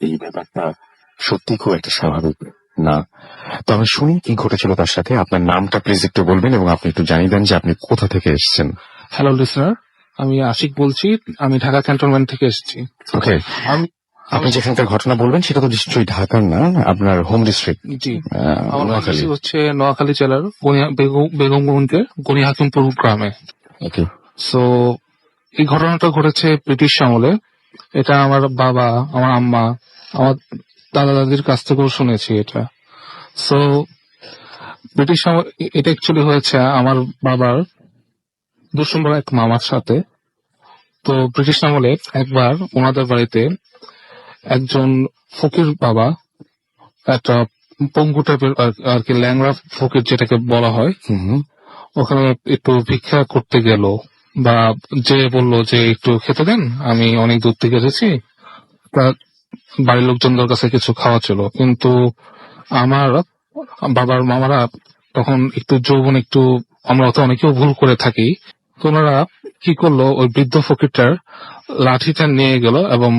এই ব্যাপারটা সত্যি খুব একটা স্বাভাবিক না। তো আমি শুনি কি ঘটেছিল তার সাথে। আপনার নামটা প্লিজ একটু বলবেন এবং আপনি একটু জানিয়ে দেন যে আপনি কোথা থেকে এসেছেন। হ্যালো লিসনার, আমি আশিক বলছি। আমি ঢাকা ক্যান্টনমেন্ট থেকে এসেছি। ওকে, আপনি যেখানকার ঘটনা বলবেন সেটা তো নিশ্চয়ই ঢাকার না, আপনার হোম ডিস্ট্রিক্ট। জি, আমার নোয়াখালী হচ্ছে নোয়াখালী জেলার বেগমগঞ্জের গণিহাকিমপুর গ্রামে। ওকে, সো এই ঘটনাটা ঘটেছে ব্রিটিশ আমলে। এটা আমার বাবা, আমার আম্মা, আমার দাদা দাদির কাছ থেকেও শুনেছি এটা। সো ব্রিটিশ আমল, এটা অ্যাকচুয়ালি হয়েছে আমার বাবার দুঃসম্পর্ক এক মামার সাথে। তো ব্রিটিশ আমলে একবার ওনাদের বাড়িতে একজন ফকির বাবা, একটা পঙ্গু টাইপের আর কি, ল্যাংড়া ফকির যেটাকে বলা হয়, ওখানে একটু ভিক্ষা করতে গেল, বা যে বলল যে একটু খেতে দেন, আমি অনেক দূর থেকে এসেছি, তা বাড়ির লোকজনদের কাছে কিছু খাওয়া ছিল। কিন্তু আমার বাবার মামারা তখন একটু যৌবন, একটু আমরা তো অনেকেও ভুল করে থাকি, তো ওনারা কি করলো, ওই বৃদ্ধ ফকিরটার লাঠিটা নিয়ে গেল এবং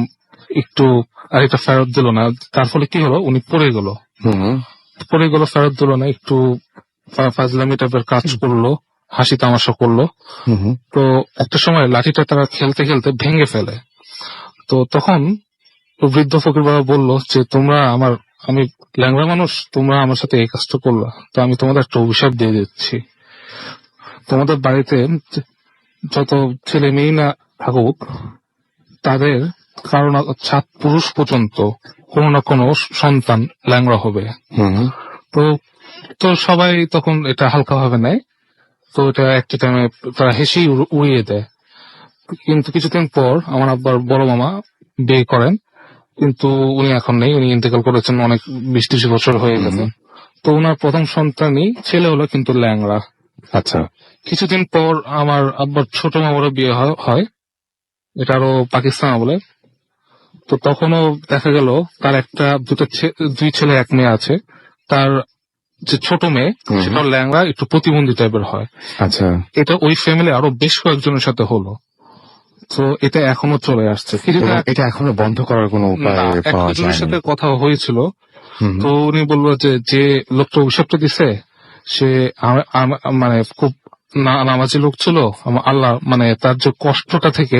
একটু আর এটা ফেরত দিল না। তার ফলে কি হলো, উনি পড়ে গেল, ফেরত দিল না, একটু ফাজলামি টাইপের কাজ করলো, হাসি তামাশা করলো। তো একটা সময় লাঠিটা তারা খেলতে খেলতে ভেঙে ফেলে। তো তখন বৃদ্ধ ফকির বাবা বললো যে আমি ল্যাংড়া মানুষ, তোমরা আমার সাথে এই কাজটা করলো, তো আমি তোমাদের একটা অভিশাপ দিয়ে দিচ্ছি। তোমাদের বাড়িতে যত ছেলে মেয়ে না থাকুক, তাদের কারণ 7 পুরুষ পর্যন্ত কোনো না কোনো সন্তান ল্যাংড়া হবে। তো সবাই তখন এটা হালকা ভাবে নেয়। তো এটা একটা টাইমে তারা হেসেই উড়িয়ে দেয়। কিন্তু কিছুদিন পর আমার আব্বার বড় মামা বিয়ে করেন, কিন্তু উনি এখন নেই, উনি ইন্তেকাল করেছেন, অনেক 20-30 বছর হয়ে গেছে। তো ওনার প্রথম সন্তানই ছেলে হলো, কিন্তু ল্যাংড়া। আচ্ছা, কিছুদিন পর আমার আব্বার ছোট মামারও বিয়ে হয়, এটা আরো পাকিস্তান আমলে। তো তখনও দেখা গেল তার দুই ছেলে এক মেয়ে আছে। তার যে ছোট মেয়ে, সেটা ল্যাংড়া, একটু প্রতিবন্ধী টাইপের হয়। আচ্ছা, এটা ওই ফ্যামিলি আরো বেশ কয়েকজনের সাথে হলো। তো এটা এখনো চলে আসছে। এটা এখনো বন্ধ করার কোনো উপায় পাওয়া যায় না? সাথে কথা হয়েছিল, তো উনি বললো যে লোকটা অভিশাপটা দিছে সে মানে খুব নামাজি লোক ছিল, আল্লাহ মানে তার যে কষ্টটা থেকে,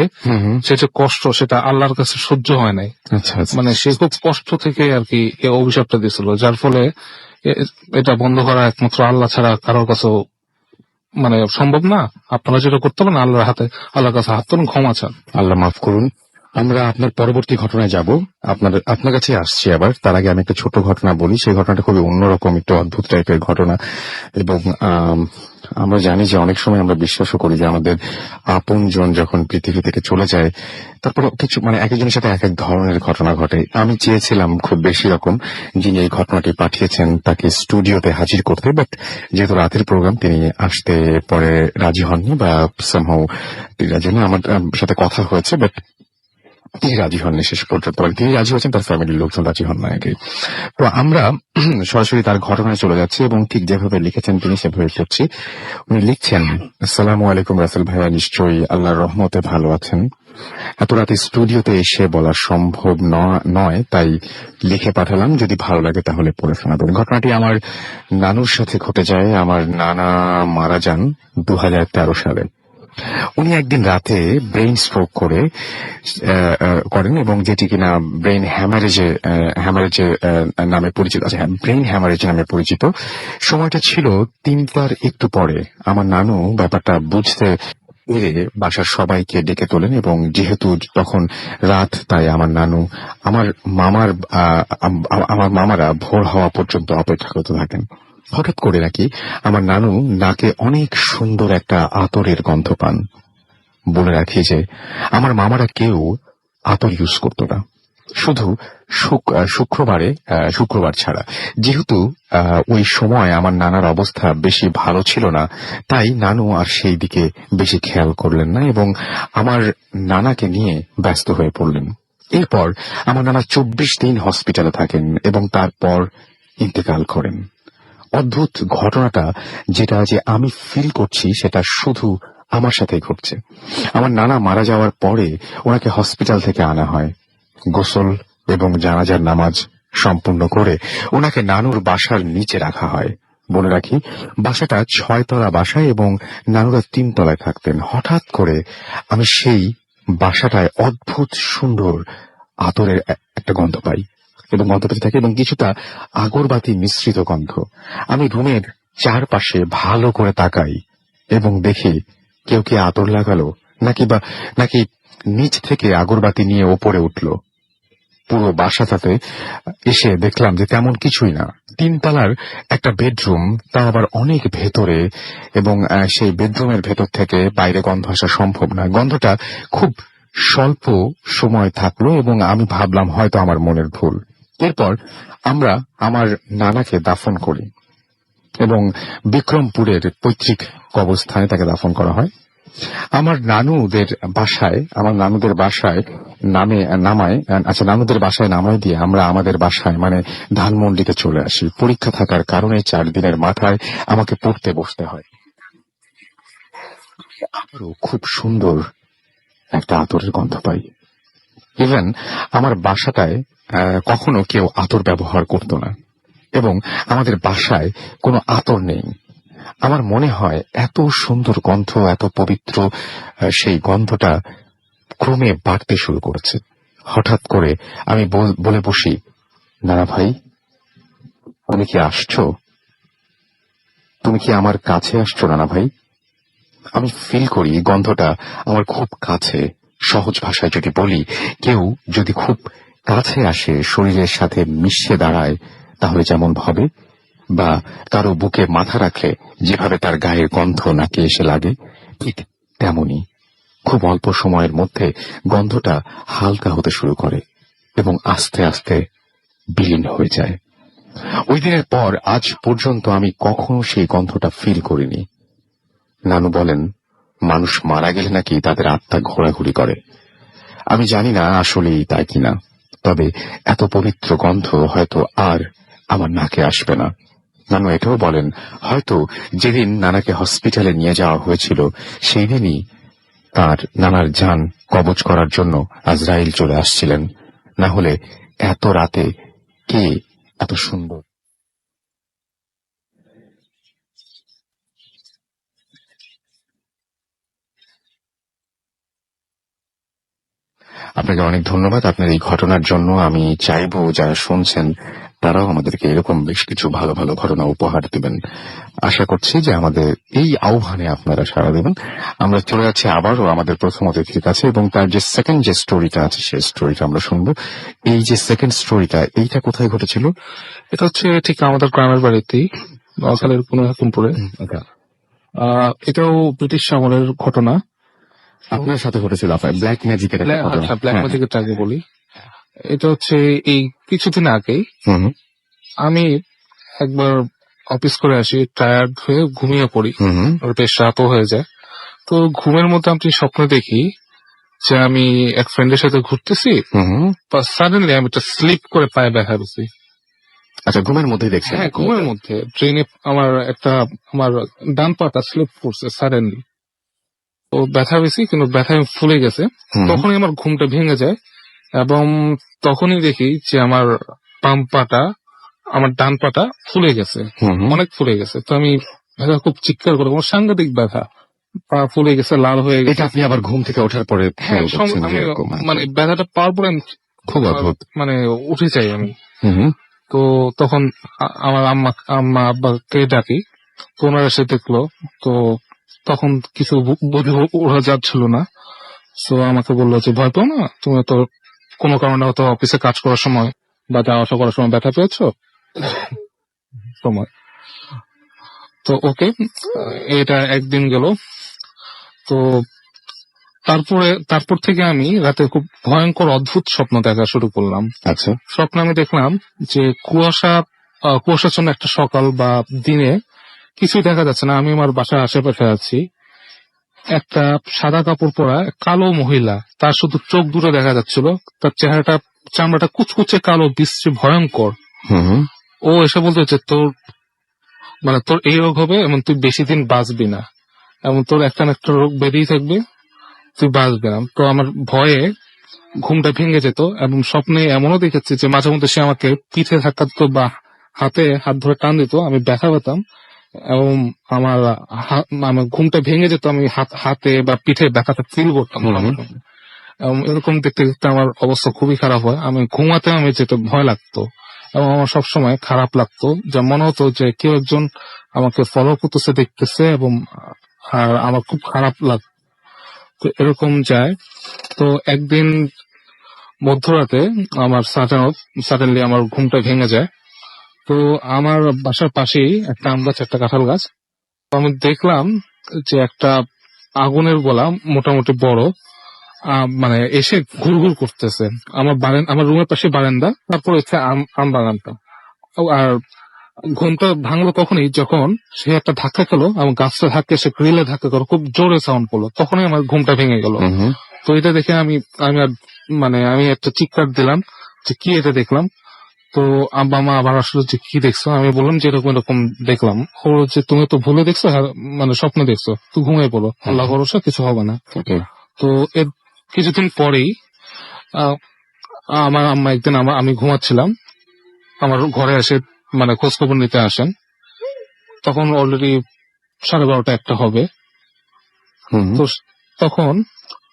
সে যে কষ্ট সেটা আল্লাহর কাছে সহ্য হয় নাই। মানে সে খুব কষ্ট থেকে আর কি অভিশাপটা দিছিল, যার ফলে এটা বন্ধ করা একমাত্র আল্লাহ ছাড়া কারোর কাছেও মানে সম্ভব না। আপনারা যেটা করতে পারেন, আল্লাহর কাছে হাত তুলুন, ক্ষমা চান, আল্লাহ মাফ করুন। আমরা আপনার পরবর্তী ঘটনায় যাব, আপনার কাছে আসছি আবার। তার আগে আমি একটা ছোট ঘটনা বলি। সেই ঘটনাটা খুবই অন্যরকম, একটু অদ্ভুত টাইপের ঘটনা। এবং আমরা জানি যে অনেক সময় আমরা বিশ্বাসও করি যে আমাদের আপনজন যখন পৃথিবী থেকে চলে যায়, তারপর কিছু মানে এক একজনের সাথে এক এক ধরনের ঘটনা ঘটে। আমি চেয়েছিলাম খুব বেশি রকম যিনি এই ঘটনাটি পাঠিয়েছেন তাকে স্টুডিওতে হাজির করতে, বাট যেহেতু রাতের প্রোগ্রাম তিনি আসতে পরে রাজি হননি, বা সামহাউ তিনি রাজি হননি। আমার সাথে কথা হয়েছে, বাট তিনি রাজি হননি শেষ পর্যন্ত। তিনি রাজি হয়েছেন, তার ফ্যামিলির লোকজন রাজি হন না আর কি। তো আমরা সরাসরি তার ঘটনায় চলে যাচ্ছি এবং ঠিক যেভাবে লিখেছেন তিনি সেভাবে পড়ছি। উনি লিখছেন, আসসালামু আলাইকুম রাসেল ভাইয়া, নিশ্চয়ই আল্লাহর রহমতে ভালো আছেন। এত রাতে স্টুডিওতে এসে বলা সম্ভব নয়, তাই লিখে পাঠালাম। যদি ভালো লাগে তাহলে পড়ে শোনাবেন। ঘটনাটি আমার নানুর সাথে ঘটে যায়। আমার নানা মারা যান 2013 সালে। উনি একদিন রাতে ব্রেইন স্ট্রোক করেন এবং যেটি কিনা ব্রেইন হ্যামারেজে নামে পরিচিত আছে। হ্যাঁ, ব্রেইন হ্যামারেজ নামে পরিচিত। সময়টা ছিল 3টার একটু পরে। আমার নানু ব্যাপারটা বুঝতে পেরে বাসার সবাইকে ডেকে তোলেন এবং যেহেতু তখন রাত, তাই আমার নানু আমার মামারা ভোর হওয়া পর্যন্ত অপেক্ষা করতে থাকেন। হঠাৎ করে নাকি আমার নানু নাকে অনেক সুন্দর একটা আতরের গন্ধ পান। বলে রাখি যে আমার মামারা কেউ আতর ইউজ করতো না, শুধু শুক্রবার ছাড়া। যেহেতু ওই সময় আমার নানার অবস্থা বেশি ভালো ছিল না, তাই নানু আর সেই দিকে বেশি খেয়াল করলেন না এবং আমার নানাকে নিয়ে ব্যস্ত হয়ে পড়লেন। এরপর আমার নানা 24 দিন হসপিটালে থাকেন এবং তারপর ইন্তেকাল করেন। অদ্ভুত ঘটনাটা যেটা যে আমি ফিল করছি সেটা শুধু আমার সাথেই ঘটছে। আমার নানা মারা যাওয়ার পরে ওনাকে হসপিটাল থেকে আনা হয়, গোসল এবং জানাজার নামাজ সম্পূর্ণ করে ওনাকে নানুর বাসার নিচে রাখা হয়। বলে রাখি, বাসাটা 6 তলা বাসা এবং নানুরা 3 তলায় থাকতেন। হঠাৎ করে আমি সেই বাসাটায় অদ্ভুত সুন্দর আতরের একটা গন্ধ পাই এবং গন্ধ পেতে থাকে এবং কিছুটা আগরবাতি মিশ্রিত গন্ধ। আমি রুমের চারপাশে ভালো করে তাকাই এবং দেখি কেউ কি আতর লাগালো নাকি নিচ থেকে আগরবাতি নিয়ে ওপরে উঠলো। পুরো বাসাটাতে এসে দেখলাম যে তেমন কিছুই না। 3 তলার একটা বেডরুম, তা আবার অনেক ভেতরে, এবং সেই বেডরুমের ভেতর থেকে বাইরে গন্ধ আসা সম্ভব না। গন্ধটা খুব স্বল্প সময় থাকলো এবং আমি ভাবলাম হয়তো আমার মনের ভুল। এরপর আমরা আমার নানাকে দাফন করি এবং বিক্রমপুরের পৈতৃক কবরস্থানে তাকে দাফন করা হয়। আমার নানুদের বাসায় নামায় দিয়ে আমরা আমাদের বাসায় মানে ধানমন্ডিতে চলে আসি। পরীক্ষা থাকার কারণে 4 দিনের মাথায় আমাকে পড়তে বসতে হয়। আবারও খুব সুন্দর একটা আতরের গন্ধ পাই। ইভেন আমার বাসাটায় কখনো কেউ আতর ব্যবহার করতো না এবং আমাদের বাসায় কোনো আতর নেই। আমার মনে হয় এত সুন্দর গন্ধ, এত পবিত্র সেই গন্ধটা ক্রমে বাড়তে শুরু করেছে। হঠাৎ করে আমি বলে বসি, নানা ভাই, তুমি কি আসছো? তুমি কি আমার কাছে আসছো নানা ভাই? আমি ফিল করি গন্ধটা আমার খুব কাছে। সহজ ভাষায় যদি বলি, কেউ যদি খুব কাছে আসে, শরীরের সাথে মিশে দাঁড়ায়, তাহলে যেমন ভাবে, বা কারো বুকে মাথা রাখলে যেভাবে তার গায়ের গন্ধ নাকে এসে লাগে, ঠিক তেমনি খুব অল্প সময়ের মধ্যে গন্ধটা হালকা হতে শুরু করে এবং আস্তে আস্তে বিলীন হয়ে যায়। ওই দিনের পর আজ পর্যন্ত আমি কখনো সেই গন্ধটা ফিল করিনি। নানু বলেন, মানুষ মারা গেলে নাকি তাদের আত্মা ঘোরাঘুরি করে। আমি জানি না আসলেই তাই কিনা, তবে এত পবিত্র গন্ধ হয়তো আর আমার নাকে আসবে না। নানু এটাও বলেন, হয়তো যেদিন নানাকে হসপিটালে নিয়ে যাওয়া হয়েছিল সেই দিনই তার নানার জান কবজ করার জন্য আজরাইল চলে আসছিলেন। না হলে এত রাতে কে এত সুন্দর। আপনাকে অনেক ধন্যবাদ আপনার এই ঘটনার জন্য। আমি চাইবো যারা শুনছেন তারাও আমাদেরকে এরকম বেশ কিছু ভালো ভালো ঘটনা উপহার দেবেন। আশা করছি যে আমাদের এই আহ্বানে আপনারা সাড়া দেবেন। আমরা চলে যাচ্ছি আবারও আমাদের প্রথম অতিথির কাছে এবং তার যে সেকেন্ড যে স্টোরিটা আছে সেই স্টোরিটা আমরা শুনবো। এই যে সেকেন্ড স্টোরিটা, এইটা কোথায় ঘটেছিল? এটা হচ্ছে ঠিক আমাদের গ্রামের বাড়িতেই, নোয়াখালীর পুনরাতনপুরে। এটাও ব্রিটিশ আমলের ঘটনা। আপনার সাথে ঘটেছিল ব্ল্যাক ম্যাজিকের একটা ঘটনা? আচ্ছা, ব্ল্যাক ম্যাজিকের আগে বলি। এটা হচ্ছে এই কিছুদিন আগেই আমি একবার অফিস করে আসি, টায়ার্ড হয়ে ঘুমিয়ে পড়ি। বেশ রাতও হয়ে যায়। তো ঘুমের মধ্যে আমি স্বপ্নে দেখি যে আমি এক ফ্রেন্ডের সাথে ঘুরতেছি, সাডেনলি আমি একটা স্লিপ করে পায়ে ব্যথা পেয়েছি। আচ্ছা, ঘুমের মধ্যে দেখছেন? হ্যাঁ, ঘুমের মধ্যে ট্রেনে আমার ডান পাটা স্লিপ করছে সাডেনলি। তো ব্যথা পেয়েছি, কিন্তু ব্যথা ফুলে গেছে। তখনই আমার ঘুমটা ভেঙে যায় এবং তখনই দেখি যে আমার বাম পাটা, আমার ডান পাটা ফুলে গেছে, অনেক ফুলে গেছে। তো আমি ব্যথা খুব চিৎকার করে, কোনো সাংঘাতিক ব্যথা, পা ফুলে গেছে, লাল হয়ে গেছে। এটা আপনি আবার ঘুম থেকে ওঠার পরে? হ্যাঁ, মানে ব্যথাটা পাওয়ার পরে আমি খুব অদ্ভুত মানে উঠে যাই আমি। তো তখন আমার আম্মা আব্বাকে ডাকি, তো ওনারা এসে দেখলো। তো তখন কিছু বুঝে ওরা যাচ্ছিল না। তো আমাকে বললো যে ভয় পাও না, তুমি তো কোনো কারণে হয়তো অফিসে কাজ করার সময় বা যাওয়া আসা করার সময় ব্যথা পেয়েছো সময়। তো ওকে, এটা একদিন গেল। তো তারপর থেকে আমি রাতে খুব ভয়ঙ্কর অদ্ভুত স্বপ্ন দেখা শুরু করলাম। আচ্ছা। স্বপ্নে আমি দেখলাম যে কুয়াশাচ্ছন্ন একটা সকাল বা দিনে কিছুই দেখা যাচ্ছে না। আমি আমার বাসার আশেপাশে আছি। একটা সাদা কাপড় পরা কালো মহিলা, তার শুধু চোখ দুটো দেখা যাচ্ছিল। তার চামড়াটা কুচকুচে কালো, বিশ্রী, ভয়ঙ্কর। ও এসে বলতে হচ্ছে, তোর এই রোগ হবে এবং তুই বেশি দিন বাঁচবি না, এবং তোর একটা না একটা রোগ বেরিয়ে থাকবে, তুই বাঁচবি না। তো আমার ভয়ে ঘুমটা ভেঙে যেত, এবং স্বপ্নে এমনও দেখেছি যে মাঝে মধ্যে সে আমাকে পিঠে ধাক্কা দিত বা হাতে হাত ধরে টান দিত, আমি ব্যথা পেতাম, এবং আমার আমার ঘুমটা ভেঙে যেত, আমি হাতে বা পিঠে ব্যথাটা ফিল করতাম। হুম। এবং এরকম দেখতে দেখতে আমার অবস্থা খুবই খারাপ হয়, আমি ঘুমাতে আমি যেতে ভয় লাগতো, এবং আমার সবসময় খারাপ লাগতো, যা মনে হতো যে কেউ একজন আমাকে ফলো করতেছে, দেখতেছে, এবং আর আমার খুব খারাপ লাগতো। তো এরকম যায়। তো একদিন মধ্যরাতে আমার সাডেনলি আমার ঘুমটা ভেঙে যায়। তো আমার বাসার পাশেই একটা আম গাছ, একটা কাঁঠাল গাছ। তো আমি দেখলাম যে একটা আগুনের গোলা মোটামুটি বড় মানে এসে ঘুরঘুর করতেছে। আমার রুমের পাশে বারান্দা, তারপর হচ্ছে আম বাগানটা। আর ঘুমটা ভাঙলো তখনই যখন সে একটা ধাক্কা খেলো, এবং গাছটা ধাক্কা, সে গ্রিলে ধাক্কা করলো, খুব জোরে সাউন্ড করলো, তখনই আমার ঘুমটা ভেঙে গেল। হুম। তো এটা দেখে আমি আমি আর আমি একটা চিৎকার দিলাম যে কি এটা দেখলাম। তো আব্বা মা আবার আসলো যে কি দেখছো, আমি বললাম যে এরকম এরকম দেখলাম। ও যে তুমি তো ভুলে দেখছো, হ্যাঁ, স্বপ্ন দেখছো, তুই ঘুমিয়ে পড়ো, আল্লাহ ভরসা, কিছু হবে না। ওকে। তো এর কিছুদিন পরেই আহ, আমার আম্মা একদিন আমি ঘুমাচ্ছিলাম, আমার ঘরে এসে খোঁজ খবর নিতে আসেন। তখন অলরেডি 12:30 একটা হবে। হুম। তো তখন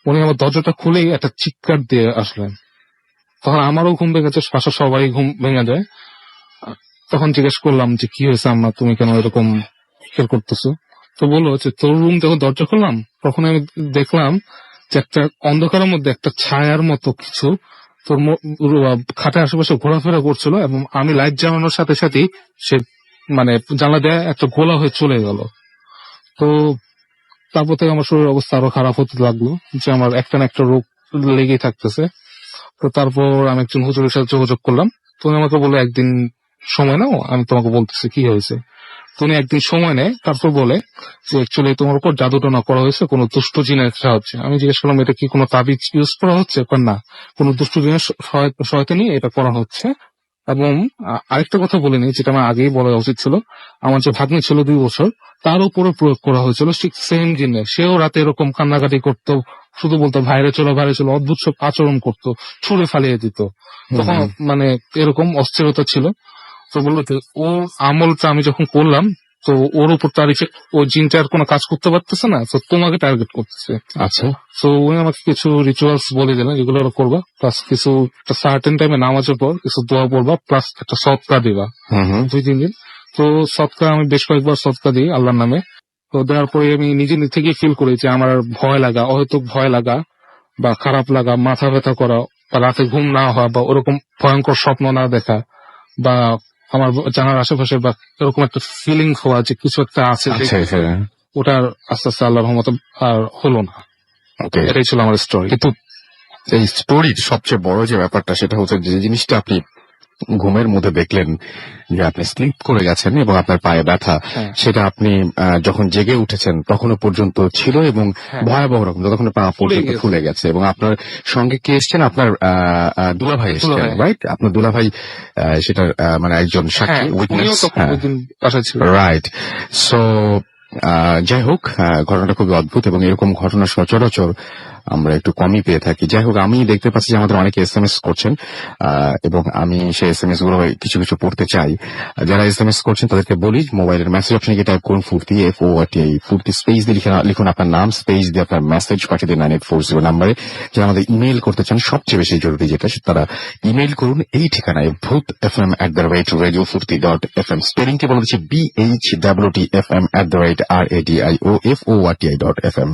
উনি আমার দরজাটা খুলেই একটা চিৎকার দিয়ে আসলেন। তখন আমারও ঘুম ভেঙে গেছে, বাসার সবাই ঘুম ভেঙে যায়। তখন জিজ্ঞেস করলাম যে কি হয়েছে আম্মা, তুমি কেন এরকম ফিল করতেছো? তো বললো যে তোর রুম যখন দরজা খুললাম, তখন আমি দেখলাম যে একটা অন্ধকারের মধ্যে একটা ছায়ার মতো কিছু তোর খাটের আশেপাশে ঘোরাফেরা করছিল, এবং আমি লাইট জ্বালানোর সাথে সাথেই সে জানলা দেয় একটা গোলা হয়ে চলে গেল। তো তারপর থেকে আমার শরীরের অবস্থা আরো খারাপ হতে লাগলো, যে আমার একটা না একটা রোগ লেগেই থাকতেছে। তো তারপর আমি একজন হুজুরের সাথে যোগাযোগ করলাম। তো উনি আমাকে বলে একদিন সময় নাও, আমি তোমাকে বলতেছি কি হয়েছে। তো উনি একদিন সময় নেয়, তারপর বলে যে অ্যাকচুয়ালি তোমার উপর জাদুটনা করা হয়েছে কোনো দুষ্ট জিনের সাহায্যে। আমি জিজ্ঞেস করলাম এটা কি কোনো তাবিজ ইউজ করা হচ্ছে? না, কোনো দুষ্ট জিনের সহায়তা নিয়ে এটা করা হচ্ছে। এবং আরেকটা কথা বলিনি, যেটা আমার আগেই বলা উচিত ছিল, আমার যে ভাগ্নি ছিল 2 বছর, তার উপরে প্রয়োগ করা হয়েছিল ঠিক সেম জিনে। সেও রাতে এরকম কান্নাকাটি করতো, শুধু বলতো বাইরে চলো বাইরে চলো, অদ্ভুত সব আচরণ করতো, ছুঁড়ে ফালিয়ে দিত। তখন এরকম অস্থিরতা ছিল। তো বললো যে ও আমলটা আমি যখন করলাম, তো ওর উপর তার ওই জিনটার কোনো কাজ করতে পারতেছে না, তো তোমাকে টার্গেট করতেছে। আচ্ছা। তো উনি আমাকে কিছু রিচুয়ালস বলে দিলেন, এগুলো ওরা করবা, প্লাস কিছু একটা সার্টেন টাইমে নামাজের পর কিছু দোয়া পড়বা, প্লাস একটা সদকা দিবা 2-3 দিন। তো সদকা আমি বেশ কয়েকবার সদকা দিই আল্লাহর নামে। তো দেওয়ার পরে আমি নিজে থেকে ফিল করি যে আমার আর ভয় লাগা, অহেতুক ভয় লাগা বা খারাপ লাগা, মাথা ব্যথা করা, বা রাতে ঘুম না হওয়া, বা ওরকম ভয়ঙ্কর স্বপ্ন না দেখা, বা আমার জানার আশেপাশে বা এরকম একটা ফিলিং হওয়া যে কিছু একটা আছে, আচ্ছা। ওটার আস্তে আস্তে আল্লাহর রহমতে আর হলো না। ওকে। এটাই ছিল আমার স্টোরি। কিন্তু এই স্টোরির সবচেয়ে বড় যে ব্যাপারটা, সেটা হচ্ছে যে জিনিসটা আপনি ঘুমের মধ্যে দেখলেন যে আপনি স্লিপ করে গেছেন এবং আপনার পায়ে ব্যথা, হ্যাঁ। সেটা আপনি যখন জেগে উঠেছেন তখনও পর্যন্ত ছিল, এবং হ্যাঁ। ভয়াবহ রকম যতক্ষণ পা পর্যন্ত ফুলে গেছে। এবং আপনার সঙ্গে কে এসছেন? আপনার দুলাভাই এসছেন, দুলাভাই। রাইট? আপনার দুলাভাই সেটার একজন সাক্ষী, হ্যাঁ, উনিও উইটনেস। তখন ওই দিন বাসায় ছিল। রাইট। সো যাই হোক, ঘটনাটা খুবই অদ্ভুত, এবং এরকম ঘটনা সচরাচর আমরা একটু কমই পেয়ে থাকি। যাই হোক, আমি দেখতে পাচ্ছি যে আমাদের অনেকে SMS করছেন, এবং আমি সেই SMS গুলো কিছু কিছু পড়তে চাই। যারা SMS করছেন তাদেরকে বলি, মোবাইলের মেসেজ অপশনে গিয়ে টাইপ করুন ফুর্তি, FORTI, ফুর্তি স্পেস দিয়ে লিখুন আপনার নাম, স্পেস দিয়ে আপনার মেসেজ পাঠিয়ে দিন 9840 নাম্বারে। যারা আমাদের ইমেইল করতে চান, সবচেয়ে বেশি জরুরি যেটা, তারা ইমেইল করুন এই ঠিকানায়, bhutfm@radiofurti.fm। স্পেলিংটি বলে দিচ্ছি, BHWTFM@radiofurti.fm।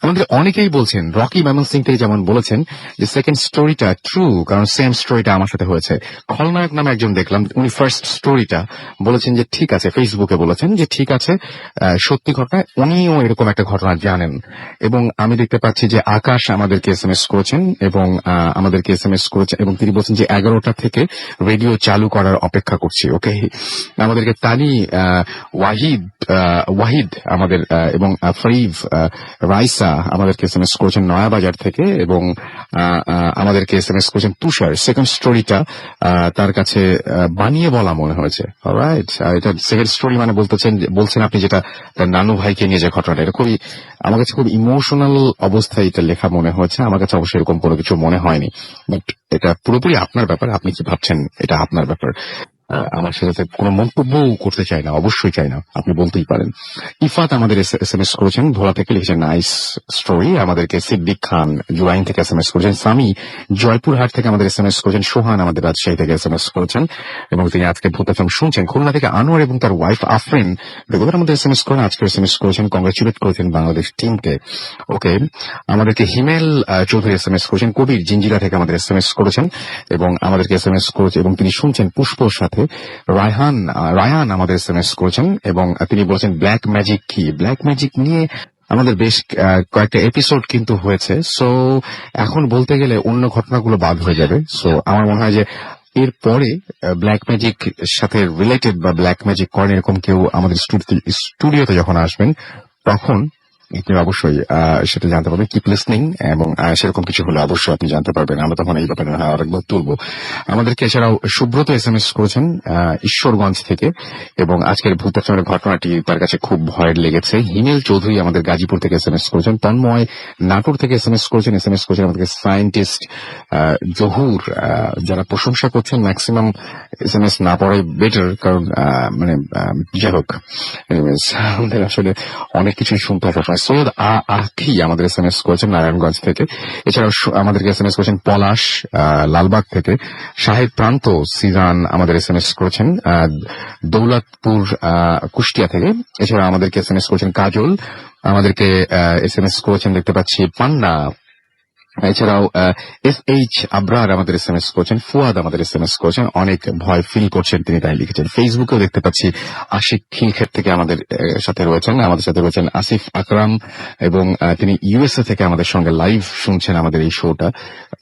আমাদের অনেকেই বলছেন, রকি ময়মনসিং থেকে যেমন বলেছেন যে সেকেন্ড স্টোরিটা ট্রু, কারণ সেম স্টোরিটা আমার সাথে হয়েছে। খলনায়ক নামে একজন দেখলাম, উনি ফার্স্ট স্টোরিটা বলেছেন যে ঠিক আছে, ফেসবুকে বলেছেন যে ঠিক আছে, সত্যি ঘটনা, উনিও এরকম একটা ঘটনা জানেন। এবং আমি দেখতে পাচ্ছি যে আকাশ আমাদেরকে SMS করেছেন, এবং আমাদেরকে SMS করেছেন, এবং তিনি বলছেন যে 11টা থেকে রেডিও চালু করার অপেক্ষা করছি। ওকে, আমাদেরকে তানি ওয়াহিদ আমাদের এবং ফরিভ রাইসা আমাদেরকে SMS করেছেন করেছেন নয়াবাজার থেকে, এবং আমাদেরকে SMS করেছেন তুষার। সেকেন্ড স্টোরিটা তার কাছে বানিয়ে বলা মনে হয়েছে। অলরাইট, এটা সেকেন্ড স্টোরি মানে বলছেন আপনি যেটা তার নানু ভাইকে নিয়ে যে ঘটনাটা, এটা খুবই আমার কাছে খুব ইমোশনাল অবস্থায় এটা লেখা মনে হয়েছে। আমার কাছে অবশ্যই এরকম কোনো কিছু মনে হয়নি, বাট এটা পুরোপুরি আপনার ব্যাপার, আপনি কি ভাবছেন এটা আপনার ব্যাপার। আমার সাথে কোনো মন্তব্য করতে চাই না, অবশ্যই চাই না, আপনি বলতেই পারেন। ইফাত আমাদের SMS করেছেন ভোলা থেকে, লিখেছেন নাইস স্টোরি। আমাদেরকে সিদ্দিক খান জুরাইন থেকে SMS করেছেন। সামি জয়পুরহাট থেকে আমাদের SMS করেছেন। সোহান আমাদের রাজশাহী থেকে SMS করেছেন, এবং তিনি আজকে ভূত FM শুনছেন। খুলনা থেকে আনোয়ার এবং তার ওয়াইফ আফরিন রেগুলার আমাদের SMS করেন, আজকে SMS করেছেন, কংগ্রেচুলেট করেছেন বাংলাদেশ টিমকে। ওকে, আমাদেরকে হিমেল চৌধুরী SMS করেছেন। কবির জিঞ্জিরা থেকে আমাদের SMS করেছেন এবং আমাদেরকে SMS করেছে, এবং তিনি শুনছেন পুষ্পর সাথে। রায়ান আমাদের SMS করেছেন, এবং তিনি বলেছেন ব্ল্যাক ম্যাজিক কি। ব্ল্যাক ম্যাজিক নিয়ে আমাদের বেশ কয়েকটা এপিসোড কিন্তু হয়েছে। সো এখন বলতে গেলে অন্য ঘটনাগুলো বাদ হয়ে যাবে। সো আমার মনে হয় যে এরপরে ব্ল্যাক ম্যাজিক সাথে রিলেটেড বা ব্ল্যাক ম্যাজিক করেন এরকম কেউ আমাদের স্টুডিওতে যখন আসবেন, তখন আপনি অবশ্যই সেটা জানতে পারবেন। কিপ লিসনিং, এবং সেরকম কিছু হলে অবশ্যই আপনি জানতে পারবেন। আমরা তখন এই ব্যাপারে আরেকবার তুলবো। আমাদেরকে এছাড়াও সুব্রত SMS করেছেন ঈশ্বরগঞ্জ থেকে, এবং আজকের ভূত এফএমের ঘটনাটি তার কাছে খুব ভয়ের লেগেছে। হিমেল চৌধুরী আমাদের গাজীপুর থেকে SMS করেছেন। তন্ময় নাটোর থেকে SMS করেছেন। SMS করেছেন আমাদেরকে সায়েন্টিস্ট জহুর, যারা প্রশংসা করছেন ম্যাক্সিমাম SMS না পড়াই বেটার, কারণ মানে যাই হোক, আমাদের আসলে অনেক কিছুই শুনতে হয়। সৈয়দ আখি আমাদের SMS করেছেন নারায়ণগঞ্জ থেকে। এছাড়াও আমাদেরকে SMS করেছেন পলাশ লালবাগ থেকে। শাহেদ প্রান্ত সিরান আমাদের SMS করেছেন দৌলতপুর কুষ্টিয়া থেকে। এছাড়া আমাদেরকে SMS করেছেন কাজল, আমাদেরকে SMS করেছেন দেখতে পাচ্ছি পান্না। এছাড়াও SH আবরার আমাদের SMS করেছেন। ফুয়াদ আমাদের SMS করেছেন, অনেক ভয় ফিল করছেন তিনি, তাই লিখেছেন। ফেসবুকেও দেখতে পাচ্ছি আশিক খিলক্ষেত থেকে আমাদের সাথে রয়েছেন আসিফ আকরাম, এবং তিনি USA থেকে আমাদের সঙ্গে লাইভ শুনছেন আমাদের এই শোটা,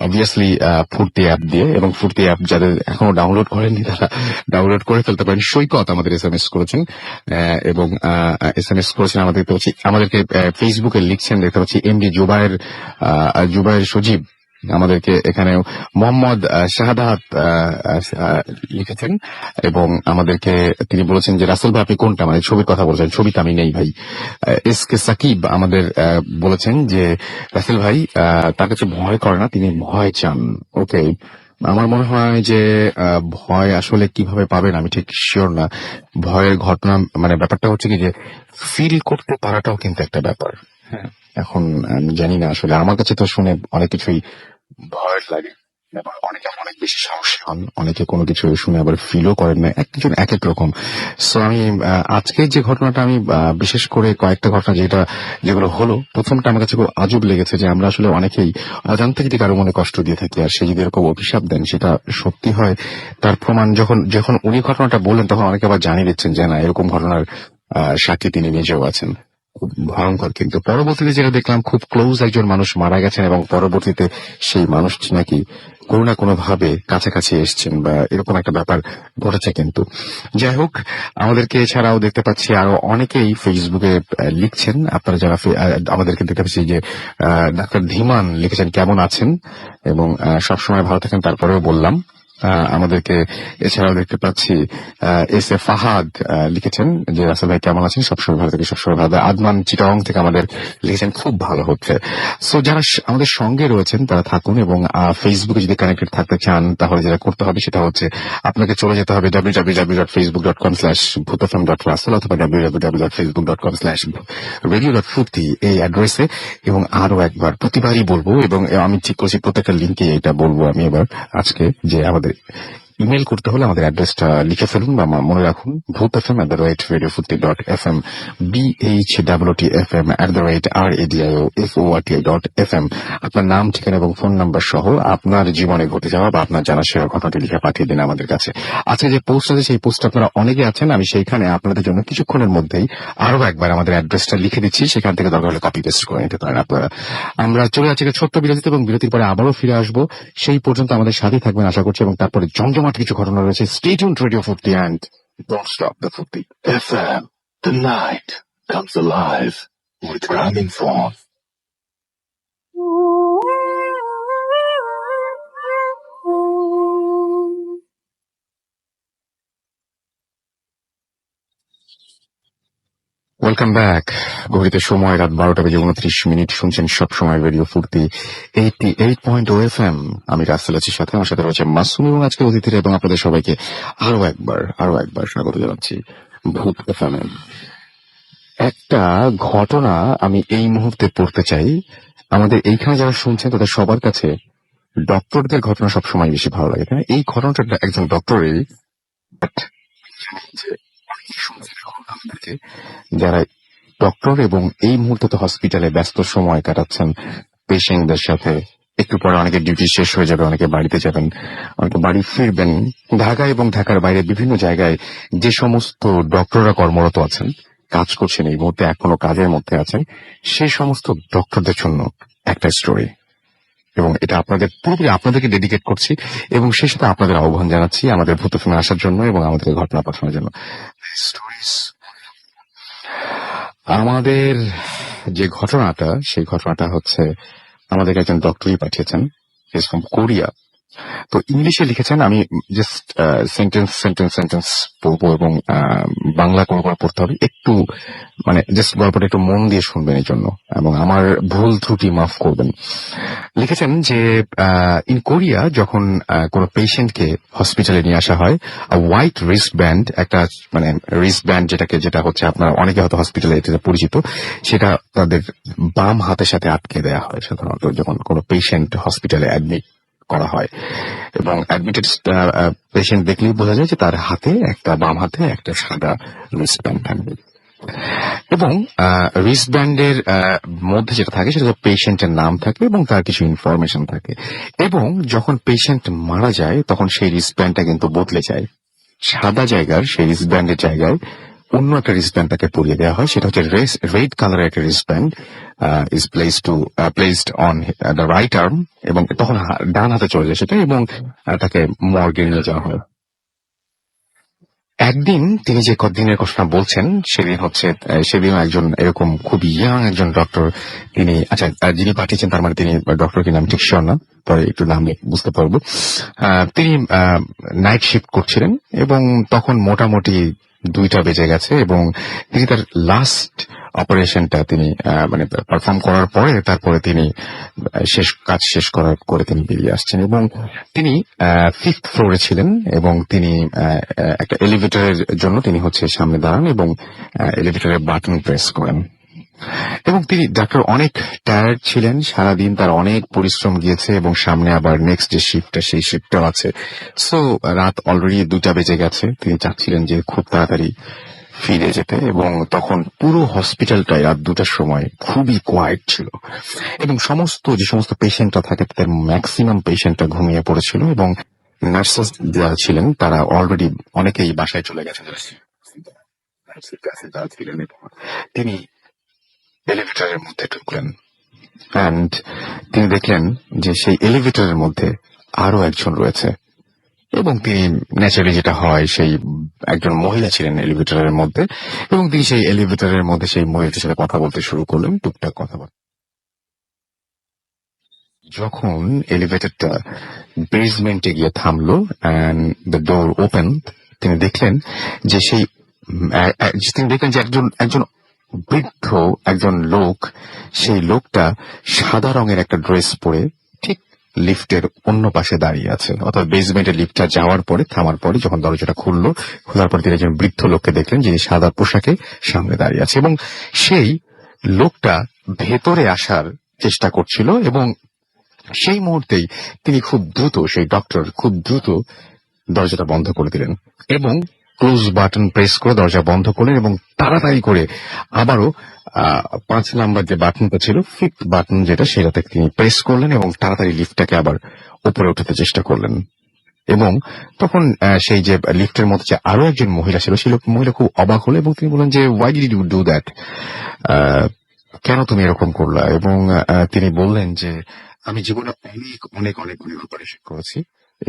অবভিয়াসলি ফুর্তি অ্যাপ দিয়ে। এবং ফুর্তি অ্যাপ যাদের এখনো ডাউনলোড করেননি তারা ডাউনলোড করে ফেলতে পারেন। সৈকত আমাদের SMS করেছেন, এবং SMS করেছেন আমাদেরকে ফেসবুকে লিখছেন দেখতে পাচ্ছি MD জুবায়ের সজীব। আমাদেরকে এখানে মোহাম্মদ শাহাদাত লিখেছেন, এবং আমাদেরকে তিনি বলেছেন যে রাসেল ভাই আপনি কোনটা, মানে ছবির কথা বলছেন, ছবিতে আমি নেই ভাই। SK সাকিব আমাদের বলেছেন যে রাসেল ভাই তার কাছে ভয় করে না, তিনি ভয় চান। ওকে, আমার মনে হয় যে ভয় আসলে কিভাবে পাবেন আমি ঠিক শিওর না। ভয়ের ঘটনা মানে ব্যাপারটা হচ্ছে কি যে ফিল করতে পারাটাও কিন্তু একটা ব্যাপার। হ্যাঁ, এখন আমি জানি না, আসলে আমার কাছে তো শুনে অনেক কিছুই ভয় লাগে। আবার অনেকে অনেক বেশি সাহসী হন, অনেকে কোনো কিছু শুনে আবার ফিলও করেন না, একজন এক এক রকম। সো আমি আজকে যে ঘটনাটা আমি বিশেষ করে কয়েকটা ঘটনা যেগুলো হলো, প্রথমটা আমার কাছে খুব আজব লেগেছে যে আমরা আসলে অনেকেই অজান্তে যদি কারো মনে কষ্ট দিয়ে থাকি, আর সে যদি এরকম অভিশাপ দেন সেটা সত্যি হয়, তার প্রমাণ যখন উনি ঘটনাটা বললেন তখন অনেকে আবার জানিয়ে দিচ্ছেন যে না এরকম ঘটনার সাক্ষী তিনি নিজেও আছেন। খুব ভয়ঙ্কর। কিন্তু পরবর্তীতে যেটা দেখলাম, খুব ক্লোজ একজন মানুষ মারা গেছেন, এবং পরবর্তীতে সেই মানুষটি নাকি কোনো না কোনো ভাবে কাছাকাছি এসছেন, বা এরকম একটা ব্যাপার ঘটেছে। কিন্তু যাই হোক, আমাদেরকে এছাড়াও দেখতে পাচ্ছি আরো অনেকেই ফেসবুকে লিখছেন। আপনারা যারা আমাদেরকে দেখতে পাচ্ছি যে ডাক্তার ধীমান লিখেছেন কেমন আছেন, এবং সবসময় ভালো থাকেন, তারপরেও বললাম। আমাদেরকে এছাড়াও দেখতে পাচ্ছি এস এ ফাহাদ লিখেছেন যে রাসেল ভাই কেমন আছেন, সবসময় ভালো থেকে সবসময় ভালো। আদমান চিটাং থেকে আমাদের লিখেছেন খুব ভালো হচ্ছে। সো যারা আমাদের সঙ্গে রয়েছেন তারা থাকুন, এবং ফেসবুকে যদি কানেক্টেড থাকতে চান তাহলে যেটা করতে হবে সেটা হচ্ছে আপনাকে চলে যেতে হবে www.facebook.com/bhutfm.russell অথবা www.facebook.com/radio.fruity এই অ্যাড্রেসে। এবং আরো একবার প্রতিবারই বলবো, এবং আমি ঠিক করছি প্রত্যেকটা লিঙ্কে এটা বলবো আমি এবার আজকে, যে আমাদের ইমেল করতে হলে আমাদের অ্যাড্রেসটা লিখে ফেলুন বা মনে রাখুন, bhutfm@radiofruity.fm, BHWTFM@radioFORTI.FM। আপনার নাম, ঠিকানা এবং ফোন নাম্বার সহ আপনার জীবনে ঘটে যাওয়া বা আপনার জানা সেরা ঘটনাটি লিখে পাঠিয়ে দিন আমাদের কাছে। আজকে যে পোস্ট আছে সেই পোস্ট আপনারা অনেকে আছেন, আমি সেইখানে আপনাদের জন্য কিছুক্ষণের মধ্যেই আরো একবার আমাদের অ্যাড্রেসটা লিখে দিচ্ছি, সেখান থেকে দরকার হলে কপি পেস্ট করে নিতে পারেন আপনারা। আমরা চলে যাচ্ছি ছোট্ট বিরতিতে, এবং বিরতির পরে আবারও ফিরে আসবো। সেই পর্যন্ত আমাদের সাথে থাকবেন আশা করছি, এবং তারপরে জমজমাট কিছু ঘটনা রয়েছে। Stay tuned to Radio Fruity and don't stop the Fruity FM. The night comes alive with Ramin Forth. Welcome back. ঘড়িতে সময় রাত 12:29 শুনছেন সব সময় রেডিও ফুর্তি 88.0 FM। আমি রাসেল আছি, সাথে আমার সাথে রয়েছে মাসুম এবং আজকে অতিথিরা, এবং আপনাদের সবাইকে আরো একবার স্বাগত জানাচ্ছি ভূত এফএম। একটা ঘটনা আমি এই মুহূর্তে পড়তে চাই। আমাদের এইখানে যারা শুনছেন তাদের সবার কাছে ডক্টরদের ঘটনা সবসময় বেশি ভালো লাগে, তাই না? এই ঘটনাটা একজন ডক্টরেরই, শুনছেন এখন আপনাদেরকে যারা ডক্টর এবং এই মুহূর্তে তো হসপিটালে ব্যস্ত সময় কাটাচ্ছেন পেশেন্টদের সাথে। একটু পরে অনেকে ডিউটি শেষ হয়ে যাবে, অনেকে বাড়িতে যাবেন, অনেকে বাড়ি ফিরবেন। ঢাকা এবং ঢাকার বাইরে বিভিন্ন জায়গায় যে সমস্ত ডক্টররা কর্মরত আছেন, কাজ করছেন, এই মুহূর্তে এখনো কাজের মধ্যে আছেন, সেই সমস্ত ডক্টরদের জন্য একটা স্টোরি, এবং এটা আপনাদের পুরোপুরি আপনাদেরকে ডেডিকেট করছি, এবং সেই সাথে আপনাদের আহ্বান জানাচ্ছি আমাদের ভূত ফিল্মে আসার জন্য এবং আমাদের ঘটনা পাঠানোর জন্য। আমাদের যে ঘটনাটা, সেই ঘটনাটা হচ্ছে আমাদের একজন ডক্টরই পাঠিয়েছেন, ইজ ফ্রম কোরিয়া। তো ইংলিশে লিখেছেন, আমি জাস্ট সেন্টেন্স পড়বো এবং বাংলা করে পড়তে হবে একটু, মানে জাস্ট গল্পটা একটু মন দিয়ে শুনবেন এই জন্য, এবং আমার ভুল ত্রুটি মাফ করবেন। লিখেছেন যে ইন কোরিয়া যখন কোনো পেশেন্টকে হসপিটালে নিয়ে আসা হয়, হোয়াইট রিস্ট ব্যান্ড, একটা মানে রিস্ট ব্যান্ড যেটা হচ্ছে আপনারা অনেকে হয়তো হসপিটালে এটাতে পরিচিত, সেটা তাদের বাম হাতের সাথে আটকে দেওয়া হয় সাধারণত যখন কোনো পেশেন্ট হসপিটালে অ্যাডমিট করা হয়, এবং অ্যাডমিটেড পেশেন্ট দেখলেই বোঝা যায় যে তার হাতে একটা, বাম হাতে একটা সাদা রিস্ট ব্যান্ড থাকবে, এবং রিস্ট ব্যান্ডের মধ্যে যেটা থাকে সেটা পেশেন্টের নাম থাকে এবং তার কিছু ইনফরমেশন থাকে। এবং যখন পেশেন্ট মারা যায় তখন সেই রিস্ট ব্যান্ডটা কিন্তু বদলে যায়, সাদা জায়গার সেই রিস্ট ব্যান্ডের জায়গায় অন্য একটা রিস্ট ব্যান্ড তাকে পরিয়ে দেওয়া হয়, সেটা হচ্ছে রেড কালারের একটা wrist band is placed on the right arm, এবং তখন ডান হাতে চলে যায় সেটা, এবং তাকে মর্গে নিয়ে যাওয়া হয়। একদিন তিনি যে দিনের কথা বলছেন সেদিন হচ্ছে, সেদিন একজন এরকম খুব ইয়াং একজন ডক্টর, তিনি, আচ্ছা যিনি পাঠিয়েছেন তার মানে তিনি ডক্টর কি নাম ঠিক শিওর না, পরে একটু নাম বুঝতে পারবো। তিনি নাইট শিফট করছিলেন এবং তখন মোটামুটি 2টা বেজে গেছে, এবং তিনি তার লাস্ট অপারেশনটা তিনি মানে পারফর্ম করার পরে তারপরে তিনি কাজ শেষ করে তিনি বেরিয়ে আসছেন, এবং তিনি 5th ফ্লোরে ছিলেন, এবং তিনি একটা এলিভেটরের জন্য তিনি হচ্ছে সামনে দাঁড়ান এবং এলিভেটরের বাটন প্রেস করেন, এবং তিনি ডাক্তার অনেক টায়ার্ড ছিলেন, সারাদিন তার অনেক পরিশ্রম গিয়েছে, এবং সামনে আবার নেক্সট যে শিফটটা সেই শিফটটাও আছে। সো রাত অলরেডি 2টা বেজে গেছে, তিনি চাচ্ছিলেন যে খুব তাড়াতাড়ি ফিরে যেতে, এবং তখন পুরো হসপিটালটাই রাত 2টার সময় খুবই কোয়াইট ছিল, এবং যে সমস্ত পেশেন্টরা থাকে তাদের ম্যাক্সিমাম পেশেন্টরা ঘুমিয়ে পড়েছিল, এবং নার্সেস যারা ছিলেন তারা অলরেডি অনেকেই বাসায় চলে গেছেন যারা ছিলেন। তিনি এলিভেটরের মধ্যে ঢুকলেন, অ্যান্ড তিনি দেখলেন যে সেই এলিভেটরের মধ্যে আরো একজন রয়েছে, এবং তিনি ন্যাচারালি যেটা হয়, সেই একজন মহিলা ছিলেন এলিভেটরের মধ্যে, এবং তিনি সেই এলিভেটরের মধ্যে সেই মহিলাটির সাথে কথা বলতে শুরু করলেন, টুকটাক কথা বলতে। যখন এলিভেটরটা বেসমেন্টে গিয়ে থামলো অ্যান্ড দ্য ডোর ওপেন, তিনি দেখলেন যে একজন বৃদ্ধ একজন লোক, সেই লোকটা সাদা রঙের একটা ড্রেস পরে ঠিক লিফটের অন্য পাশে দাঁড়িয়ে আছে, অর্থাৎ বেসমেন্টের লিফটটা যাওয়ার পরে, থামার পরে যখন দরজাটা খোলার পরে তিনি একজন বৃদ্ধ লোককে দেখলেন যিনি সাদা পোশাকে সামনে দাঁড়িয়ে আছে, এবং সেই লোকটা ভেতরে আসার চেষ্টা করছিল, এবং সেই মুহূর্তেই তিনি সেই ডক্টর খুব দ্রুত দরজাটা বন্ধ করে দিলেন, এবং ক্লোজ বাটন প্রেস করে দরজা বন্ধ করলেন, এবং তাড়াতাড়ি করে আবারও 5 নাম্বার যে বাটনটা ছিল, 5th বাটন যেটা, সেটাতে তিনি প্রেস করলেন, এবং তাড়াতাড়ি লিফটটাকে আবার উপরে উঠাতে চেষ্টা করলেন। এবং তখন সেই যে লিফটের মধ্যে যে আরো একজন মহিলা ছিল, সেই মহিলা খুব অবাক হলো, এবং তিনি বললেন যে why did you do that, কেন তুমি এরকম করলা? এবং তিনি বললেন যে আমি জীবনে অনেক অনেক অনেক অনেক অপারেশন করেছি,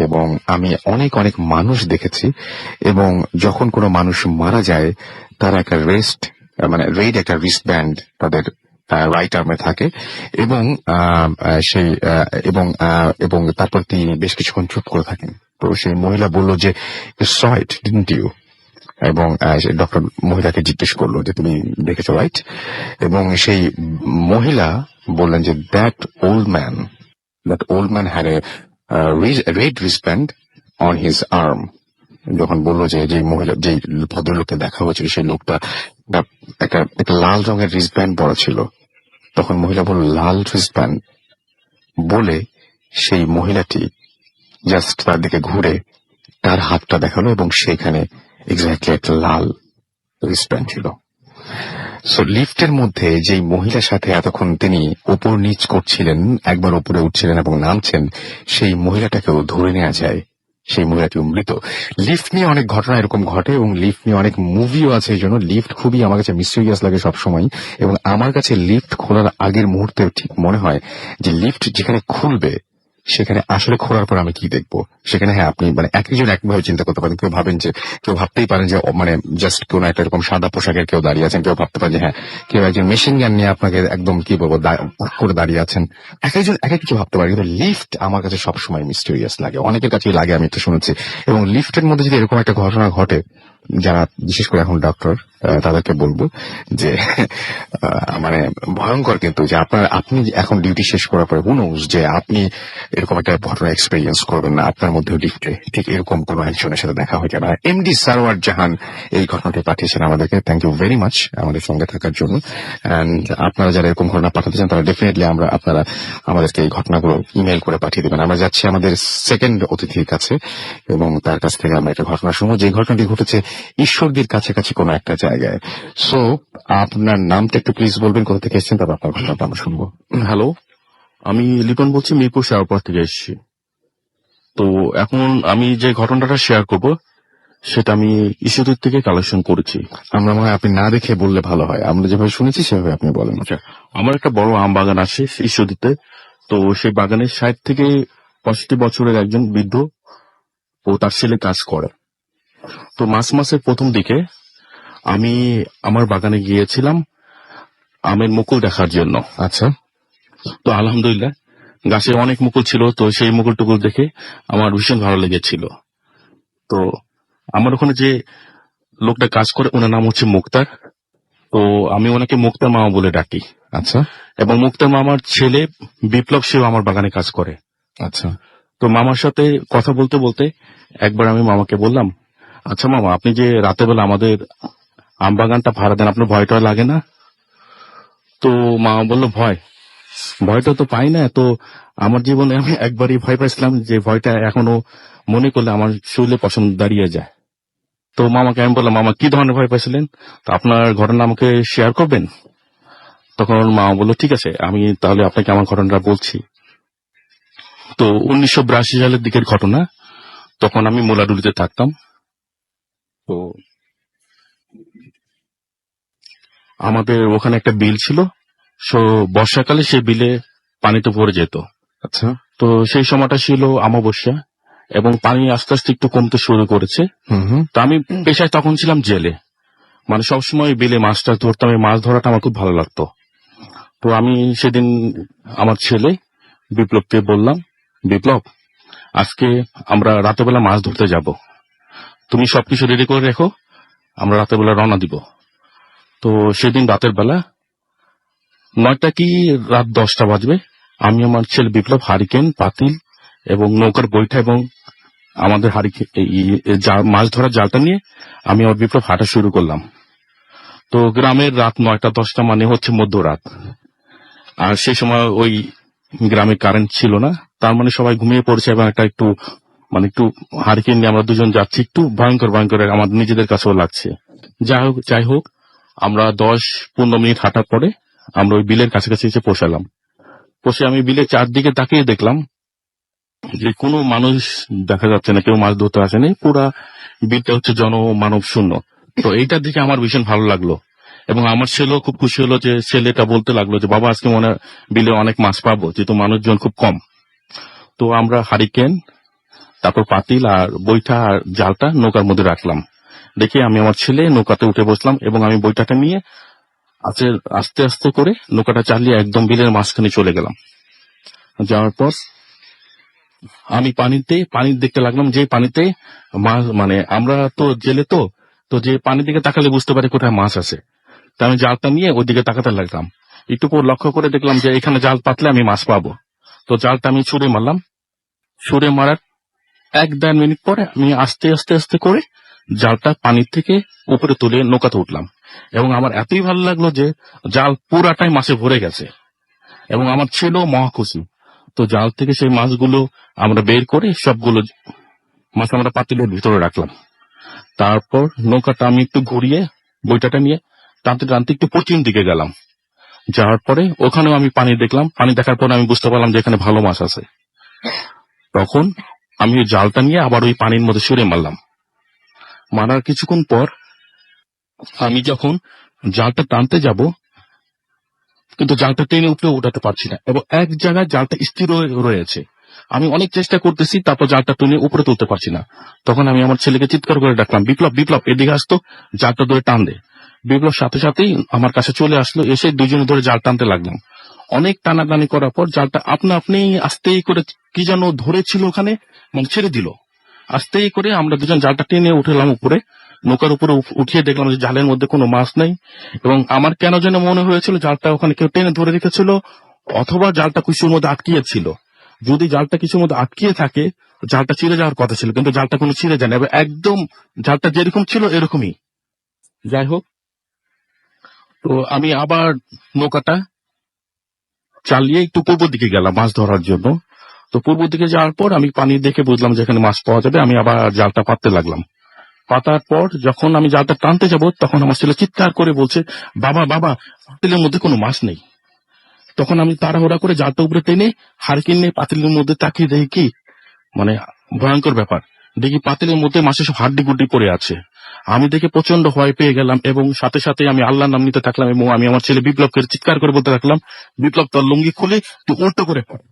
এবং আমি অনেক অনেক মানুষ দেখেছি, এবং যখন কোনো মানুষ মারা যায় তার একটা রেড একটা রিস্ট ব্যান্ড তাদের রাইট আর্মে থাকে, এবং সেই এবং তারপর তিনি বেশ কিছুক্ষণ চুপ করে থাকেন। তো সেই মহিলা বলল যে you saw it didn't you, এবং ডক্টর মহিলাকে জিজ্ঞেস করলো যে তুমি দেখেছো, রাইট? এবং সেই মহিলা বললেন যে that old man had a red wristband on his arm. যখন বললো যে মহিলা, যে ভদ্রলোককে দেখা হয়েছিল, সেই লোকটা একটা লাল রঙের রিস্টব্যান্ড পরা ছিল। তখন মহিলা বলল লাল রিস্টব্যান্ড, বলে সেই মহিলাটি জাস্ট তার দিকে ঘুরে তার হাতটা দেখালো এবং সেখানে এক্স্যাক্টলি একটা লাল রিস্টব্যান্ড ছিল। সো লিফটের মধ্যে যেই মহিলার সাথে এতক্ষণ তিনি ওপর নিচ করছিলেন, একবার উপরে উঠছিলেন এবং নামছেন, সেই মহিলাটাকেও ধরে নেওয়া যায় সেই মহিলাটিও মৃত। লিফট নিয়ে অনেক ঘটনা এরকম ঘটে এবং লিফট নিয়ে অনেক মুভিও আছে। এই জন্য লিফট খুবই আমার কাছে মিস্টেরিয়াস লাগে সবসময়। এবং আমার কাছে লিফট খোলার আগের মুহূর্তে ঠিক মনে হয় যে লিফট যেখানে খুলবে সেখানে আসলে খোলার পর আমি কি দেখবো সেখানে। হ্যাঁ, আপনি মানে একজন একভাবে চিন্তা করতে পারেন। কেউ ভাবতেই পারেন যে মানে জাস্ট কোন একটা এরকম সাদা পোশাকের কেউ দাঁড়িয়ে আছেন। কেউ ভাবতে পারেন যে হ্যাঁ, কেউ একজন মেশিন গান নিয়ে আপনাকে একদম কি বলবো করে দাঁড়িয়ে আছেন। এক একজন এক এক কিছু ভাবতে পারে, কিন্তু লিফট আমার কাছে সবসময় মিস্টেরিয়াস লাগে, অনেকের কাছেই লাগে, আমি একটু শুনেছি। এবং লিফটের মধ্যে যদি এরকম একটা ঘটনা ঘটে, যারা বিশেষ করে এখন ডক্টর, তাদেরকে বলবো যে মানে ভয়ঙ্কর, কিন্তু যে আপনি এখন ডিউটি শেষ করার পরে হুনোজ যে আপনি এরকম একটা ঘটনা এক্সপেরিয়েন্স করবেন না, আপনার মধ্যে লিফটে ঠিক এরকম কোন একজনের সাথে দেখা হয়ে যাবে। এমডি সারোয়ার জাহান এই ঘটনাটি পাঠিয়েছেন আমাদেরকে। থ্যাংক ইউ ভেরি মাচ আমাদের সঙ্গে থাকার জন্য। অ্যান্ড আপনারা যারা এরকম ঘটনা পাঠাতে চান তারা ডেফিনেটলি আপনারা আমাদেরকে এই ঘটনাগুলো ইমেল করে পাঠিয়ে দেবেন। আমরা যাচ্ছি আমাদের সেকেন্ড অতিথির কাছে এবং তার কাছ থেকে আমরা একটা ঘটনা শুনবো, যে ঘটনাটি ঘটেছে ঈশ্বরদীর কাছাকাছি কোনো একটা জায়গায়। সো আপনার নামটা একটু প্লিজ বলবেন, কোথা থেকে এসেছেন, তারপর আপনার ঘটনাটা আমরা শুনবো। হ্যালো, আমি লিটন বলছি, মিরপুর শেয়ারপার থেকে এসেছি। তো এখন আমি যে ঘটনাটা শেয়ার করব সেটা আমি ঈশ্বরদীর থেকে কালেকশন করেছি। আমরা মনে হয় আপনি না দেখে বললে ভালো হয়, আমরা যেভাবে শুনেছি সেভাবে আপনি বলেন। আচ্ছা, আমার একটা বড় আম বাগান আছে ঈশ্বরদীতে। তো সেই বাগানের 60 থেকে 65 বছরের একজন বৃদ্ধ ও তার ছেলে কাজ করে। তো মাসের প্রথম দিকে আমি আমার বাগানে গিয়েছিলাম আমের মুকুল দেখার জন্য। আচ্ছা। তো আলহামদুলিল্লাহ গাছে অনেক মুকুল ছিল। তো সেই মুকুল টুকুল দেখে আমার ভীষণ ভালো লেগেছিল। তো আমার ওখানে যে লোকটা কাজ করে ওনার নাম হচ্ছে মুক্তার। তো আমি ওনাকে মুক্তার মামা বলে ডাকি। আচ্ছা। এবং মুক্তার মামার ছেলে বিপ্লব, সেও আমার বাগানে কাজ করে। আচ্ছা। তো মামার সাথে কথা বলতে বলতে একবার আমি মামাকে বললাম, আচ্ছা মামা, আপনি যে রাতে বেলা আমাদের আম বাগানটা ভাড়া দেন, আপনার ভয়টা লাগে না? তো মামা বলল, ভয়টা তো পাই না। তো আমার জীবনে আমি একবারই ভয় পাইছিলাম, যে ভয়টা এখনো মনে করলে আমার শরীরে পছন্দ দাঁড়িয়ে যায়। তো মামাকে আমি বললাম, মামা কি ধরনের ভয় পাইছিলেন, তো আপনার ঘটনা আমাকে শেয়ার করবেন? তখন মামা বললো, ঠিক আছে, আমি তাহলে আপনাকে আমার ঘটনাটা বলছি। তো 1982 সালের দিকের ঘটনা। তখন আমি মোলাডুলিতে থাকতাম। তো আমাদের ওখানে একটা বিল ছিল। সো বর্ষাকালে সেই বিলে পানিতে ভরে যেত। আচ্ছা। তো সেই সময়টা ছিল অমাবস্যা এবং পানি আস্তে আস্তে একটু কমতে শুরু করেছে। তো আমি পেশায় তখন ছিলাম জেলে, মানে সবসময় বিলে মাছটা ধরতাম। এই মাছ ধরাটা আমার খুব ভালো লাগতো। তো আমি সেদিন আমার ছেলে বিপ্লবকে বললাম, বিপ্লব, আজকে আমরা রাতেবেলা মাছ ধরতে যাব, তুমি সবকিছু রেডি করে রেখো, আমরা রাতেবেলা রওনা দিব। তো সেদিন রাতের বেলা 9টা কি রাত 10টা বাজবে, আমি আমার ছেলে বিপ্লব হারিকেন, পাতিল এবং নৌকার বৈঠা এবং আমাদের মাছ ধরার জালটা নিয়ে আমি আমার বিপ্লব হাঁটা শুরু করলাম। তো গ্রামের রাত 9টা 10টা মানে হচ্ছে মধ্যরাত। আর সেই সময় ওই গ্রামে কারেন্ট ছিল না, তার মানে সবাই ঘুমিয়ে পড়ছে এবং একটু হারিকেন নিয়ে আমরা দুজন যাচ্ছি। একটু ভয়ঙ্কর আমাদের নিজেদের কাছেও লাগছে। যাই হোক আমরা 10-15 মিনিট হাঁটার পরে আমরা ওই বিলের কাছাকাছি এসে পৌঁছালাম। আমি বিলের চারদিকে তাকিয়ে দেখলাম যে কোনো মানুষ দেখা যাচ্ছে না, কেউ মাছ ধরতে আসেনি, পুরা বিলটা হচ্ছে জনমানব শূন্য। তো এইটার দিকে আমার ভীষণ ভালো লাগলো এবং আমার ছেলেও খুব খুশি হলো, যে ছেলেটা বলতে লাগলো যে বাবা, আজকে মনে বিলে অনেক মাছ পাবো, যেহেতু মানুষজন খুব কম। তো আমরা হারিকেন, তারপর পাতিল আর বৈঠা আর জালটা নৌকার মধ্যে রাখলাম। দেখে আমি আমার ছেলে নৌকাতে উঠে বসলাম এবং আমি বৈঠাটা নিয়ে আস্তে আস্তে করে নৌকাটা চালিয়ে একদম বিলের মাঝখানে চলে গেলাম। যাওয়ার পর আমি পানি দেখতে লাগলাম, যে পানিতে মাছ, মানে আমরা তো জেলে, তো তো যে পানির দিকে তাকালে বুঝতে পারি কোথায় মাছ আছে। তো আমি জালটা নিয়ে ওই দিকে তাকাতে লাগলাম। একটু পর লক্ষ্য করে দেখলাম যে এখানে জাল পাতলে আমি মাছ পাবো। তো জালটা আমি ছুঁড়ে মারলাম। ছুঁড়ে মারার 1-1.5 মিনিট পরে আমি আস্তে আস্তে আস্তে করে জালটা পানির থেকে উপরে তুলে নৌকাতে উঠলাম। এবং আমার এতই ভালো লাগলো যে জাল পুরাটাই মাছে ভরে গেছে এবং আমার ছিল মহা খুশি। তো জাল থেকে সেই মাছগুলো আমরা বের করে সবগুলো মাছ আমরা পাতিলের ভিতরে রাখলাম। তারপর নৌকাটা আমি একটু ঘুরিয়ে বইটাটা নিয়ে টানতে টানতে একটু পশ্চিম দিকে গেলাম। যাওয়ার পরে ওখানেও আমি পানি দেখলাম। পানি দেখার পরে আমি বুঝতে পারলাম যে এখানে ভালো মাছ আছে। তখন আমি ওই জালটা নিয়ে আবার ওই পানির মধ্যে ছুঁড়ে মারলাম। মারার কিছুক্ষণ পর আমি যখন জালটা টানতে যাব, কিন্তু জালটা টেনে উপরে উঠাতে পারছি না এবং এক জায়গায় জালটা স্থির রয়েছে। আমি অনেক চেষ্টা করতেছি, তারপর জালটা টেনে উপরে তুলতে পারছি না। তখন আমি আমার ছেলেকে চিৎকার করে ডাকলাম, বিপ্লব বিপ্লব এদিকে আসতো, জালটা ধরে টান দে। বিপ্লব সাথে সাথেই আমার কাছে চলে আসলো। এসে দুজনে ধরে জাল টানতে লাগলাম। অনেক টানাটানি করার পর জালটা আপনি আস্তেই করে কি যেন ধরেছিল ওখানে, মানে ছেড়ে দিল। আস্তেই করে আমরা দুজন জালটা টেনে উঠলাম উপরে। নৌকার উপরে উঠিয়ে দেখলাম যে জালের মধ্যে কোনো মাছ নেই এবং আমার কেন যেন মনে হয়েছিল জালটা ওখানে কেউ টেনে ধরে রেখেছিল, অথবা জালটা কিছুর মধ্যে আটকিয়েছিল। যদি জালটা কিছুর মধ্যে আটকিয়ে থাকে জালটা ছিঁড়ে যাওয়ার কথা ছিল, কিন্তু জালটা কোনো ছিঁড়ে যায় না এবং একদম জালটা যেরকম ছিল এরকমই। যাই হোক, তো আমি আবার নৌকাটা চালিয়ে একটু পূর্ব দিকে গেলাম মাছ ধরার জন্য। তো পূর্ব দিকে যাওয়ার পর আমি পানি দেখে বুঝলাম যে এখানে মাছ পাওয়া যাবে। আমি আবার জালটা পাততে লাগলাম। পাতার পর যখন আমি জালটা টানতে যাব, তখন আমার ছেলে চিৎকার করে বলছে, বাবা বাবা পাতিলের মধ্যে কোনো মাছ নেই। তখন আমি তাড়াহুড়া করে জালটা উপরে টেনে হারকিন নিয়ে পাতিলের মধ্যে তাকিয়ে দেখি কি, মানে ভয়ঙ্কর ব্যাপার, দেখি পাতিলের মধ্যে মাছের সব হাড্ডি গুড্ডি পড়ে আছে। আমি দেখে প্রচন্ড ভয় পেয়ে গেলাম এবং সাথে সাথে আমি আল্লাহর নাম নিতে থাকলাম এবং আমি আমার ছেলে বিপ্লবকে চিৎকার করে বলতে থাকলাম, বিপ্লব তোর লুঙ্গি খুলে তুই উল্টো করে পড়।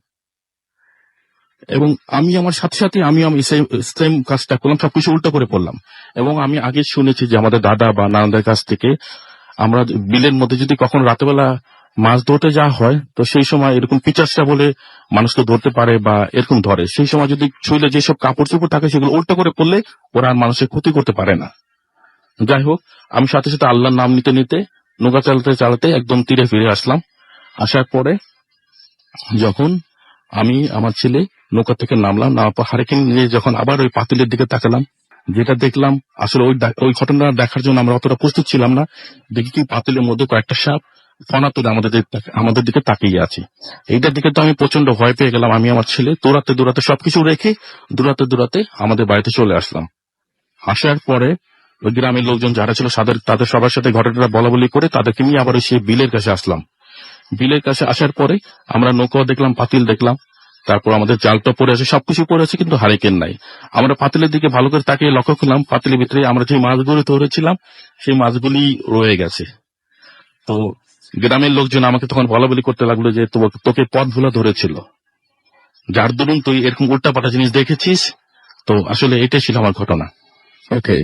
এবং আমি আমার সাথে সাথে আমি সেম কাজটা করলাম, সবকিছু উল্টো করে পড়লাম। এবং আমি আগে শুনেছি যে আমাদের দাদা বা নানাদের কাছ থেকে, আমরা বিলের মধ্যে যদি কখনো রাতেবেলা মাছ ধরতে যাওয়া হয়, তো সেই সময় এরকম পিচার্সটা বলে মানুষ তো ধরতে পারে বা এরকম ধরে, সেই সময় যদি শরীরে যেসব কাপড় চোপড় থাকে সেগুলো উল্টো করে পড়লে ওরা আর মানুষের ক্ষতি করতে পারে না। যাই হোক, আমি সাথে সাথে আল্লাহর নাম নিতে নিতে নৌকা চালাতে চালাতে একদম তীরে ফিরে আসলাম। আসার পরে যখন আমি আমার ছেলে নৌকা থেকে নামলাম, নামার পর হারিকেন নিয়ে যখন আবার ওই পাতিলের দিকে তাকালাম, যেটা দেখলাম আসলে ওই ঘটনা দেখার জন্য আমরা অতটা প্রস্তুত ছিলাম না। দেখি কি পাতিলের মধ্যে কয়েকটা সাপ ফনা তুলে আমাদের দিকে তাকিয়ে আছে। এইটার দিকে তো আমি প্রচন্ড ভয় পেয়ে গেলাম। আমি আমার ছেলে দৌড়াতে দৌড়াতে সবকিছু রেখে দৌড়াতে আমাদের বাড়িতে চলে আসলাম। আসার পরে ওই গ্রামের লোকজন যারা ছিল তাদের সবার সাথে ঘটনাটা বলা বলি করে তাদেরকে নিয়ে আবার সেই বিলের কাছে আসলাম। বিলের কাছে আসার পরে আমরা নৌকা দেখলাম, পাতিল দেখলাম, তারপর আমাদের জালটা পড়ে আছে, সবকিছু পড়ে আছে, কিন্তু হারিকেন নাই। আমরা পাতিলের দিকে ভালো করে তাকিয়ে লক্ষ্য করলাম পাতিলের ভিতরে আমরা যে মাছগুলি ধরেছিলাম সেই মাছগুলি রয়ে গেছে। তো গ্রামের লোকজন আমাকে তখন বলা বলি করতে লাগলো যে তোকে পথ ভুলা ধরেছিল, যার দরুন তুই এরকম উল্টাপাল্টা জিনিস দেখেছিস। তো আসলে এটাই ছিল আমার ঘটনা। ওকে,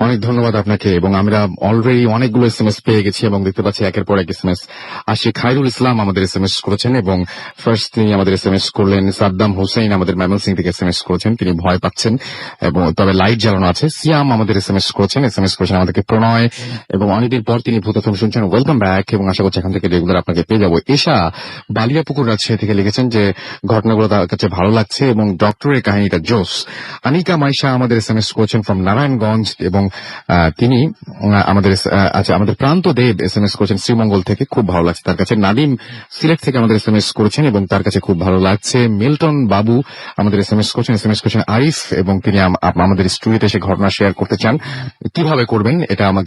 অনেক ধন্যবাদ আপনাকে। এবং আমরা অলরেডি অনেকগুলো এসএমএস পেয়ে গেছি এবং দেখতে পাচ্ছি একের পর এক এসএমএস আসে। খায়রুল ইসলাম আমাদের এসএমএস করেছেন এবং ফার্স্ট তিনি আমাদের এসএমএস করলেন। সাদ্দাম হোসেন আমাদের ময়মনসিংহ থেকে এসএমএস করেছেন, তিনি ভয় পাচ্ছেন এবং তবে লাইট জ্বালানো আছে। সিয়াম আমাদের এসএমএস করেছেন আমাদেরকে প্রণয়, এবং অনেকদিন পর তিনি ভূত FM শুনছেন, ওয়েলকাম ব্যাক, এবং আশা করছি এখান থেকে রেগুলার আপনাকে পেয়ে যাবো। এশা বালিয়াপুকুর রাজশাহী থেকে লিখেছেন যে ঘটনাগুলো তার কাছে ভালো লাগছে এবং ডক্টরের কাহিনীটা জোস। আনিকা মাইশা আমাদের এসএমএস করেছেন ফ্রম নারায়ণগঞ্জ এবং তিনি আমাদের প্রান্ত দেব এসএমএস করেছেন শ্রীমঙ্গল থেকে, খুব ভালো লাগছে তার কাছে। নাদিম সিলেট থেকে আমাদের এসএমএস করেছেন এবং তার কাছে খুব ভালো লাগছে। মিল্টন বাবু আমাদের এসএমএস করেছেন আরিফ, এবং তিনি আমাদের স্টুডিওতে এসে ঘটনা শেয়ার করতে চান। কিভাবে করবেন এটা আমার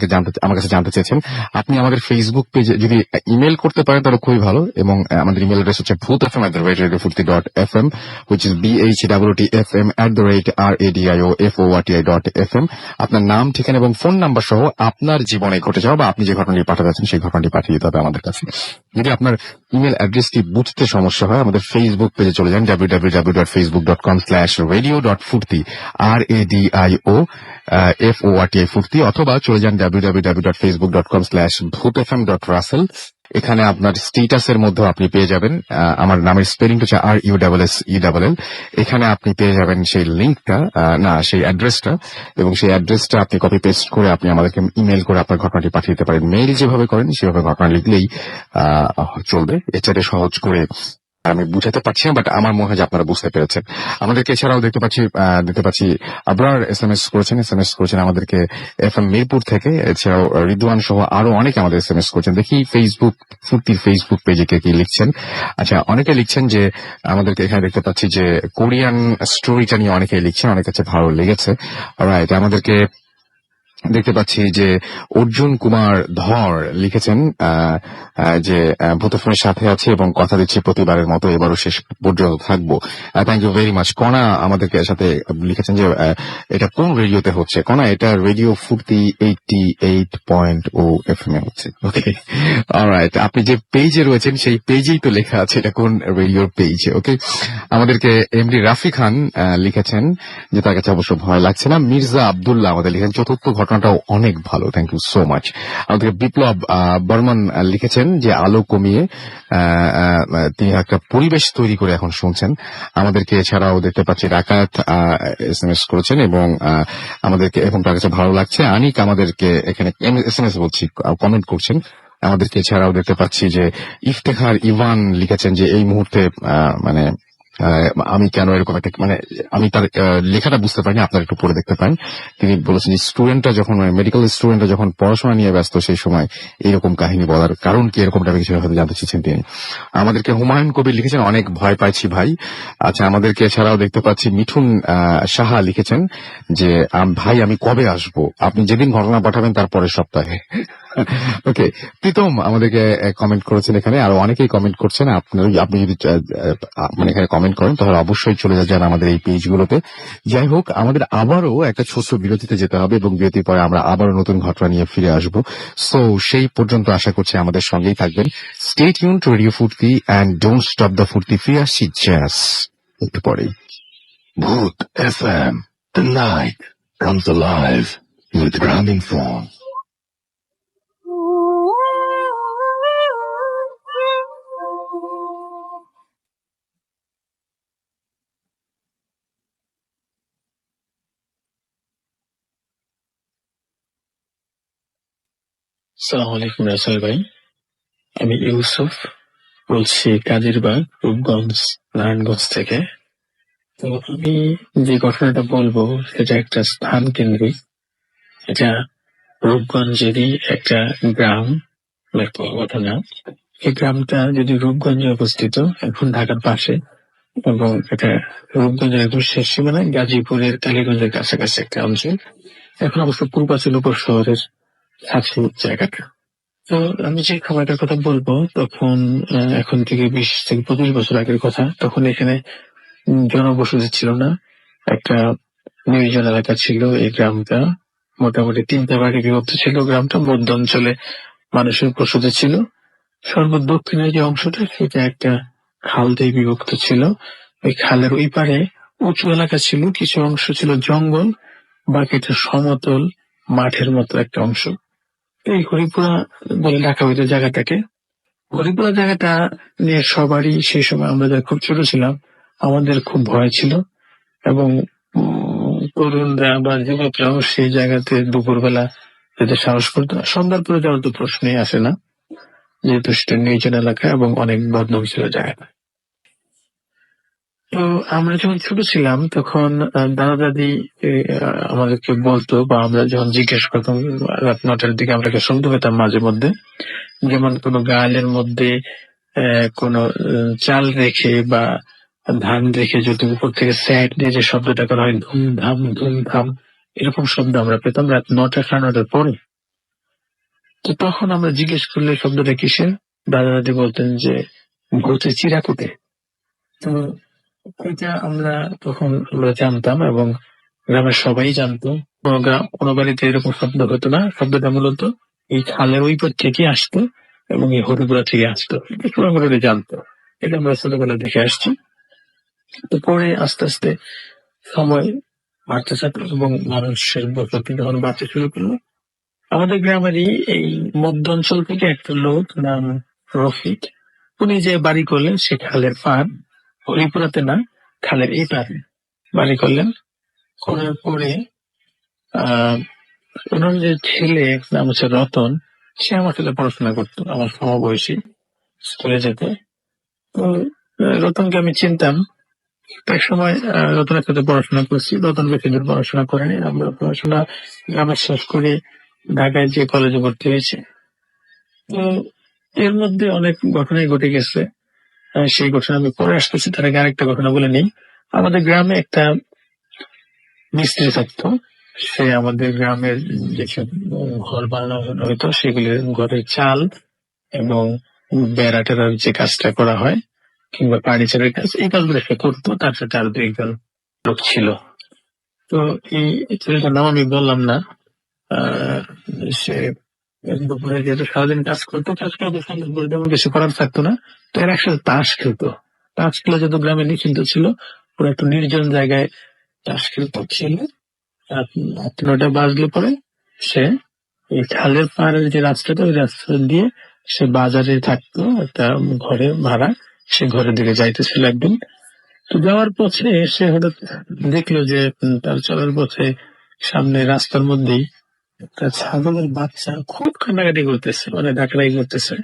কাছে জানতে চেয়েছেন। আপনি আমাদের ফেসবুক পেজে যদি ইমেল করতে পারেন তাহলে খুবই ভালো, এবং আমাদের ইমেল অ্যাড্রেস হচ্ছে bhutfm@radiofurti.fm, which is BHWTFM@radiofurti.fm। আপনার নাম, ঠিকানা এবং ফোন নাম্বার সহ আপনার জীবনে ঘটে যাওয়া বা আপনি যে ঘটনাটি পাঠাতে যাচ্ছেন সেই ঘটনাটি পাঠিয়ে দিতে হবে আমাদের কাছে। যদি আপনার ইমেল অ্যাড্রেসটি বুঝতে সমস্যা হয়, আমাদের ফেসবুক পেজে চলে যান www.facebook.com/radio.furti, RADIOFORTI, অথবা চলে যান www.facebook.com/bhutfm.russell। এখানে আপনার স্ট্যাটাসের মধ্যে আপনি পেয়ে যাবেন আমার নামের স্পেলিংটা হচ্ছে RUSSELL। এখানে আপনি পেয়ে যাবেন সেই লিঙ্কটা, না সেই অ্যাড্রেসটা, এবং সেই অ্যাড্রেসটা আপনি কপি পেস্ট করে আপনি আমাদেরকে ইমেল করে আপনার ঘটনাটি পাঠিয়ে দিতে পারেন। মেইল যেভাবে করেন সেভাবে ঘটনা লিখলেই চলবে। এছাড়া সহজ করে আমি বুঝাতে পারছি না, বাট আমার মনে হয় যে আপনারা বুঝতে পেরেছেন। আমাদেরকে এছাড়াও দেখতে পাচ্ছি আবরার এসএমএস করেছেন আমাদেরকে FM মিরপুর থেকে। এছাড়াও রিদওয়ান সহ আরো অনেকে আমাদের এসএমএস করেছেন। দেখি ফুর্তির ফেসবুক পেজে কে কি লিখছেন। আচ্ছা, অনেকে লিখছেন যে আমাদেরকে এখানে দেখতে পাচ্ছি যে কোরিয়ান স্টোরিটা নিয়ে অনেকে লিখছেন, অনেক কাছে ভালো লেগেছে। অলরাইট, আমাদেরকে দেখতে পাচ্ছি যে অর্জুন কুমার ধর লিখেছেন যে ভূতফোনের সাথে আছে এবং কথা দিচ্ছি প্রতিবারের মতো এবারও শেষ পর্যন্ত থাকবো। Thank you very much. Kona আমাদেরকে সাথে লিখেছেন যে এটা কোন রেডিওতে হচ্ছে। কণা, এটা রেডিও ফুর্তি 88.0 FM এ হচ্ছে। ওকে, অলরাইট, আপনি যে পেজে রয়েছেন সেই পেজেই তো লেখা আছে এটা কোন রেডিওর পেজ। ওকে, আমাদেরকে এমডি রাফি খান লিখেছেন যে তার কাছে অবশ্য ভয় লাগছে না। মির্জা আব্দুল্লাহ আমাদের লিখেন চতুর্থ ঘটনাটাও অনেক ভালো, থ্যাংক ইউ সো মাচ। আমাদের বিপ্লব বর্মন লিখেছেন যে আলো কমিয়ে তিনি একটা পরিবেশ তৈরি করে এখন শুনছেন আমাদেরকে। এছাড়াও দেখতে পাচ্ছি রাকাত এসএমএস করেছেন এবং আমাদেরকে এবং তার কাছে ভালো লাগছে। আনিক আমাদেরকে এখানে এসএমএস বলছি কমেন্ট করছেন আমাদেরকে। এছাড়াও দেখতে পাচ্ছি যে ইফতেখার ইভান লিখেছেন যে এই মুহূর্তে মানে আমি কেন এরকম একটা মানে আমি তার লেখাটা বুঝতে পারিনি, আপনারা একটু পড়ে দেখতে পারেন। তিনি বলেছেন যে স্টুডেন্টরা যখন মেডিকেল স্টুডেন্টরা যখন পড়াশোনা নিয়ে ব্যস্ত সেই সময় এইরকম কাহিনী বলার কারণ কি, এরকম টাইপের কিছু হয়তো জানতে চেয়েছেন তিনি। আমাদেরকে হুমায়ুন কবির লিখেছেন অনেক ভয় পাইছি ভাই। আচ্ছা, আমাদেরকে এছাড়াও দেখতে পাচ্ছি মিঠুন সাহা লিখেছেন যে ভাই আমি কবে আসবো, আপনি যেদিন ঘটনা পাঠাবেন তার পরের সপ্তাহে। ওকে, প্রীতম আমাদেরকে কমেন্ট করেছেন এখানে, আরো অনেকেই কমেন্ট করছেন। আপনি যদি মানে এখানে কমেন্ট করেন তাহলে অবশ্যই চলে যান আমাদের এই পেজগুলোতে। যাই হোক, আমাদের আবারও একটা ছোট্ট বিরতিতে যেতে হবে এবং বিরতির পরে আমরা আবারও নতুন ঘটনা নিয়ে ফিরে আসবো। সো সেই পর্যন্ত আশা করছি আমাদের সঙ্গেই থাকবেন। স্টে টিউন টু রেডিও ফুর্তি অ্যান্ড ডোন্ট স্টপ দ্য ফুর্তি। ফিরে আসছি জাস্ট একটু পরেই। Booth FM. The night comes alive with Gramophone. সালাম আলাইকুম রাসেল ভাই, আমি ইউসুফ বলছি কাদিরবাগ, রূপগঞ্জ, নারায়ণগঞ্জ থেকে। তো আমি যে ঘটনাটা বলবো সেটা একটা স্থান কেন্দ্রিক। এটা রূপগঞ্জেরই একটা গ্রাম ঘটনা। এই গ্রামটা যদি রূপগঞ্জে অবস্থিত, এখন ঢাকার পাশে, এবং এটা রূপগঞ্জের একদম শেষ সীমানায় গাজীপুরের কালীগঞ্জের কাছাকাছি একটা অঞ্চল। এখন অবশ্য পূর্বাচল উপর শহরের কাছে জায়গাটা। তো আমি যে সময়টার কথা বলবো তখন এখন থেকে 20 থেকে 25 বছর আগের কথা। তখন এখানে জনবসতি ছিল না, একটা নির্জন এলাকা ছিল এই গ্রামটা। মোটামুটি 3টা ভাগে বিভক্ত ছিল গ্রামটা। মধ্য অঞ্চলে মানুষের বসতি ছিল, সর্বদক্ষিণের যে অংশটা সেটা একটা খাল দিয়ে বিভক্ত ছিল। ওই খালের ওই পারে উঁচু এলাকা ছিল, কিছু অংশ ছিল জঙ্গল, বাকিটা সমতল মাঠের মতো একটা অংশ। এই হরিপুরা বলে ডাকা হইতো জায়গাটাকে। হরিপুরা জায়গাটা নিয়ে সবারই সেই সময় আমরা যারা খুব ছোট ছিলাম আমাদের খুব ভয় ছিল, এবং তরুণরা বা যুবকরাও সেই জায়গাতে দুপুরবেলা যেতে সাহস করতো না। সন্ধ্যার পরে যাওয়ার তো প্রশ্নই আসে না, যেহেতু সেটা নির্জন এলাকা এবং অনেক বদনাম ছিল জায়গাটা। তো আমরা যখন ছোট ছিলাম তখন দাদা দাদি আমাদেরকে বলতো, বা আমরা যখন জিজ্ঞেস করতাম রাত 9টার দিকে, আমরা একটা শব্দ পেতাম মাঝে মধ্যে, যেমন কোনো গালের মধ্যে কোনো চাল রেখে বা ধান রেখে যদি উপর থেকে স্যাট দিয়ে যে শব্দটা করা হয়, ধুমধাম ধুমধাম, এরকম শব্দ আমরা পেতাম রাত 9টা 9:30 পরে। তো তখন আমরা জিজ্ঞেস করলে শব্দটা কিসের, দাদা দাদি বলতেন যে ভূতে চিরাকুটে। তো এটা আমরা তখন আমরা জানতাম এবং গ্রামের সবাই জানতো। কোনো বাড়িতে এরকম শব্দ হতো না, শব্দটা মূলত এই খালের ওই পার থেকে আসতো এবং এই হরিপুরা থেকে আসতো। এটা সবাই মোটামুটি জানতো, এটা আমরা ছোটবেলা দেখে আসছি। তো পরে আস্তে আস্তে সময় বাড়তে থাকলো এবং মানুষের বসতি যখন বাড়তে শুরু করলো, আমাদের গ্রামেরই এই মধ্য অঞ্চল থেকে একটা লোক নাম রফিক, উনি যে বাড়ি করলেন সে খালের পার, হরিপুরাতে না, খালের এই পারে বাড়ি করলেন। করার পরে আহ ওনার যে ছেলে নাম হচ্ছে রতন, সে আমার সাথে পড়াশোনা করতো, আমার সমবয়সী, স্কুলে যেত। তো রতনকে আমি চিনতাম। এক সময় রতনের সাথে পড়াশোনা করছি, রতন বেশি দূর পড়াশোনা করেনি, আমরা পড়াশোনা গ্রামে শেষ করে ঢাকায় যে কলেজে ভর্তি হয়েছে। তো এর মধ্যে অনেক ঘটনাই ঘটে গেছে, সেই ঘটনা আমি পরে আসতেছি, তার আগে আরেকটা ঘটনা বলে নেই। আমাদের গ্রামে একটা মিস্ত্রি থাকতো, সে আমাদের গ্রামের যেসব ঘর বানানো হতো সেগুলির ঘরের চাল এবং বেড়া টেরার যে কাজটা করা হয় কিংবা ফার্নিচারের কাজ, এই কাজগুলো সে করতো। তার সাথে আরো 2 একজন লোক ছিল। তো এই ছেলেটার নাম আমি বললাম না। আহ সে দুপুরে যেহেতু সারাদিন কাজ করতো, সন্ধ্যা পর্যন্ত তেমন কিছু করার থাকতো না। তো এর একসাথে তাস খেলতো। তাস খেলা যেহেতু গ্রামে নিষিদ্ধ ছিল, পুরো একটু নির্জন জায়গায় তাস খেলতো। ছিল রাত 8-9টা বাজলে পরে সে এই খালের পাড়ের যে রাস্তাটা, ওই রাস্তা দিয়ে সে বাজারে থাকতো একটা ঘরে ভাড়া, সে ঘরের দিকে যাইতেছিল একদিন। তো যাওয়ার পথে সে হঠাৎ দেখলো যে তার চলার পথে সামনে রাস্তার মধ্যেই একটা ছাগলের বাচ্চা খুব কান্নাকাটি করতেছে, মানে ডাকড়াই করতেছে।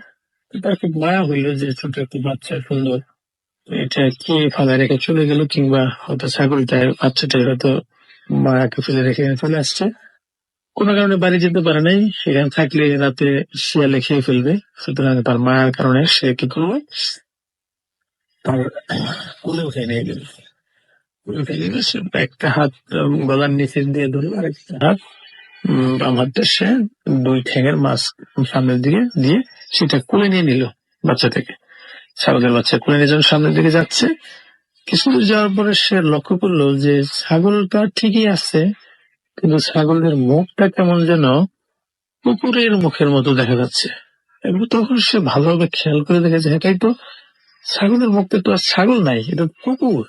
তো তার খুব মায়া হইলো যে ছোট একটা বাচ্চা সুন্দর, এটা কে ফেলে রেখে চলে গেল, কিংবা হয়তো ছাগলটার বাচ্চাটা হয়তো মায়াকে ফেলে রেখে চলে আসছে। কোনো কারণে বাড়ি যেতে পারে নাই, সেখানে থাকলে রাতে শিয়ালে খেয়ে ফেলবে। সুতরাং তার মায়ের কারণে সে কি করলো, তার কোলে উঠে নিয়ে গেল। কোলে উঠে নিয়ে গেলে সে একটা হাত গলার নিচে দিয়ে ধরলো, আর একটা হাত বাম হাতটা সে 2 ঠ্যাঙের মাছ সামনের দিকে দিয়ে সেটা কোলে নিয়ে নিল বাচ্চাটাকে। ছাগলের বাচ্চা কোলে নিয়ে যখন সামনের দিকে যাচ্ছে, কিছু দূর যাওয়ার পরে সে লক্ষ্য করলো যে ছাগলটা ঠিকই আছে, কিন্তু ছাগলের মুখটা কেমন যেন কুকুরের মুখের মতো দেখা যাচ্ছে। এবং তখন সে ভালোভাবে খেয়াল করে দেখেছে, এটাই তো ছাগলের মুখটা, তো আর ছাগল নাই, এটা কুকুর।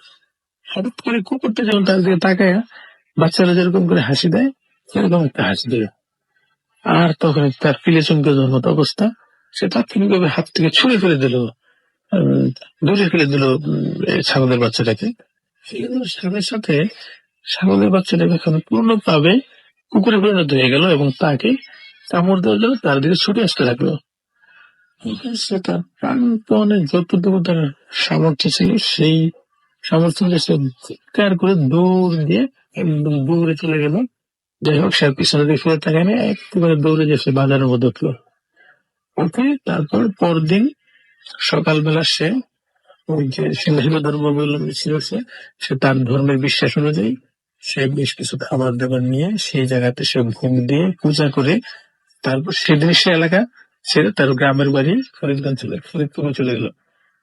হঠাৎ করে কুকুরটা যেমন তার দিকে তাকায়, বাচ্চারা যেরকম করে হাসি দেয় সেরকম একটা হাসি দিল। আর তখন তার পিলে চমকে যাওয়ার মতো অবস্থা। সে তাৎক্ষণিকভাবে হাত থেকে ছুঁড়ে ফেলে দিল, উম, দূরে ফেলে দিল এই ছাগলের বাচ্চাটাকে। ফেলে দেওয়ার সাথে সাথে ছাগলের বাচ্চাটা এখন পূর্ণভাবে কুকুরে পরিণত হয়ে গেল এবং তাকে কামড় দেওয়ার জন্য তার দিকে ছুটে আসতে লাগলো। সেটা প্রাণপণে যতটুকু তার সামর্থ্য ছিল, সেই সামর্থ্য দিয়ে সে চিৎকার করে দৌড় দিয়ে একদম দৌড়ে চলে গেল। যাই হোক, সে আর পিছনে দিকে ফিরে তাকায় না, একেবারে দৌড়ে যে সে বাজারের মধ্যে উঠলো। উঠে তারপর পরদিন সকালবেলা সে ওই যে সিংহ ধর্মাবলম্বী ছিল, সে তার ধর্মের বিশ্বাস অনুযায়ী সে বেশ কিছু খাবার দাবার নিয়ে সেই জায়গাতে সে ভোগ দিয়ে পূজা করে তারপর সেদিন সে এলাকা ছেড়ে তার গ্রামের বাড়ি ফরিদপুরে চলে গেল।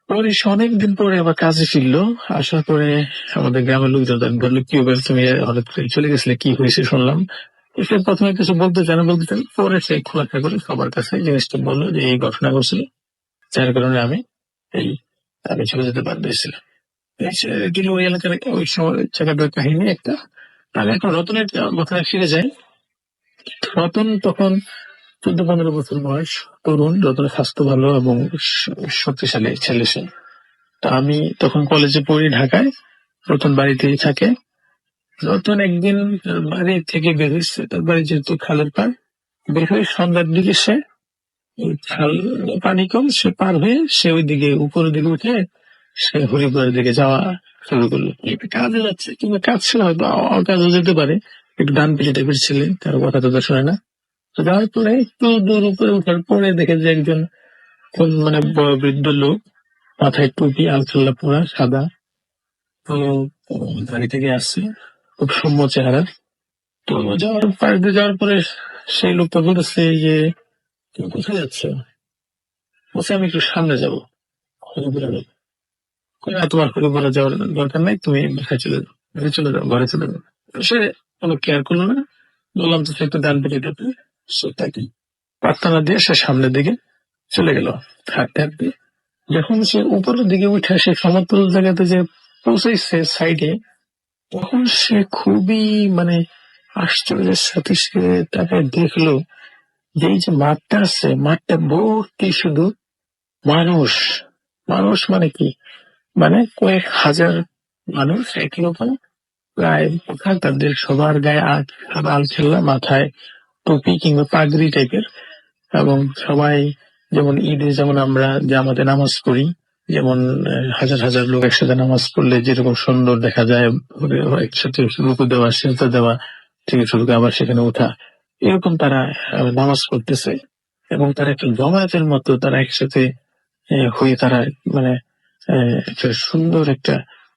পরে সে অনেকদিন পরে আবার কাজে ফিরলো। আসার পরে আমাদের গ্রামের লোকজন তাকে বললো, কি ব্যাপার, তুমি হঠাৎ করে চলে গেছিলে, কি হয়েছে শুনলাম। তো সে প্রথমে কিছু বলতে চান, পরে সে খোলাখা করে সবার কাছে জিনিসটা বললো যে এই ঘটনা ঘটছিল, যার কারণে এই আমি চলে যেতে পারতেছিলাম। এগুলো ওই এলাকার ওই সময় জায়গাটার কাহিনী একটা। আর এখন রতনের ঘটনায় ফিরে যায়। রতন তখন 14-15 বছর বয়স, তরুণ। রতনের স্বাস্থ্য ভালো এবং শক্তিশালী ছেলে সে। তা আমি তখন কলেজে পড়ি ঢাকায়, রতন বাড়িতেই থাকে। রতন একদিন তার বাড়ি থেকে বের হয়েছে, তার বাড়ি যেহেতু খালের পার, বের হয়ে সন্ধ্যার দিকে সে ওই খাল, পানি কম, সে পার হয়ে সে ওই দিকে উপরের দিকে উঠে সে হরিপুরের দিকে যাওয়া শুরু করলো। একটু কাজে যাচ্ছে কিংবা কাজ ছিল, হয়তো কাজও যেতে পারে। একটু ডান পিছে টাইপের ছেলে, কারো কথা তো শোনে না। তো যাওয়ার পরে একটু দূর উপরে ওঠার পরে দেখে যে একজন কোন মানে বৃদ্ধ লোক, মাথায় টুপি, আলখাল্লা পরা, সাদা। তো গাড়ি থেকে আসছে, খুব সৌম্য চেহারা। তো পাশ দিয়ে যাওয়ার পরে সেই লোকটা বলতেছে যে, তুমি কোথায় যাচ্ছ? বলছে, আমি একটু সামনে যাবো, হরিপুরে যাবো। কই, না, তোমার হরিপুরে যাওয়ার দরকার নাই, তুমি বাসায় চলে যাও, ঘরে চলে যাও, ঘরে চলে যাও। সে কোনো কেয়ার করলো না। বললাম তো সে একটু ডান পেটে টেপে, সেটাকে পাত্তা না দিয়ে সে সামনের দিকে চলে গেল হাঁটতে হাঁটতে। যখন সে উপরের দিকে উঠে সে সমতল জায়গাতে যে পৌঁছেছে সাইডে, তখন সে খুবই মানে আশ্চর্যের সাথে সে তাকে দেখলো যে এই যে মাঠটা আছে, মাঠটা ভর্তি শুধু মানুষ মানুষ মানে কি, মানে কয়েক হাজার মানুষ একই রকম প্রায় পোশাক, তাদের সবার গায়ে আল খেল্লা, মাথায় টুপি কিংবা পাগড়ি টাইপের, এবং সবাই যেমন ঈদে যেমন আমরা জামাতে নামাজ পড়ি, যেমন হাজার হাজার লোক একসাথে নামাজ পড়লে যেরকম সুন্দর দেখা যায়, একসাথে রুকু দেওয়া, সেজদা দেওয়া থেকে শুরু করে আবার সেখানে ওঠা, এরকম তারা নামাজ পড়তেছে। এবং তারা একটা জমায়েতের মতো তারা একসাথে হয়ে তারা মানে একটা সুন্দর একটা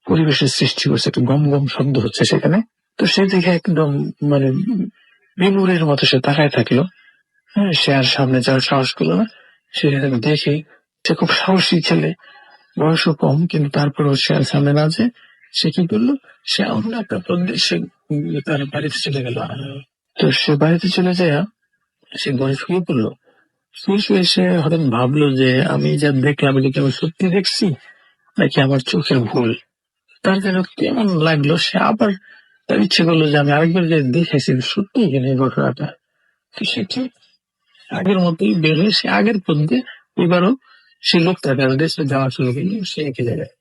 পরিবেশের সৃষ্টি করছে, একটা গম গম শব্দ হচ্ছে সেখানে। তো সে দেখে একদম মানে বিমূঢ়ের মতো সে তাকায় থাকলো। হ্যাঁ, সে আর সামনে যাওয়ার সাহস করলো না। সে দেখে, সে খুব সাহসী ছেলে, বয়সও কম, কিন্তু তারপরেও সে আর সামনে না যে সে কি করলো, সে অন্য একটা পথ দিয়ে সে তার বাড়িতে চলে গেল। তো সে বাড়িতে চলে যায়, সে ঘরে শুয়ে পড়লো। শুয়ে শুয়ে সে হঠাৎ ভাবলো যে আমি যা দেখলাম এটা কি আমি সত্যি দেখছি নাকি আমার চোখের ভুল। তার যেন কেমন লাগলো, সে আবার তার ইচ্ছে করলো যে আমি আরেকবার যে দেখেছি সত্যি এখানে এই ঘটনাটা। তো সে ঠিক আগের মতোই বের হয়ে সে আগের পথ দিয়ে এবারও সে লোকটার কাছে যাওয়া শুরু করলো। সে একই জায়গায়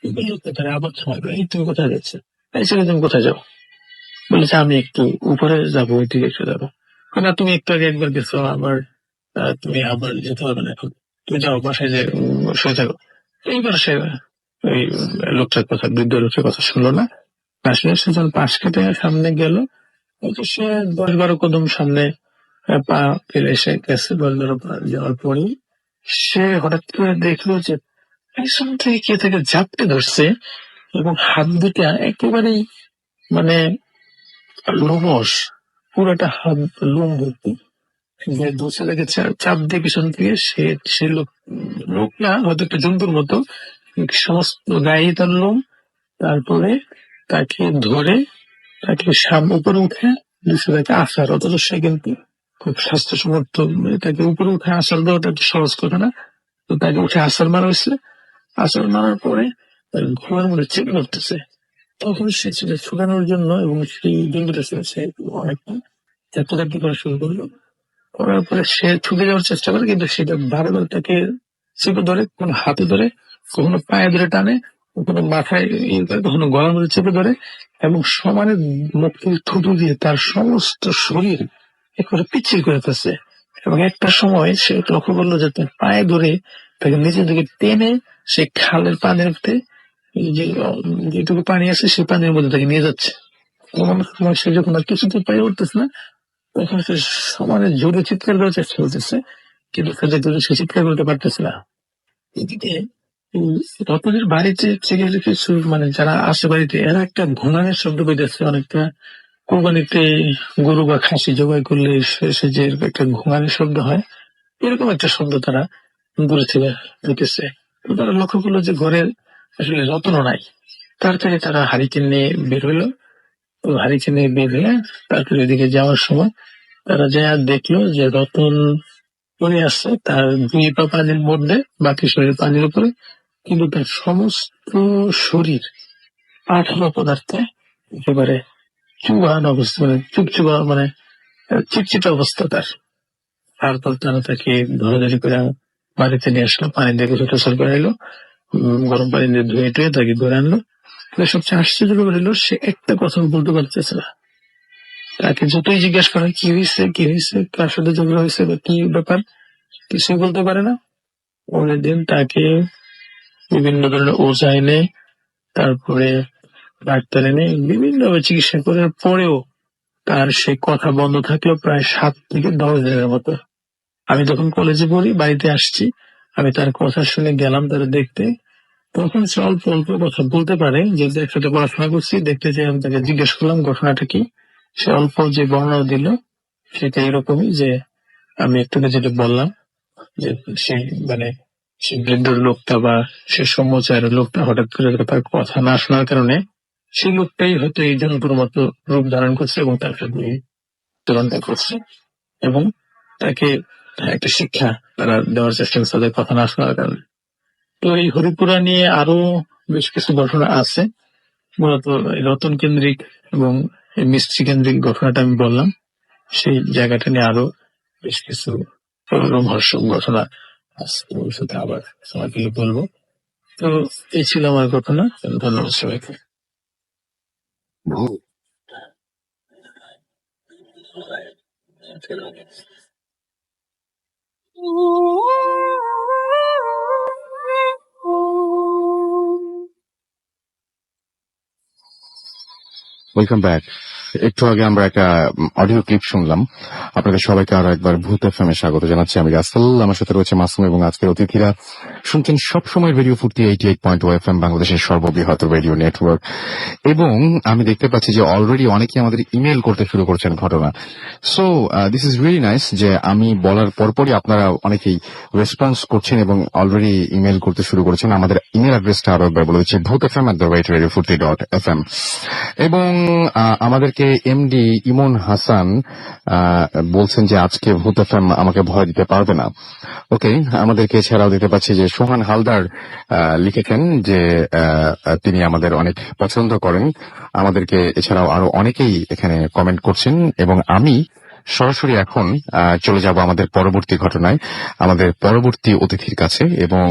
এবার লোকটা আবার থামালো, এই তুমি কোথায় যাচ্ছ, এই ছেলে তুমি কোথায় যাও? বলেছে আমি একটু উপরে যাবো, ওই দিকে একটু যাবো। না, তুমি একটু আগে একবার গেছো, আবার তুমি আবার যেতে পারবে না এখন, তুমি যাও বাসায় যে শুয়ে থাকো। এইবার সে ওই লোকটার কথা, বৃদ্ধ লোকটার কথা শুনলো না। আসলে সে যখন পাশ কেটে সামনে গেল, হয়তো সে 10-12 কদম সামনে পা ফেলে এসে গেছে। 10-12 পা যাওয়ার পরেই সে হঠাৎ করে দেখলো যে পেছন থেকে কে তাকে ঝাপটে ধরছে, এবং হাত দুটা একেবারেই মানে লোমশ, পুরোটা হাত লোম ভর্তি। যে দোষে তাকে চাপ দিয়ে পিছন থেকে সে লোক না, হয়তো একটা জন্তুর মতো সমস্ত গায়ে তার লোম। তারপরে তাকে ধরে তাকে উপরে উঠে নিচে তাকে আসার, অথচ সে কিন্তু খুব স্বাস্থ্যসমর্থ, তাকে উপরে উঠে আসার দেওয়াটা একটা সহজ কথা না। তো তাকে উঠে আসার মারা হয়েছে। আসার মারার পরে তার ঘোড়ার মধ্যে চেপে ধরতেছে। তখন সে ছিল ছুটানোর জন্য, এবং সেই জন্তুটা ছিল সে অনেকটা চাপতে করা শুরু করলো। করার পরে সে ছুটে যাওয়ার চেষ্টা করে, কিন্তু সেটা বারবার তাকে চেপে ধরে, কখনো হাতে ধরে, কখনো পায়ে ধরে টানে, কখনো মাথায় ইয়ে করে, কখনো গলার মধ্যে চেপে ধরে, এবং সমানে মুখের থুতু দিয়ে তার সমস্ত শরীর একেবারে পিচ্ছিল করে ফেলছে। এবং একটা সময় সে লক্ষ্য করলো যে তার পায়ে ধরে তাকে নিচের দিকে টেনে সে খালের পানির মধ্যে, যেটুকু পানি আছে সেই পানির মধ্যে তাকে নিয়ে যাচ্ছে। এমন সময় সে যখন আর কিছুতে পায়ে উঠতেছে না, তখন সে সমানে জোরে চিৎকার করার চেষ্টা করতেছে, কিন্তু সে চিৎকার করতে পারতেছে না। এদিকে রতনের বাড়িতে থেকে কিছু মানে যারা আসে বাড়িতে, এরা একটা ঘুণানের শব্দ পেতেছে, অনেকটা কোরবানিতে গরু বা খাসি জবাই করলে সে যে একটা ঘুঙানের শব্দ হয়, এরকম একটা শব্দ তারা দূরে থেকে পেতেছে। তো তারা লক্ষ্য করলো যে ঘরে আসলে রতনও নাই। তাড়াতাড়ি তারা হারিকেন নিয়ে বের হইলো। তো হারিকেন নিয়ে বের হয়ে তারপরে এদিকে যাওয়ার সময় তারা যা দেখলো যে রতন পড়ে আছে, তার 2 পা পানির মধ্যে, বাকি শরীর পানির উপরে, কিন্তু তার সমস্ত শরীর পাঠানো পদার্থে একেবারে চুবান অবস্থা, মানে চুপচুপা, মানে চিটচিটে অবস্থা তার। তারপর তারা তাকে ধরাধরি করে বাড়িতে নিয়ে আসলো, পানি দিয়ে গোসল করে এলো, গরম পানি দিয়ে ধুয়ে টুয়ে তাকে ধরে আনলো। সবচেয়ে আশ্চর্য ব্যাপার হলো সে একটা কথা বলতে পারতেছে না। তাকে যতই জিজ্ঞাসা করে কি হয়েছে, কার সাথে ঝগড়া হয়েছে বা কি ব্যাপার, কিছুই বলতে পারে না। পরের দিন তাকে বিভিন্ন ধরনের ওষা এনে, তারপরে ডাক্তার এনে বিভিন্নভাবে চিকিৎসা করার পরেও তার সে কথা বন্ধ থাকলো প্রায় 7 থেকে 10 দিনের মতো। আমি তখন কলেজে পড়ি, বাড়িতে আসছি, আমি তার কথা শুনে গেলাম তারা দেখতে। তখন সে অল্প অল্প কথা বলতে পারে, যেহেতু একসাথে পড়াশোনা করছি। দেখতে চাই, আমি তাকে জিজ্ঞেস করলাম ঘটনাটা কি। সে অল্প যে বর্ণনা দিল সেটা এরকমই যে আমি একটু যেটা বললাম, যে সে মানে সে বৃদ্ধ লোকটা বা সে সম্মচারের লোকটা হঠাৎ করে তার কথা না শোনার কারণে সেই লোকটাই হয়তো এই জন্তুর মতো রূপ ধারণ করছে এবং তার সাথে তুলনা করছে, এবং তাকে একটা শিক্ষা তারা দেওয়ার চেষ্টা করছে তাদের কথা না শোনার কারণে। তো এই হরিপুরা নিয়ে আরো বেশ কিছু ঘটনা আছে, মূলত রতন কেন্দ্রিক এবং মিস্ত্রি কেন্দ্রিক ঘটনাটা আমি বললাম। সেই জায়গাটা নিয়ে আরো বেশ কিছু রোমহর্ষক ঘটনা আজকে ভবিষ্যতে আবার সময় পেলে বলবো। তো এই ছিল আমার ঘটনা। ধন্যবাদ সবাইকে। ভূত ওয়েলকাম ব্যাক। একটু আগে আমরা একটা অডিও ক্লিপ শুনলাম। আপনাদের সবাইকে আরো একবার ভূত এফএম এ স্বাগত জানাচ্ছি। আমি রাসেল, আমার সাথে রয়েছে মাসুম এবং আজকের অতিথিরা। শুনছেন সবসময় রেডিও ফুর্তি 88.2 FM, বাংলাদেশের সর্ববৃহৎ রেডিও নেটওয়ার্ক। এবং আমি দেখতে পাচ্ছি যে অলরেডি অনেকে আমাদের ইমেল করতে শুরু করছেন ঘটনা। So this is really nice যে আমি বলার পরপরই আপনারা অনেকেই রেসপন্স করছেন এবং অলরেডি ইমেল করতে শুরু করেছেন। আমাদের ইমেল অ্যাড্রেসটা আরো একবার বলে দিচ্ছি, bhutfm@radiofurti.fm। এবং আমাদেরকে এমডি ইমন হাসান বলছেন যে আজকে ভূত এফএম আমাকে ভয় দিতে পারবে না। ওকে, আমাদেরকে এছাড়াও দেখতে পাচ্ছি যে সোহান হালদার লিখেছেন যে তিনি আমাদের অনেক পছন্দ করেন। আমাদেরকে এছাড়াও আরো অনেকেই এখানে কমেন্ট করছেন এবং আমি সরাসরি এখন চলে যাব আমাদের পরবর্তী ঘটনায়, আমাদের পরবর্তী অতিথির কাছে। এবং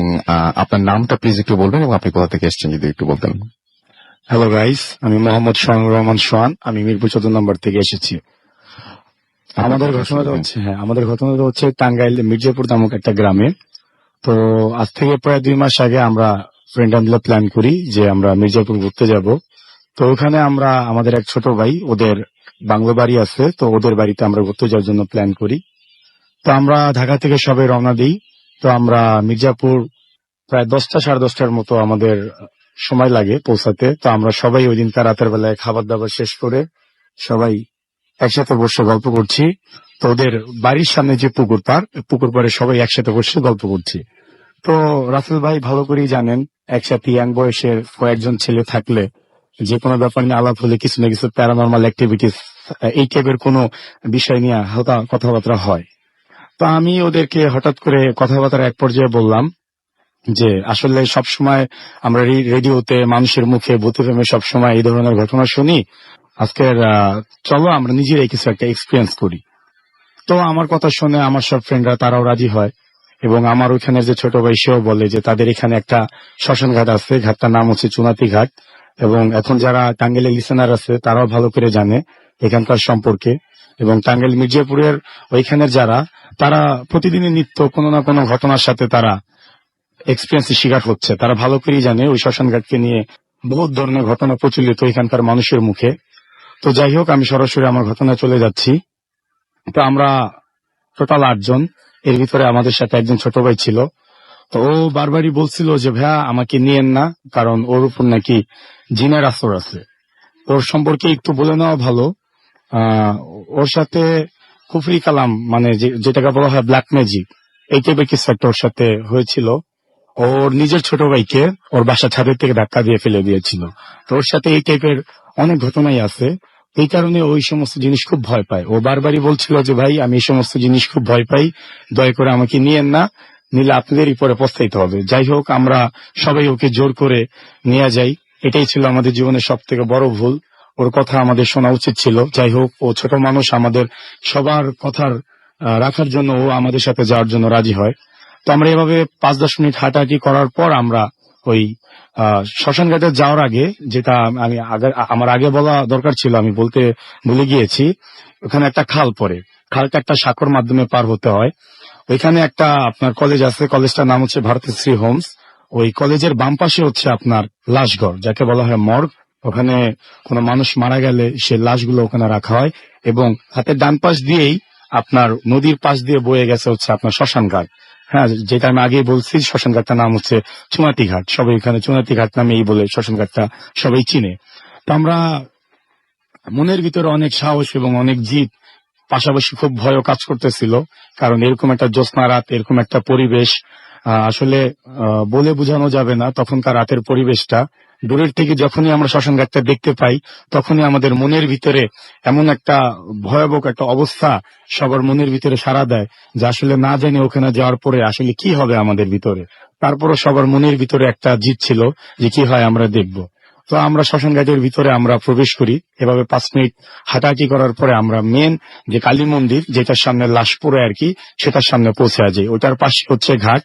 আপনার নামটা প্লিজ একটু বলবেন এবং আপনি কোথা থেকে এসেছেন যদি একটু বলতেন। হ্যালো গাইস, আমি মোহাম্মদ সোহানুর রহমান সোহান। আমি মিরপুর 14 নম্বর থেকে এসেছি। আমাদের ঘটনাটা হচ্ছে টাঙ্গাইল মির্জাপুর নামক একটা গ্রামে। তো আজ থেকে প্রায় 2 মাস আগে আমরা ফ্রেন্ড মিলে প্ল্যান করি যে আমরা মির্জাপুর ঘুরতে যাব। তো ওখানে আমরা আমাদের এক ছোট ভাই, ওদের বাংলো বাড়ি আছে, তো ওদের বাড়িতে আমরা ঘুরতে যাওয়ার জন্য প্ল্যান করি। তো আমরা ঢাকা থেকে সবাই রওনা দিই। তো আমরা মির্জাপুর প্রায় 10টা সাড়ে 10টার মতো আমাদের সময় লাগে পৌঁছাতে। তো আমরা সবাই ওই দিনকার রাতের বেলায় খাবার দাবার শেষ করে সবাই একসাথে বসে গল্প করছি। তো ওদের বাড়ির সামনে যে পুকুর পাড়ে সবাই একসাথে বসে গল্প করছি। তো রাসেল ভাই ভালো করেই জানেন, একসাথে ইয়াং বয়সের কয়েকজন ছেলে থাকলে যে কোনো ব্যাপার নিয়ে আলাপ হলে কিছু না কিছু প্যারানরমাল অ্যাক্টিভিটিস, এই টাইপের কোনো বিষয় নিয়ে হালকা কথাবার্তা হয়। তো আমি ওদেরকে হঠাৎ করে কথাবার্তার এক পর্যায়ে বললাম যে আসলে সবসময় আমরা রেডিওতে মানুষের মুখে ভূত এফএমে সবসময় এই ধরনের ঘটনা শুনি, আজকের চলো আমরা নিজেরাই কিছু একটা এক্সপিরিয়েন্স করি। তো আমার কথা শুনে আমার সব ফ্রেন্ডরা তারাও রাজি হয় এবং আমার ওইখানে যে ছোট ভাই সেও বলে যে তাদের এখানে একটা শ্মশান ঘাট আছে, ঘাটটার নাম হচ্ছে চুনাতি ঘাট। এবং এখন যারা টাঙ্গাইলের লিসেনার আছে তারাও ভালো করে জানে এখানকার সম্পর্কে। এবং টাঙ্গাইল মির্জাপুরের ওইখানের যারা, তারা প্রতিদিনই নিত্য কোনো না কোনো ঘটনার সাথে তারা এক্সপিরিয়েন্সের শিকার হচ্ছে। তারা ভালো করেই জানে ওই শ্মশান ঘাটকে নিয়ে বহুত ধরনের ঘটনা প্রচলিত এখানকার মানুষের মুখে। তো যাই হোক, আমি সরাসরি আমার ঘটনা চলে যাচ্ছি। তো আমরা টোটাল 8 জন, এর ভিতরে আমাদের সাথে একজন ছোট ভাই ছিল। তো ও বারবারই বলছিল যে ভাইয়া আমাকে নিয়েন না, কারণ ওর উপর নাকি জিনের আসর আছে। ওর সম্পর্কে একটু বলে নেওয়া ভালো। ওর সাথে কুফরি কালাম, মানে যেটাকে বলা হয় ব্ল্যাক ম্যাজিক, এই টাইপের কিছু একটা ওর সাথে হয়েছিল। ওর নিজের ছোট ভাইকে ওর বাসা ছাদের থেকে ধাক্কা দিয়ে ফেলে দিয়েছিল। তো ওর সাথে এই টাইপের অনেক ঘটনাই আছে। এই কারণে ওই সমস্ত জিনিস খুব ভয় পায়। ও বারবারই বলছিল যে ভাই আমি এই সমস্ত জিনিস খুব ভয় পাই, দয়া করে আমাকে নিয়েন না, নিলে আপনাদেরই পরে পস্তাইতে হবে। যাই হোক, আমরা সবাই ওকে জোর করে নিয়ে যাই। এটাই ছিল আমাদের জীবনের সব থেকে বড় ভুল। ওর কথা আমাদের শোনা উচিত ছিল। যাই হোক, ও ছোট মানুষ, আমাদের সবার কথার রাখার জন্য ও আমাদের সাথে যাওয়ার জন্য রাজি হয়। তো আমরা এভাবে 5-10 মিনিট হাঁটাহাঁটি করার পর আমরা ওই শ্মশান ঘাটে যাওয়ার আগে, যেটা আমার আগে বলা দরকার ছিল, আমি বলতে ভুলে গিয়েছি, ওখানে একটা খাল পড়ে। খালটা একটা সাঁকোর মাধ্যমে পার হতে হয়। ওইখানে একটা আপনার কলেজ আছে, কলেজটার নাম হচ্ছে ভারতশ্রী হোমস। ওই কলেজের বাম পাশে হচ্ছে আপনার লাশঘর, যাকে বলা হয় মর্গ। ওখানে কোনো মানুষ মারা গেলে সে লাশগুলো ওখানে রাখা হয়। এবং হাতের ডান পাশ দিয়েই আপনার নদীর পাশ দিয়ে বয়ে গেছে হচ্ছে আপনার শ্মশান ঘাট। হ্যাঁ, যেটা আমি আগেই বলছি, শ্মশান ঘাটটার নাম হচ্ছে চুনাতি ঘাট। সবাই এখানে চুনাতি ঘাট নামেই বলে শ্মশান ঘাটটা সবাই চিনে। তো আমরা মনের ভিতরে অনেক সাহস এবং অনেক জিদ, পাশাপাশি খুব ভয়ও কাজ করতেছিল। কারণ এরকম একটা জ্যোৎস্না রাত, এরকম একটা পরিবেশ আসলে বলে বোঝানো যাবে না। তখনকার রাতের পরিবেশটা দূরের থেকে যখনই আমরা শ্মশান ঘাটটা দেখতে পাই, তখনই আমাদের মনের ভিতরে এমন একটা ভয়াবহ একটা অবস্থা সবার মনের ভিতরে সাড়া দেয় যে আসলে না জানি ওখানে যাওয়ার পরে আসলে কি হবে আমাদের ভিতরে। তারপরও সবার মনের ভিতরে একটা জিদ ছিল যে কি হয় আমরা দেখব। তো আমরা শ্মশান ঘাটের ভিতরে আমরা প্রবেশ করি। এভাবে 5 মিনিট হাঁটাহাঁটি করার পরে আমরা মেন যে কালী মন্দির, যেটার সামনে লাশ পড়ে আর কি, সেটার সামনে পৌঁছে যাই। ওটার পাশে হচ্ছে ঘাট।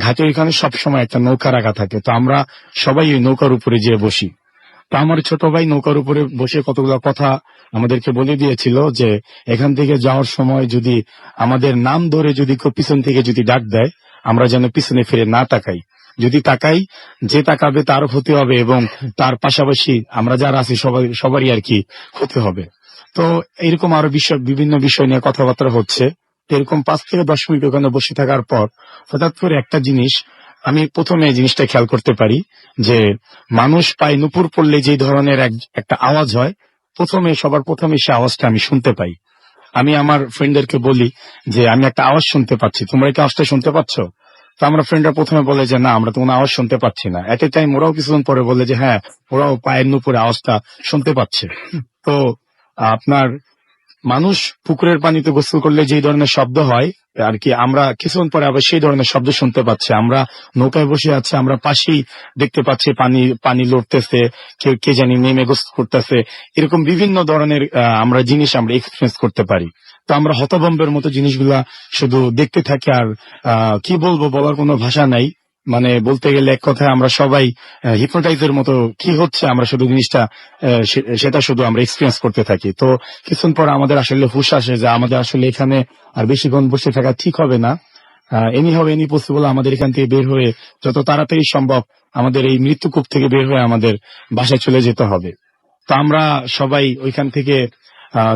ঘাটের এখানে সবসময় একটা নৌকা রাখা থাকে। তো আমরা সবাই ওই নৌকার উপরে যেয়ে বসি। তো আমার ছোট ভাই নৌকার উপরে বসে কতগুলো কথা আমাদেরকে বলে দিয়েছিল যে এখান থেকে যাওয়ার সময় যদি আমাদের নাম ধরে যদি কেউ পিছন থেকে যদি ডাক দেয়, আমরা যেন পিছনে ফিরে না তাকাই। যদি তাকাই, যে তাকাবে তারও ক্ষতি হবে এবং তার পাশাপাশি আমরা যারা আছি সবারই আর কি ক্ষতি হবে। তো এরকম আরো বিভিন্ন বিষয় নিয়ে কথাবার্তা হচ্ছে। তো এরকম 5 থেকে 10 মিনিট ওখানে বসে থাকার পর হঠাৎ করে একটা জিনিস আমি প্রথমে এই জিনিসটা খেয়াল করতে পারি যে মানুষ পায়ে নুপুর পড়লে যে ধরনের একটা আওয়াজ হয়, সবার প্রথমে সে আওয়াজটা আমি শুনতে পাই। আমি আমার ফ্রেন্ডদেরকে বলি যে আমি একটা আওয়াজ শুনতে পাচ্ছি, তোমরা কি আওয়াজটা শুনতে পাচ্ছ? তো আমরা ফ্রেন্ডরা প্রথমে বলে যে না, আমরা তো কোনো আওয়াজ শুনতে পাচ্ছি না। এট এ টাইম ওরাও কিছুক্ষণ পরে বলে যে হ্যাঁ, ওরাও পায়ের নুপুরে আওয়াজটা শুনতে পাচ্ছে। তো আপনার মানুষ পুকুরের পানিতে গোসল করলে যে ধরনের শব্দ হয় আর কি, আমরা কিছুক্ষণ পরে আবার সেই ধরনের শব্দ শুনতে পাচ্ছি। আমরা নৌকায় বসে আছি, আমরা পাশেই দেখতে পাচ্ছি পানি লড়তেছে, কে জানি নেমে গোসল করতেছে। এরকম বিভিন্ন ধরনের আমরা জিনিস আমরা এক্সপিরিয়েন্স করতে পারি। তো আমরা হতভম্বের মতো জিনিসগুলা শুধু দেখতে থাকি। আর কি বলবো, বলার কোনো ভাষা নাই। মানে বলতে গেলে এক কথায় আমরা সবাই হিপনোটাইজের মতো কি হচ্ছে আমরা শুধু জিনিসটা সেটা শুধু আমরা এক্সপিরিয়েন্স করতে থাকি। তো কিছুক্ষণ পর আমাদের আসলে হুঁশ আসে যে আমাদের আসলে এখানে আর বেশিক্ষণ বসে থাকা ঠিক হবে না। এনি পসিবল আমাদের এখান থেকে বের হয়ে যত তাড়াতাড়ি সম্ভব আমাদের এই মৃত্যুকূপ থেকে বের হয়ে আমাদের বাসায় চলে যেতে হবে। তো আমরা সবাই ওইখান থেকে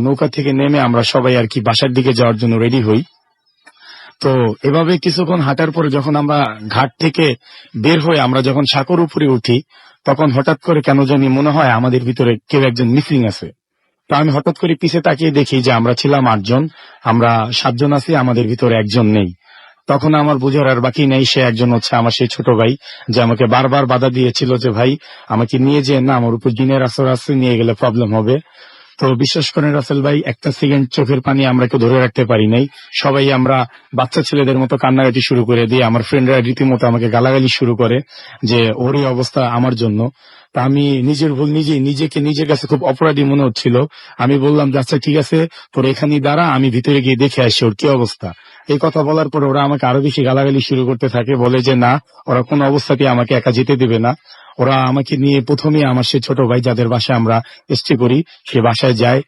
নৌকা থেকে নেমে আমরা সবাই আর কি বাসার দিকে যাওয়ার জন্য রেডি হই। তো এভাবে কিছুক্ষণ হাঁটার পরে যখন আমরা ঘাট থেকে বের হয়ে আমরা যখন সাঁকোর উপরে উঠি, তখন হঠাৎ করে কেন জানি মনে হয় আমাদের ভিতরে কেউ একজন মিসিং আছে। তো আমি হঠাৎ করে পিছে তাকিয়ে দেখি যে আমরা ছিলাম 8 জন, আমরা 7 জন আছি, আমাদের ভিতরে একজন নেই। তখন আমার বোঝার আর বাকি নেই, সে একজন হচ্ছে আমার সেই ছোট ভাই, যে আমাকে বারবার বাধা দিয়েছিল যে ভাই আমাকে নিয়ে যেয়ে না, আমার উপর দিনের আসর আছে, নিয়ে গেলে প্রবলেম হবে। তো বিশ্বাস করেন রাসেল ভাই, একটা সেকেন্ড চোখের পানি আমরা কেউ ধরে রাখতে পারি নাই। সবাই আমরা বাচ্চা ছেলেদের মতো কান্নাকাটি শুরু করে দিই। আমার ফ্রেন্ডরা রীতিমতো আমাকে গালাগালি শুরু করে যে ওর এই অবস্থা আমার জন্য। তা আমি নিজের ভুল নিজের কাছে খুব অপরাধী মনে হচ্ছিল। আমি বললাম যে আচ্ছা ঠিক আছে, তোর এখানেই দাঁড়া, আমি ভিতরে গিয়ে দেখে আসি ওর কি অবস্থা। এই কথা বলার পরে ওরা আমাকে আরো বেশি গালাগালি শুরু করতে থাকে, বলে যে না, ওরা কোনো অবস্থাতেই আমাকে একা যেতে দেবে না। ওরা আমাকে নিয়ে প্রথমে আমার সে ছোট ভাই যাদের বাসায় আমরা স্টে করি সে বাসায় যায়,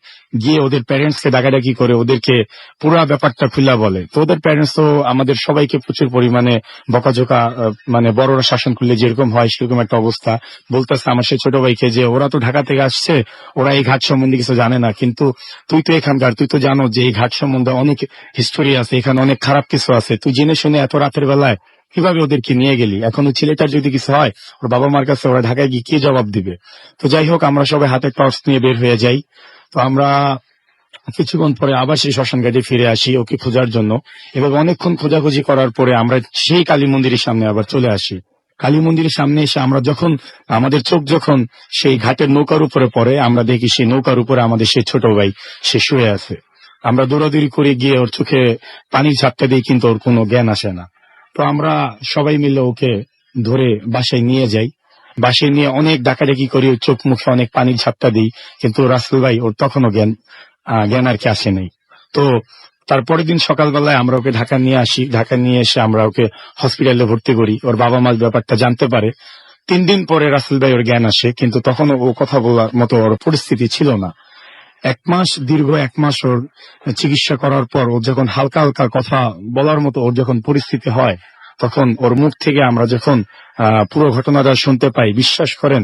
গিয়ে ওদের প্যারেন্টস কে ডাকাডাকি করে ওদেরকে পুরা ব্যাপারটা খুলে বলে। তো ওদের প্যারেন্টস তো আমাদের সবাইকে প্রচুর পরিমাণে বকাঝোকা, মানে বড়রা শাসন করলে যেরকম হয় সেরকম একটা অবস্থা। বলতেছে আমার সে ছোট ভাইকে যে ওরা তো ঢাকা থেকে আসছে, ওরা এই ঘাট সম্বন্ধে কিছু জানে না, কিন্তু তুই তো এখানকার, তুই তো জানো যে এই ঘাট সম্বন্ধে অনেক হিস্টোরি আছে, এখানে অনেক খারাপ কিছু আছে, তুই জেনে শুনে এত রাতের বেলায় কিভাবে ওদেরকে নিয়ে গেলি? এখন ওই ছেলেটার যদি কিছু হয় ওর বাবা মার কাছে ওরা ঢাকায় গিয়ে কি জবাব দিবে? তো যাই হোক, আমরা সবাই হাতে টর্চ নিয়ে বের হয়ে যাই। তো আমরা কিছুক্ষণ পরে আবার সেই শ্মশান ঘাটে ফিরে আসি ওকে খোঁজার জন্য। এভাবে অনেকক্ষণ খোঁজাখুঁজি করার পরে আমরা সেই কালী মন্দিরের সামনে আবার চলে আসি। কালী মন্দিরের সামনে এসে আমরা যখন আমাদের চোখ যখন সেই ঘাটের নৌকার উপরে পড়ে, আমরা দেখি সেই নৌকার উপরে আমাদের সেই ছোট ভাই সে শুয়ে আছে। আমরা দৌড়াদৌড়ি করে গিয়ে ওর চোখে পানির ঝাপটা দিই, কিন্তু ওর কোনো জ্ঞান আসে না। তো আমরা সবাই মিলে ওকে ধরে বাসায় নিয়ে যাই। বাসায় নিয়ে অনেক ডাকাডাকি করি, ওর চোখ মুখে অনেক পানির ঝাপটা দিই, কিন্তু রাসেল ভাই ওর তখনও জ্ঞান আর কি আসে নাই। তো তারপরের দিন সকালবেলায় আমরা ওকে ঢাকা নিয়ে আসি। ঢাকা নিয়ে এসে আমরা ওকে হসপিটালে ভর্তি করি। ওর বাবা মা ব্যাপারটা জানতে পারে। 3 দিন পরে রাসেল ভাই ওর জ্ঞান আসে, কিন্তু তখনও ও কথা বলার মতো ওর পরিস্থিতি ছিল না। দীর্ঘ 1 মাস ওর চিকিৎসা করার পর ও যখন হালকা হালকা কথা বলার মতো ওর যখন পরিস্থিতি হয়, তখন ওর মুখ থেকে আমরা যখন পুরো ঘটনাটা শুনতে পাই, বিশ্বাস করেন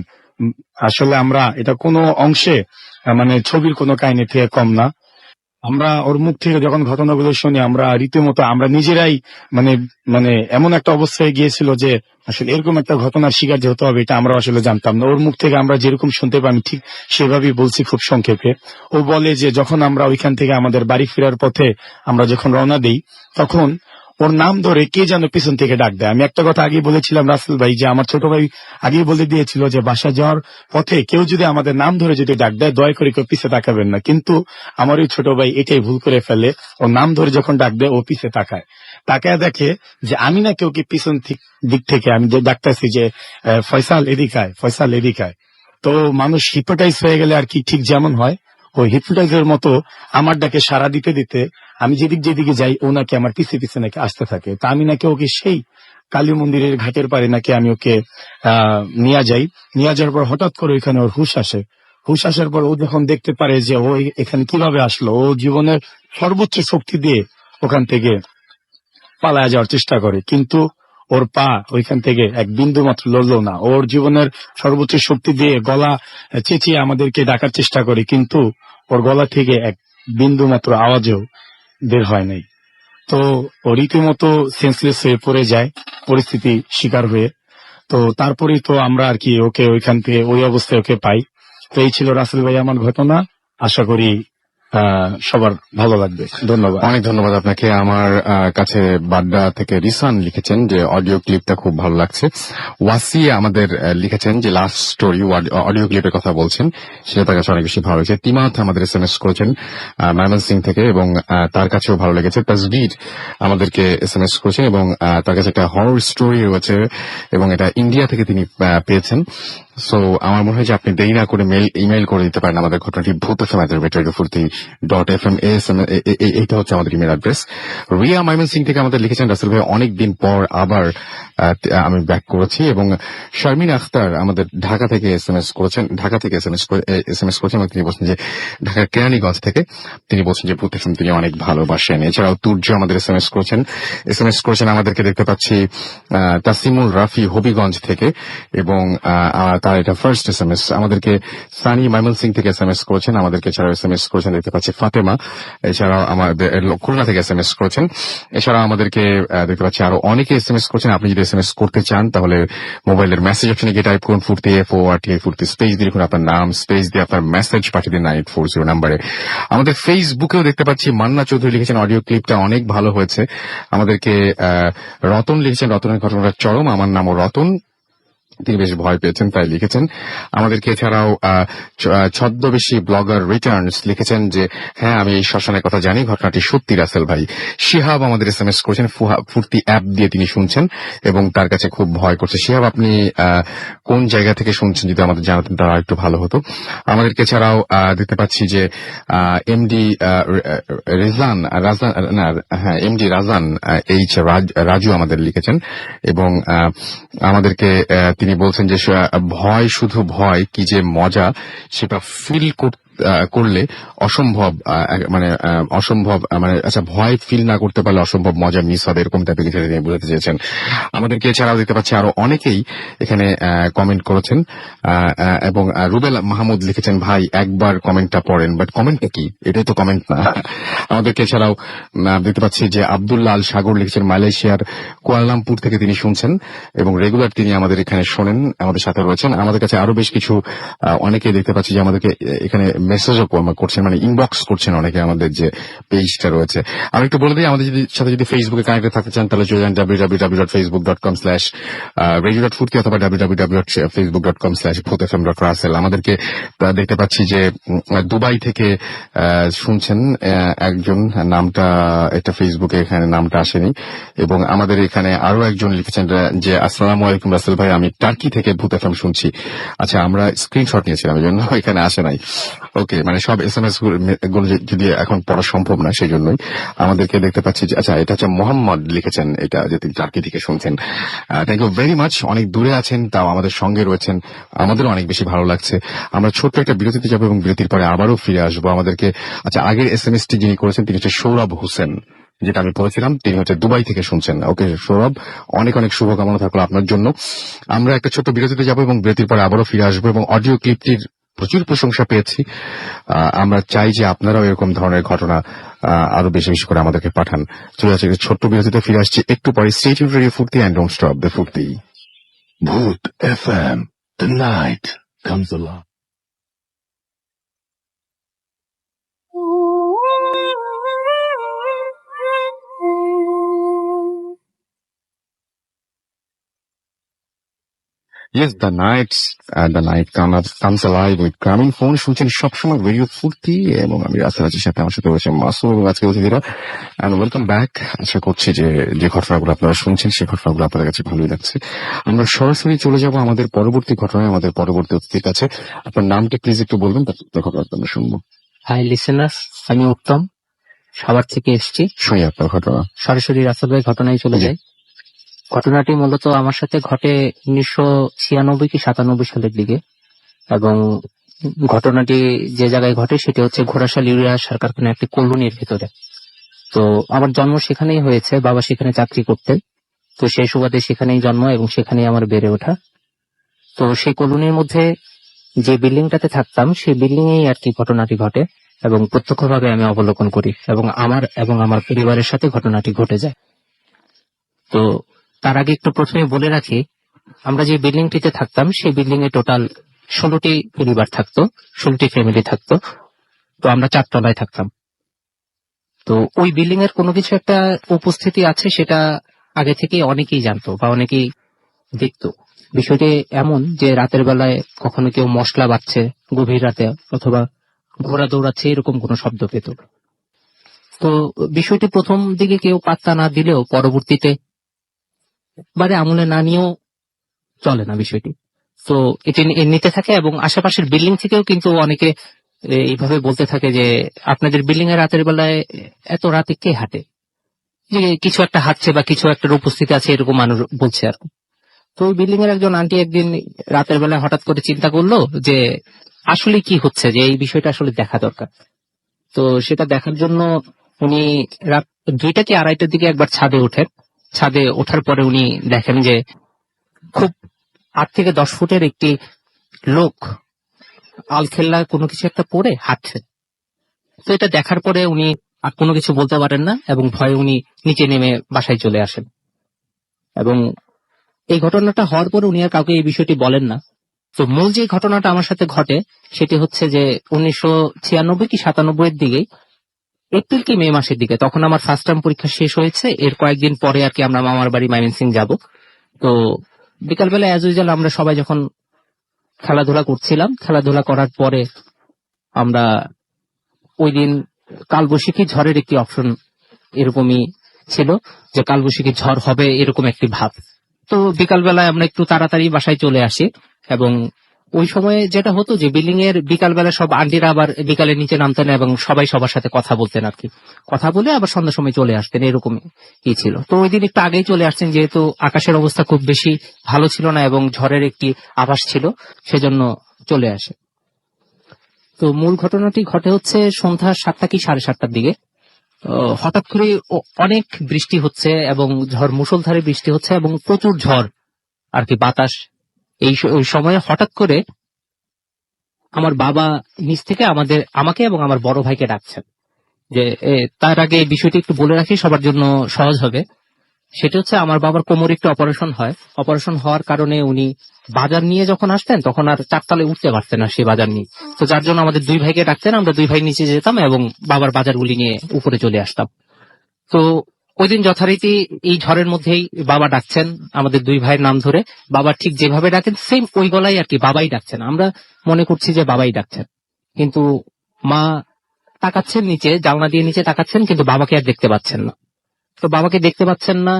আসলে আমরা এটা কোনো অংশে মানে ছবির কোনো কাহিনী থেকে কম না। আমরা ওর মুখ থেকে যখন ঘটনাগুলো শুনি, আমরা রীতিমতো আমরা নিজেরাই মানে মানে এমন একটা অবস্থায় গিয়েছিল যে আসলে এরকম একটা ঘটনার শিকার যে হতে হবে এটা আমরা আসলে জানতাম না। ওর মুখ থেকে আমরা যেরকম শুনতে পাই আমি ঠিক সেভাবেই বলছি খুব সংক্ষেপে। ও বলে যে যখন আমরা ওইখান থেকে আমাদের বাড়ি ফেরার পথে আমরা যখন রওনা দিই, তখন ওর নাম ধরে কে যেন পিছন থেকে ডাক দেয়। আমি একটা কথা আগেই বলেছিলাম রাসেল ভাই, যে আমার ছোট ভাই আগেই বলে দিয়েছিল যে বাসা যাওয়ার পথে কেউ যদি আমাদের নাম ধরে যদি ডাক দেয়, দয়া করে কেউ পিছে তাকাবেন না। কিন্তু আমার ওই ছোট ভাই এটাই ভুল করে ফেলে, ওর নাম ধরে যখন ডাক দেয় ও পিছে তাকায় দেখে যে আমি না কেউ কি পিছন দিক থেকে আমি যে ডাকতেছি যে ফয়সাল এদিকায়, ফয়সাল এদিকায়। তো মানুষ হিপনোটাইজ হয়ে গেলে আর কি ঠিক যেমন হয়, ওই হিপনোটাইজের মতো আমার ডাকে সাড়া দিতে দিতে আমি যেদিকে যাই ও নাকি আমার পিছে পিছে নাকি আসতে থাকে। তা আমি নাকি ওকে সেই কালী মন্দিরের ঘাটের পারে নাকি আমি ওকে নিয়ে যাই। নিয়ে যাওয়ার পর হঠাৎ করে ওইখানে ওর হুশ আসে। হুশ আসার পর ও যখন দেখতে পারে যে ও এখানে কিভাবে আসলো, ও জীবনের সর্বোচ্চ শক্তি দিয়ে ওখান থেকে পালায় যাওয়ার চেষ্টা করে, কিন্তু ওর পা ওইখান থেকে এক বিন্দু মাত্র লড়লো না। ওর জীবনের সর্বোচ্চ শক্তি দিয়ে গলা চেঁচিয়ে আমাদেরকে ডাকার চেষ্টা করে, কিন্তু ওর গলা থেকে এক বিন্দু মাত্র আওয়াজও বের হয় নাই। তো ও রীতিমতো সেন্সলেস হয়ে পড়ে যায় পরিস্থিতি শিকার হয়ে। তো তারপরেই তো আমরা আর কি ওকে ওইখান থেকে ওই অবস্থায় ওকে পাই। তো এই ছিল রাসেল ভাই আমার ঘটনা। আশা করি সবার ভালো লাগবে। ধন্যবাদ। অনেক ধন্যবাদ আপনাকে। আমার কাছে বাড্ডা থেকে রিসান লিখেছেন যে অডিও ক্লিপটা খুব ভালো লাগছে। ওয়াসি আমাদের লিখেছেন যে লাস্ট স্টোরি অডিও ক্লিপের কথা বলছেন, সেটা তার কাছে অনেক বেশি ভালো লেগেছে। তিমাথ আমাদের SMS করেছেন ময়মনসিং থেকে, এবং তার কাছেও ভালো লেগেছে। তাসবির আমাদেরকে SMS করেছেন এবং তার কাছে একটা হরর স্টোরি রয়েছে এবং এটা ইন্ডিয়া থেকে তিনি পেয়েছেন। সো আমার মনে হয় যে আপনি দেরি না করে ইমেইল করে দিতে পারেন আমাদের ঘটনাটি ভূত@radio40.fm। এইটা হচ্ছে আমাদের ইমেল অ্যাড্রেস। রিয়া ময়মনসিং থেকে আমাদের লিখেছেন রাসেল ভাই অনেকদিন পর আবার আমি ব্যাক করেছি, এবং শারমিন আখতার আমাদের ঢাকা থেকে এসএমএস করেছেন এবং তিনি বলছেন যে ঢাকার কেরানীগঞ্জ থেকে তিনি বলছেন যে ভূত FM তিনি অনেক ভালোবাসেন। এছাড়াও তুর্য আমাদের এসএমএস করেছেন আমাদেরকে দেখতে পাচ্ছি তাসিমুল রাফি হবিগঞ্জ থেকে, এবং তার এটা ফার্স্ট SMS। আমাদেরকে সানি ময়মনসিং থেকে SMS করেছেন, আমাদেরকে এছাড়াও SMS করেছেন দেখতে পাচ্ছি ফাতেমা, এছাড়াও আমাদের খুলনা থেকে SMS করেছেন। এছাড়াও আমাদেরকে দেখতে পাচ্ছি আরো অনেকে SMS করেছেন। আপনি যদি SMS করতে চান তাহলে মোবাইলের মেসেজ অপশনে গিয়ে টাইপ করুন ফুর্তি FORTI ফুর্তি, স্পেস দিয়ে লিখুন আপনার নাম, স্পেস দিয়ে আপনার মেসেজ পাঠিয়ে দিন 9840 নাম্বারে। আমাদের ফেসবুকেও দেখতে পাচ্ছি মান্না চৌধুরী লিখেছেন অডিও ক্লিপটা অনেক ভালো হয়েছে। আমাদেরকে রতন লিখেছেন রতনের ঘটনাটা চরম, আমার নামও রতন, তিনি বেশ ভয় পেয়েছেন তাই লিখেছেন। আমাদেরকে এছাড়াও ছদ্মবেশী ব্লগার রিটার্নস লিখেছেন যে হ্যাঁ আমি এই শ্মশানের কথা জানি, ঘটনাটি সত্যি রাসেল ভাই। শিহাব আমাদের SMS করেছেন ফুর্তি অ্যাপ দিয়ে তিনি শুনছেন এবং তার কাছে খুব ভয় করছে। শিহাব আপনি কোন জায়গা থেকে শুনছেন যদি আমাদের জানাতেন তাহলে একটু ভালো হতো। আমাদেরকে এছাড়াও দেখতে পাচ্ছি যে এমডি রাজান রাজু আমাদের লিখেছেন এবং আমাদেরকে তিনি বলছেন যে ভয় শুধু ভয় কি যে মজা সেটা ফিল করলে অসম্ভব, আচ্ছা ভয় ফিল না করতে পারলে অসম্ভব মজা মিস হবে, এরকম টাইপের কিছু তিনি বোঝাতে চেয়েছেন। আমাদেরকে এছাড়াও দেখতে পাচ্ছি আরো অনেকেই এখানে কমেন্ট করেছেন এবং রুবেল মাহমুদ লিখেছেন ভাই একবার কমেন্টটা পড়েন, বাট কমেন্টটা কি, এটাই তো কমেন্ট না। আমাদেরকে এছাড়াও দেখতে পাচ্ছি যে আব্দুল্লাহ আল সাগর লিখেছেন মালয়েশিয়ার কুয়ালালামপুর থেকে তিনি শুনছেন এবং রেগুলার তিনি আমাদের এখানে শোনেন, আমাদের সাথে রয়েছেন। আমাদের কাছে আরো বেশ কিছু অনেকে দেখতে পাচ্ছি যে আমাদেরকে এখানে মেসেজও করছেন, মানে ইনবক্স করছেন অনেকে আমাদের যে পেজটা রয়েছে। আমি একটু বলে দিই আমাদের সাথে যদি ফেসবুকে কানেক্টেড থাকতে চান তাহলে চলে যান www.facebook.com/radio.ফুর্তি অথবা www.facebook.com/bhutfm.russell। আমাদেরকে দেখতে পাচ্ছি যে দুবাই থেকে শুনছেন একজন, নামটা এটা ফেসবুকে এখানে নামটা আসেনি, এবং আমাদের এখানে আরো একজন লিখেছেন যে আসসালামু আলাইকুম রাসেল ভাই, আমি টার্কি থেকে ভূত FM শুনছি। আচ্ছা আমরা স্ক্রিনশট নিয়েছিলাম এই জন্য এখানে আসে নাই। ওকে, মানে সব SMS গুলো যদি এখন পড়া সম্ভব না সেই জন্যই। আমাদেরকে দেখতে পাচ্ছি যে আচ্ছা এটা হচ্ছে মোহাম্মদ লিখেছেন এটা যে তিনি টার্কি থেকে শুনছেন। Thank you very much. অনেক দূরে আছেন তাও আমাদের সঙ্গে রয়েছেন, আমাদেরও অনেক বেশি ভালো লাগছে। আমরা ছোট্ট একটা বিরতিতে যাবো এবং বিরতির পরে আবারও ফিরে আসবো। আমাদেরকে আচ্ছা আগের SMS টি যিনি করেছেন তিনি হচ্ছে সৌরভ হোসেন, যেটা আমি বলেছিলাম তিনি হচ্ছে দুবাই থেকে শুনছেন। ওকে সৌরভ, অনেক অনেক শুভকামনা থাকলো আপনার জন্য। আমরা একটা ছোট্ট বিরতিতে যাবো এবং বিরতির পরে আবারও ফিরে আসবো এবং অডিও ক্লিপটির প্রচুর প্রশংসা পেয়েছি। আমরা চাই যে আপনারাও এরকম ধরনের ঘটনা আরো বেশি বেশি করে আমাদেরকে পাঠান। চলে যাচ্ছে ছোট্ট বিরতিতে, ফিরে আসছি একটু পরে। স্টে টিউনড রেডিও ফুর্তি এন্ড ডোন্ট স্টপ দ্য ফুর্তি। Bhoot FM. The night comes alive. Yes, the night comes alive with গ্রামীণ ফোন শুনছেন সবসময় রেডিও ফুর্তি এবং আমি রাস্তার সাথে আমার সাথে রয়েছে মাসুম এবং আজকে অতিথিরা এন্ড ওয়েলকাম ব্যাক। আশা করছি যে ঘটনাগুলো আপনারা শুনছেন সেই ঘটনাগুলো আপনাদের কাছে ভালোই লাগছে। আমরা সরাসরি চলে যাব আমাদের পরবর্তী ঘটনায়, আমাদের পরবর্তী অতিথির কাছে। আপনার নামটা প্লিজ একটু বলবেন, তারপর ঘটনাটা আমরা শুনবো। হাই লিসেনার্স, আমি উত্তম সাভার থেকে এসেছি। শুনি আপনার ঘটনা। সরাসরি রাসেল ভাই ঘটনায় চলে যাই। ঘটনাটি মূলত আমার সাথে ঘটে 1996 কি 97 সালের দিকে, এবং ঘটনাটি যে জায়গায় ঘটে সেটি হচ্ছে ঘোড়াশাল ইউরিয়া সার কারখানার একটি কলোনির ভেতরে। তো আমার জন্ম সেখানেই হয়েছে, বাবা সেখানে চাকরি করতেন, তো সেই সুবাদে সেখানেই জন্ম এবং সেখানেই আমার বেড়ে ওঠা। তো সেই কলোনির মধ্যে যে বিল্ডিংটাতে থাকতাম সেই বিল্ডিং এই আর কি ঘটনাটি ঘটে, এবং প্রত্যক্ষভাবে আমি অবলোকন করি এবং আমার পরিবারের সাথে ঘটনাটি ঘটে যায়। তো তার আগে একটু প্রথমে বলে রাখি, আমরা যে বিল্ডিংটিতে থাকতাম সেই বিল্ডিং এ টোটাল 16টি পরিবার থাকতো, 16টি ফ্যামিলি থাকতো। তো আমরা 4 তলায় থাকতাম। তো ওই বিল্ডিং এর কোনো কিছু একটা উপস্থিতি আছে সেটা আগে থেকে অনেকেই জানতো বা অনেকেই দেখতো। বিষয়টি এমন যে রাতের বেলায় কখনো কেউ মশলা বাচ্ছে গভীর রাতে, অথবা ঘোড়া দৌড়াচ্ছে, এরকম কোনো শব্দ পেত। তো বিষয়টি প্রথম দিকে কেউ পাত্তা না দিলেও পরবর্তীতে বারে আমলে না নিয়েও চলে না বিষয়টি। তো এটি নিতে থাকে এবং আশেপাশের বিল্ডিং থেকেও কিন্তু অনেকে এইভাবে বলতে থাকে যে আপনাদের বিল্ডিং এর রাতের বেলায় এত রাতে কে হাঁটে, যে কিছু একটা হাঁটছে বা কিছু একটা উপস্থিতি আছে, এরকম মানুষ বলছে আর কি। তো ওই বিল্ডিং এর একজন আন্টি একদিন রাতের বেলায় হঠাৎ করে চিন্তা করলো যে আসলে কি হচ্ছে, যে এই বিষয়টা আসলে দেখা দরকার। তো সেটা দেখার জন্য উনি রাত 2টা কি 2:30টার দিকে একবার ছাদে ওঠেন। ছাদে ওঠার পরে উনি দেখেন যে খুব 8 থেকে 10 ফুটের একটি লোক আলখেল্লা কোনো কিছু একটা পরে হাঁটছে। তো এটা দেখার পরে উনি আর কোনো কিছু বলতে পারেন না এবং ভয়ে উনি নিচে নেমে বাসায় চলে আসেন। এবং এই ঘটনাটা হওয়ার পরে উনি আর কাউকে এই বিষয়টি বলেন না। তো মূল যে ঘটনাটা আমার সাথে ঘটে সেটি হচ্ছে যে 1996 কি 97 এর দিকে, এপ্রিল কি মে মাসের দিকে, তখন আমার ফার্স্ট টার্ম পরীক্ষা শেষ হয়েছে। এর কয়েকদিন পরে আর কি আমরা মামার বাড়ি ময়মনসিংহ যাব। তো বিকালবেলা অ্যাজ ইউজুয়াল আমরা সবাই যখন খেলাধুলা করছিলাম, খেলাধুলা করার পরে আমরা ওই দিন কালবৈশাখী ঝড়ের একটি অপশন এরকমই ছিল, যে কালবৈশাখী ঝড় হবে এরকম একটি ভাব। তো বিকালবেলায় আমরা একটু তাড়াতাড়ি বাসায় চলে আসি, এবং ওই সময়ে যেটা হতো যে বিল্ডিং এর বিকালবেলা সব আন্টিরা আবার বিকালে নিচে নামতেন এবং সবাই সবার সাথে কথা বলতেন আর কি, কথা বলে আবার সন্ধ্যার সময় চলে আসতেন, এরকম কি ছিল। তো ওই দিন একটু আগেই চলে আসছেন, যেহেতু আকাশের অবস্থা খুব বেশি ভালো ছিল না এবং ঝড়ের একটি আভাস ছিল, সেজন্য চলে আসে। তো মূল ঘটনাটি ঘটে হচ্ছে সন্ধ্যা 7টা কি 7:30টার দিকে। হঠাৎ করে অনেক বৃষ্টি হচ্ছে এবং ঝড়, মুষলধারে বৃষ্টি হচ্ছে এবং প্রচুর ঝড় আর কি, বাতাস। ওই সময়ে হঠাৎ করে আমার বাবা নিচ থেকে আমাকে এবং আমার বড় ভাইকে ডাকছেন। যে তার আগে এই বিষয়টি একটু বলে রাখি সবার জন্য সহজ হবে। সেটা হচ্ছে আমার বাবার কোমরে একটু অপারেশন হয়। অপারেশন হওয়ার কারণে উনি বাজার নিয়ে যখন আসতেন তখন আর 4 তলায় উঠতে পারতেন না সেই বাজার নিয়ে। তো যার জন্য আমাদের 2 ভাইকে ডাকতেন, আমরা 2 ভাই নিচে যেতাম এবং বাবার বাজারগুলি নিয়ে উপরে চলে আসতাম। তো ওই দিন যথারীতি এই ঝড়ের মধ্যেই বাবা ডাকছেন আমাদের 2 ভাইয়ের নাম ধরে। বাবা ঠিক যেভাবে ডাকেন সেম ওই গলায় আর কি বাবাই ডাকছেন। আমরা মনে করছি যে বাবাই ডাকছেন, কিন্তু মা তাকাচ্ছেন নিচে, জানলা দিয়ে নিচে তাকাচ্ছেন, কিন্তু বাবাকে আর দেখতে পাচ্ছেন না। তো বাবাকে দেখতে পাচ্ছেন না,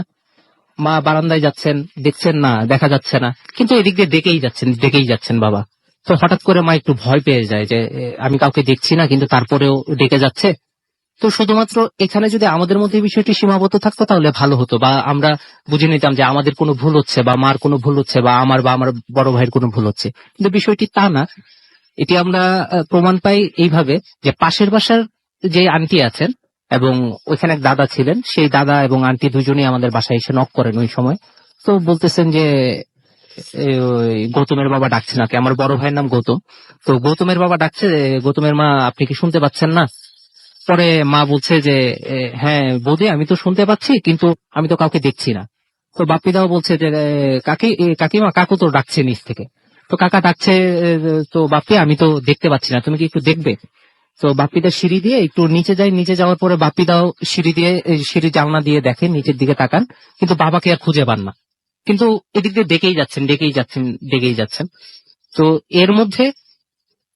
মা বারান্দায় যাচ্ছেন, দেখছেন না, দেখা যাচ্ছে না, কিন্তু এদিক দিয়ে ডেকেই যাচ্ছেন বাবা। তো হঠাৎ করে মা একটু ভয় পেয়ে যায় যে আমি কাউকে দেখছি না, কিন্তু তারপরেও ডেকে যাচ্ছে। তো শুধুমাত্র এখানে যদি আমাদের মধ্যে বিষয়টি সীমাবদ্ধ থাকতো তাহলে ভালো হতো, বা আমরা বুঝে নিতাম যে আমাদের কোনো ভুল হচ্ছে বা মার কোনো ভুল হচ্ছে বা আমার বড় ভাইয়ের কোনো ভুল হচ্ছে, কিন্তু বিষয়টি তা না। এটি আমরা প্রমাণ পাই এইভাবে যে পাশের বাসার যে আন্টি আছেন এবং ওইখানে এক দাদা ছিলেন, সেই দাদা এবং আন্টি দুজনেই আমাদের বাসায় এসে নক করেন ওই সময়। তো বলতেছেন যে ওই গৌতমের বাবা ডাকছে নাকি, আমার বড় ভাইয়ের নাম গৌতম। তো গৌতমের বাবা ডাকছে, গৌতমের মা আপনি কি শুনতে পাচ্ছেন না? পরে মা বলছে যে হ্যাঁ বৌদি, আমি তো শুনতে পাচ্ছি, কিন্তু আমি তো কাউকে দেখছি না। তো বাপ্পিদাও বলছে যে কাকিমা, কাকু তো ডাকছে নিচ থেকে। তো কাকা ডাকছে, তো বাপ্পি আমি তো দেখতে পাচ্ছি না, তুমি কি একটু দেখবে? তো বাপ্পিদা সিঁড়ি দিয়ে একটু নিচে যায়, নিচে যাওয়ার পরে বাপ্পিদাও সিঁড়ি জানলা দিয়ে দেখেন, নিচের দিকে তাকান, কিন্তু বাবাকে আর খুঁজে পান না। কিন্তু এদিক দিয়ে ডেকেই যাচ্ছেন। তো এর মধ্যে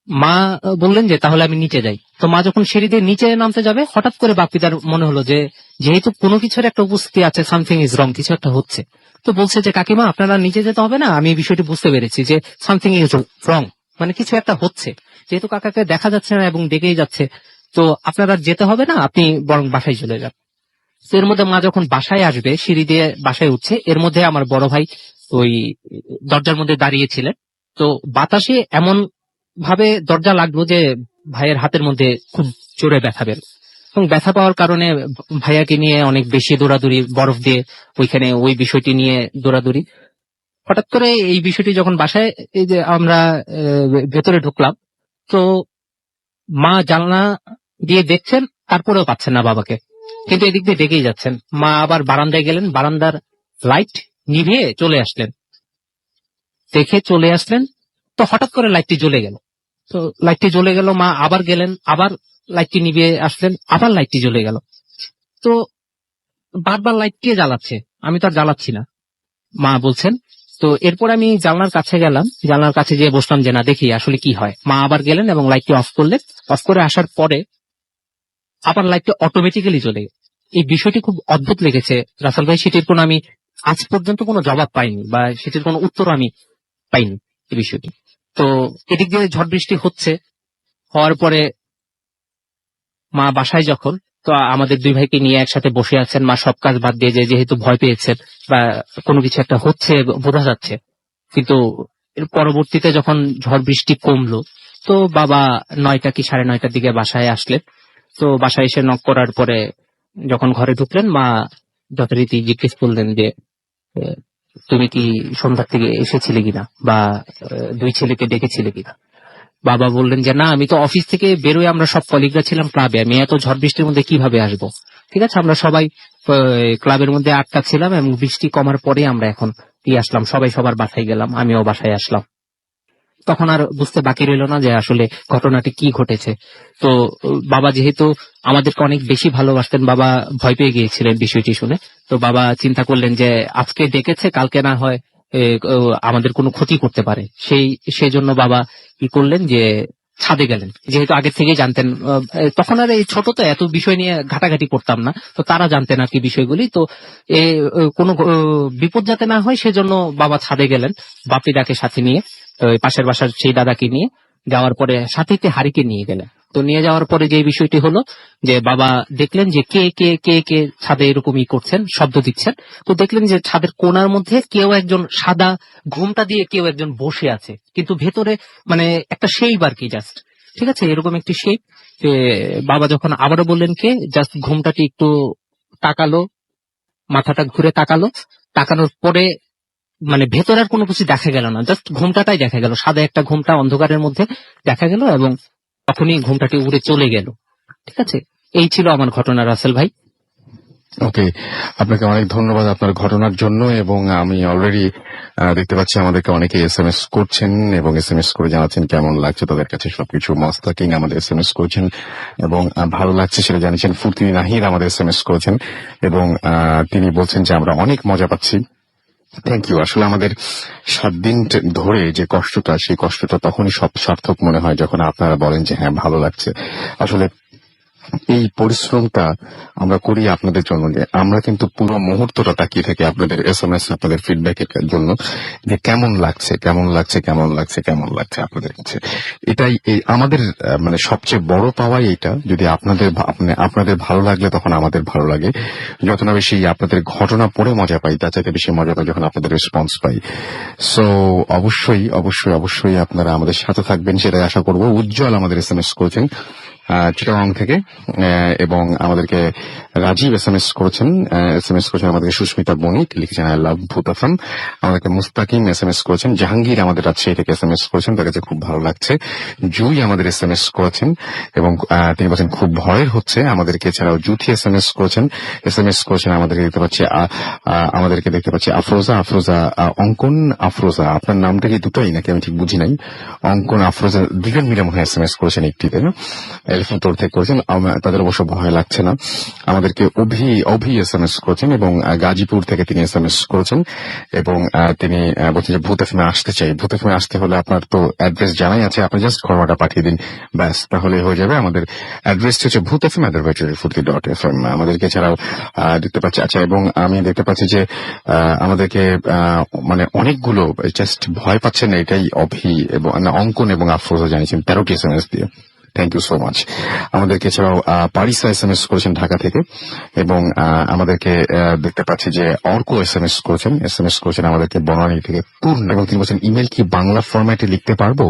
মা বললেন যে তাহলে আমি নিচে যাই। তো মা যখন সিঁড়ি দিয়ে নিচে নামতে যাবে, হঠাৎ করে বাপ্পিদার মনে হলো যে যেহেতু কোনো কিছুর একটা উপস্থিতি আছে, সামথিং ইজ রং, কিছু একটা হচ্ছে। তো বলছে যে কাকিমা আপনারা নিচে যেতে হবে না, আমি এই বিষয়টি বুঝতে পেরেছি যে সামথিং ইজ রং, মানে কিছু একটা হচ্ছে, যেহেতু কাকাকে দেখা যাচ্ছে না এবং ডেকেই যাচ্ছে, তো আপনারা যেতে হবে না, আপনি বরং বাসায় চলে যান। তো এর মধ্যে মা যখন বাসায় আসবে, সিঁড়ি দিয়ে বাসায় উঠছে, এর মধ্যে আমার বড় ভাই ওই দরজার মধ্যে দাঁড়িয়েছিলেন। তো বাতাসে এমন ভাবে দরজা লাগলো যে ভাইয়ের হাতের মধ্যে খুব জোরে ব্যথা পেল, এবং ব্যথা পাওয়ার কারণে ভাইয়াকে নিয়ে অনেক বেশি দৌড়াদৌড়ি, বরফ দিয়ে ওইখানে ওই বিষয়টি নিয়ে দৌড়াদৌড়ি। হঠাৎ করে এই বিষয়টি যখন বাসায়, এই যে আমরা ভেতরে ঢুকলাম, তো মা জানলা দিয়ে দেখছেন, তারপরেও পাচ্ছেন না বাবাকে, কিন্তু এদিক দিয়ে ডেকেই যাচ্ছেন। মা আবার বারান্দায় গেলেন, বারান্দার লাইট নিভিয়ে চলে আসলেন, দেখে চলে আসলেন। তো হঠাৎ করে লাইটটি জ্বলে গেল। তো লাইটটি জ্বলে গেল, মা আবার গেলেন, আবার লাইটটি নিভিয়ে আসলেন, আবার লাইটটি জ্বলে গেল। তো বারবার লাইট কে জ্বালাচ্ছে, আমি তো আর জ্বালাচ্ছি না, মা বলছেন। তো এরপর আমি জানলার কাছে গেলাম, জানলার কাছে গিয়ে বসলাম যে না, দেখি আসলে কি হয়। মা আবার গেলেন এবং লাইটটি অফ করলেন। অফ করে আসার পরে আবার লাইটটি অটোমেটিক্যালি জ্বলে গেল। এই বিষয়টি খুব অদ্ভুত লেগেছে রাসেল ভাই, সেটির কোনো আমি আজ পর্যন্ত কোনো জবাব পাইনি, বা সেটির কোনো উত্তর আমি পাইনি এই বিষয়টি। তো এদিক দিয়ে ঝড় বৃষ্টি হওয়ার পরে মা বাসায় যখন, তো আমাদের দুই ভাইকে নিয়ে একসাথে বসে আছেন, মা সব কাজ বাদ দিয়ে, যেহেতু ভয় পেয়েছেন বা কোনো কিছু একটা হচ্ছে বোঝা যাচ্ছে। কিন্তু এর পরবর্তীতে যখন ঝড় বৃষ্টি কমলো, তো বাবা 9টা কি 9:30টার দিকে বাসায় আসলেন। তো বাসায় এসে নক করার পরে যখন ঘরে ঢুকলেন, মা যথারীতি জিজ্ঞেস করলেন যে তুমি কি সন্ধ্যার থেকে এসেছিলে কিনা, বা দুই ছেলেকে ডেকেছিলে কিনা। বাবা বললেন যে না, আমি তো অফিস থেকে বেরোয়, আমরা সব কলিগরা ছিলাম ক্লাবে, আমি এত ঝড় বৃষ্টির মধ্যে কিভাবে আসবো। ঠিক আছে, আমরা সবাই ক্লাবের মধ্যে আটকা ছিলাম, এবং বৃষ্টি কমার পরে আমরা এখন আসলাম, সবাই সবার বাসায় গেলাম, আমিও বাসায় আসলাম। তখন আর বুঝতে বাকি রইল না যে আসলে ঘটনাটি কি ঘটেছে। তো বাবা যেহেতু আমাদেরকে অনেক বেশি ভালোবাসতেন, বাবা ভয় পেয়ে গিয়েছিলেন বিষয়টি শুনে। তো বাবা চিন্তা করলেন যে আজকে ডেকেছে, কালকে না হয় আমাদের কোনো ক্ষতি করতে পারে, সেই জন্য বাবা কি করলেন যে ছাদে গেলেন। যেহেতু আগে থেকেই জানতেন, তখন আর এই ছোট তো এত বিষয় নিয়ে ঘাটাঘাটি করতাম না, তো তারা জানতেন আর কি বিষয়গুলি। তো কোনো বিপদ যাতে না হয় সেজন্য বাবা ছাদে গেলেন, বাপিদাকে সাথে নিয়ে, পাশের বাসার সেই দাদাকে নিয়ে। যাওয়ার পরে সাথে হারিকে নিয়ে গেলেন। তো নিয়ে যাওয়ার পরে যে বিষয়টি হলো যে বাবা দেখলেন যে কে কে কে কে ছাদে এরকমই করছেন, শব্দ দিচ্ছেন। তো দেখলেন যে ছাদের কোণার মধ্যে কেউ একজন সাদা ঘুমটা দিয়ে কেউ একজন বসে আছে, কিন্তু ভেতরে মানে একটা শেপ আর কি, জাস্ট, ঠিক আছে, এরকম একটি শেপ। বাবা যখন আবারও বললেন কে, জাস্ট ঘুমটাটি একটু তাকালো, মাথাটা ঘুরে তাকানোর পরে মানে ভেতরে আর কোনো কিছু দেখা গেল না, জাস্ট ঘুমটাটাই দেখা গেল, সাদা একটা ঘুমটা অন্ধকারের মধ্যে দেখা গেল, এবং তখনই ঘুমটাটি উড়ে চলে গেল। ঠিক আছে, এই ছিল আমার ঘটনা রাসেল ভাই। ওকে, আপনাকে অনেক ধন্যবাদ আপনার ঘটনার জন্য। এবং আমি অলরেডি দেখতে পাচ্ছি আমাদেরকে অনেকে SMS করছেন, এবং SMS করে জানাচ্ছেন কেমন লাগছে তাদের কাছে সবকিছু। মস্তাকিং আমাদের SMS করেছেন এবং ভালো লাগছে সেটা জানিয়েছেন। ফুরতি নাহির আমাদের SMS করেছেন এবং তিনি বলছেন যে আমরা অনেক মজা পাচ্ছি। Thank you. আসলে আমাদের 7 দিন ধরে যে কষ্টটা, সেই কষ্টটা তখনই সব সার্থক মনে হয় যখন আপনারা বলেন যে হ্যাঁ ভালো লাগছে। আসলে এই পরিশ্রমটা আমরা করি আপনাদের জন্য, যে আমরা কিন্তু পুরো মুহূর্তটা তাকিয়ে থাকি আপনাদের SMS, আপনাদের ফিডব্যাকের জন্য, যে কেমন লাগছে আপনাদের কাছে। এটাই আমাদের মানে সবচেয়ে বড় পাওয়াই এটা। যদি আপনাদের ভালো লাগলে তখন আমাদের ভালো লাগে। যত না বেশি আপনাদের ঘটনা পড়ে মজা পাই, তার চাইতে বেশি মজা পাই যখন আপনাদের রেসপন্স পাই। সো অবশ্যই আপনারা আমাদের সাথে থাকবেন, সেটাই আশা করব। উজ্জ্বল আমাদের SMS করেছেন চিটাগং থেকে, এবং আমাদেরকে রাজীব SMS করেছেন আমাদেরকে সুস্মিতা বণিক লিখেছেন আই লাভ ভূত এফএম। আমাদেরকে মুস্তাকিম SMS করেছেন। জাহাঙ্গীর আমাদের রাজশাহী থেকে SMS করেছেন, তার কাছে খুব ভালো লাগছে। জুই আমাদের SMS করেছেন এবং তিনি বলছেন খুব ভয়ের হচ্ছে আমাদেরকে। এছাড়াও জুথি SMS করেছেন আমাদেরকে দেখতে পাচ্ছি আফরোজা অঙ্কন আফরোজা, আপনার নামটা কি দুটোই নাকি আমি ঠিক বুঝি নাই। অঙ্কন আফরোজা দুজন মিলে মনে হয় SMS করেছেন একটিতে। এলিফ্যান্ট রোড থেকে করেছেন। তাদের অবশ্য ভয় লাগছে না। আমাদেরকে অভি SMS করেছেন এবং গাজীপুর থেকে তিনি SMS করেছেন এবং তিনি বলছেন যে ভূত এফএমে আসতে চাই। ভূত এফএমে আসতে হলে আপনার তো অ্যাড্রেস জানাই আছে, আপনি জাস্ট ঘটনাটা পাঠিয়ে দিন, ব্যাস তাহলে হয়ে যাবে। আমাদের অ্যাড্রেসটি হচ্ছে ভূত FM@radiofuturti.fm। আমাদেরকে এছাড়াও দেখতে পাচ্ছি, আচ্ছা, এবং আমি দেখতে পাচ্ছি যে আমাদেরকে মানে অনেকগুলো জাস্ট ভয় পাচ্ছেন না, এটাই অভি এবং অঙ্কন এবং আফরোজা জানিয়েছেন 13টি SMS দিয়ে। Thank you so much. আমাদেরকে এছাড়াও পারিসা SMS করেছেন ঢাকা থেকে এবং আমাদেরকে দেখতে পাচ্ছি যে অর্ক SMS করেছেন আমাদেরকে বনানী থেকে পূর্ণ, এবং তিনি বলছেন ইমেল কি বাংলা ফরম্যাটে লিখতে পারবো?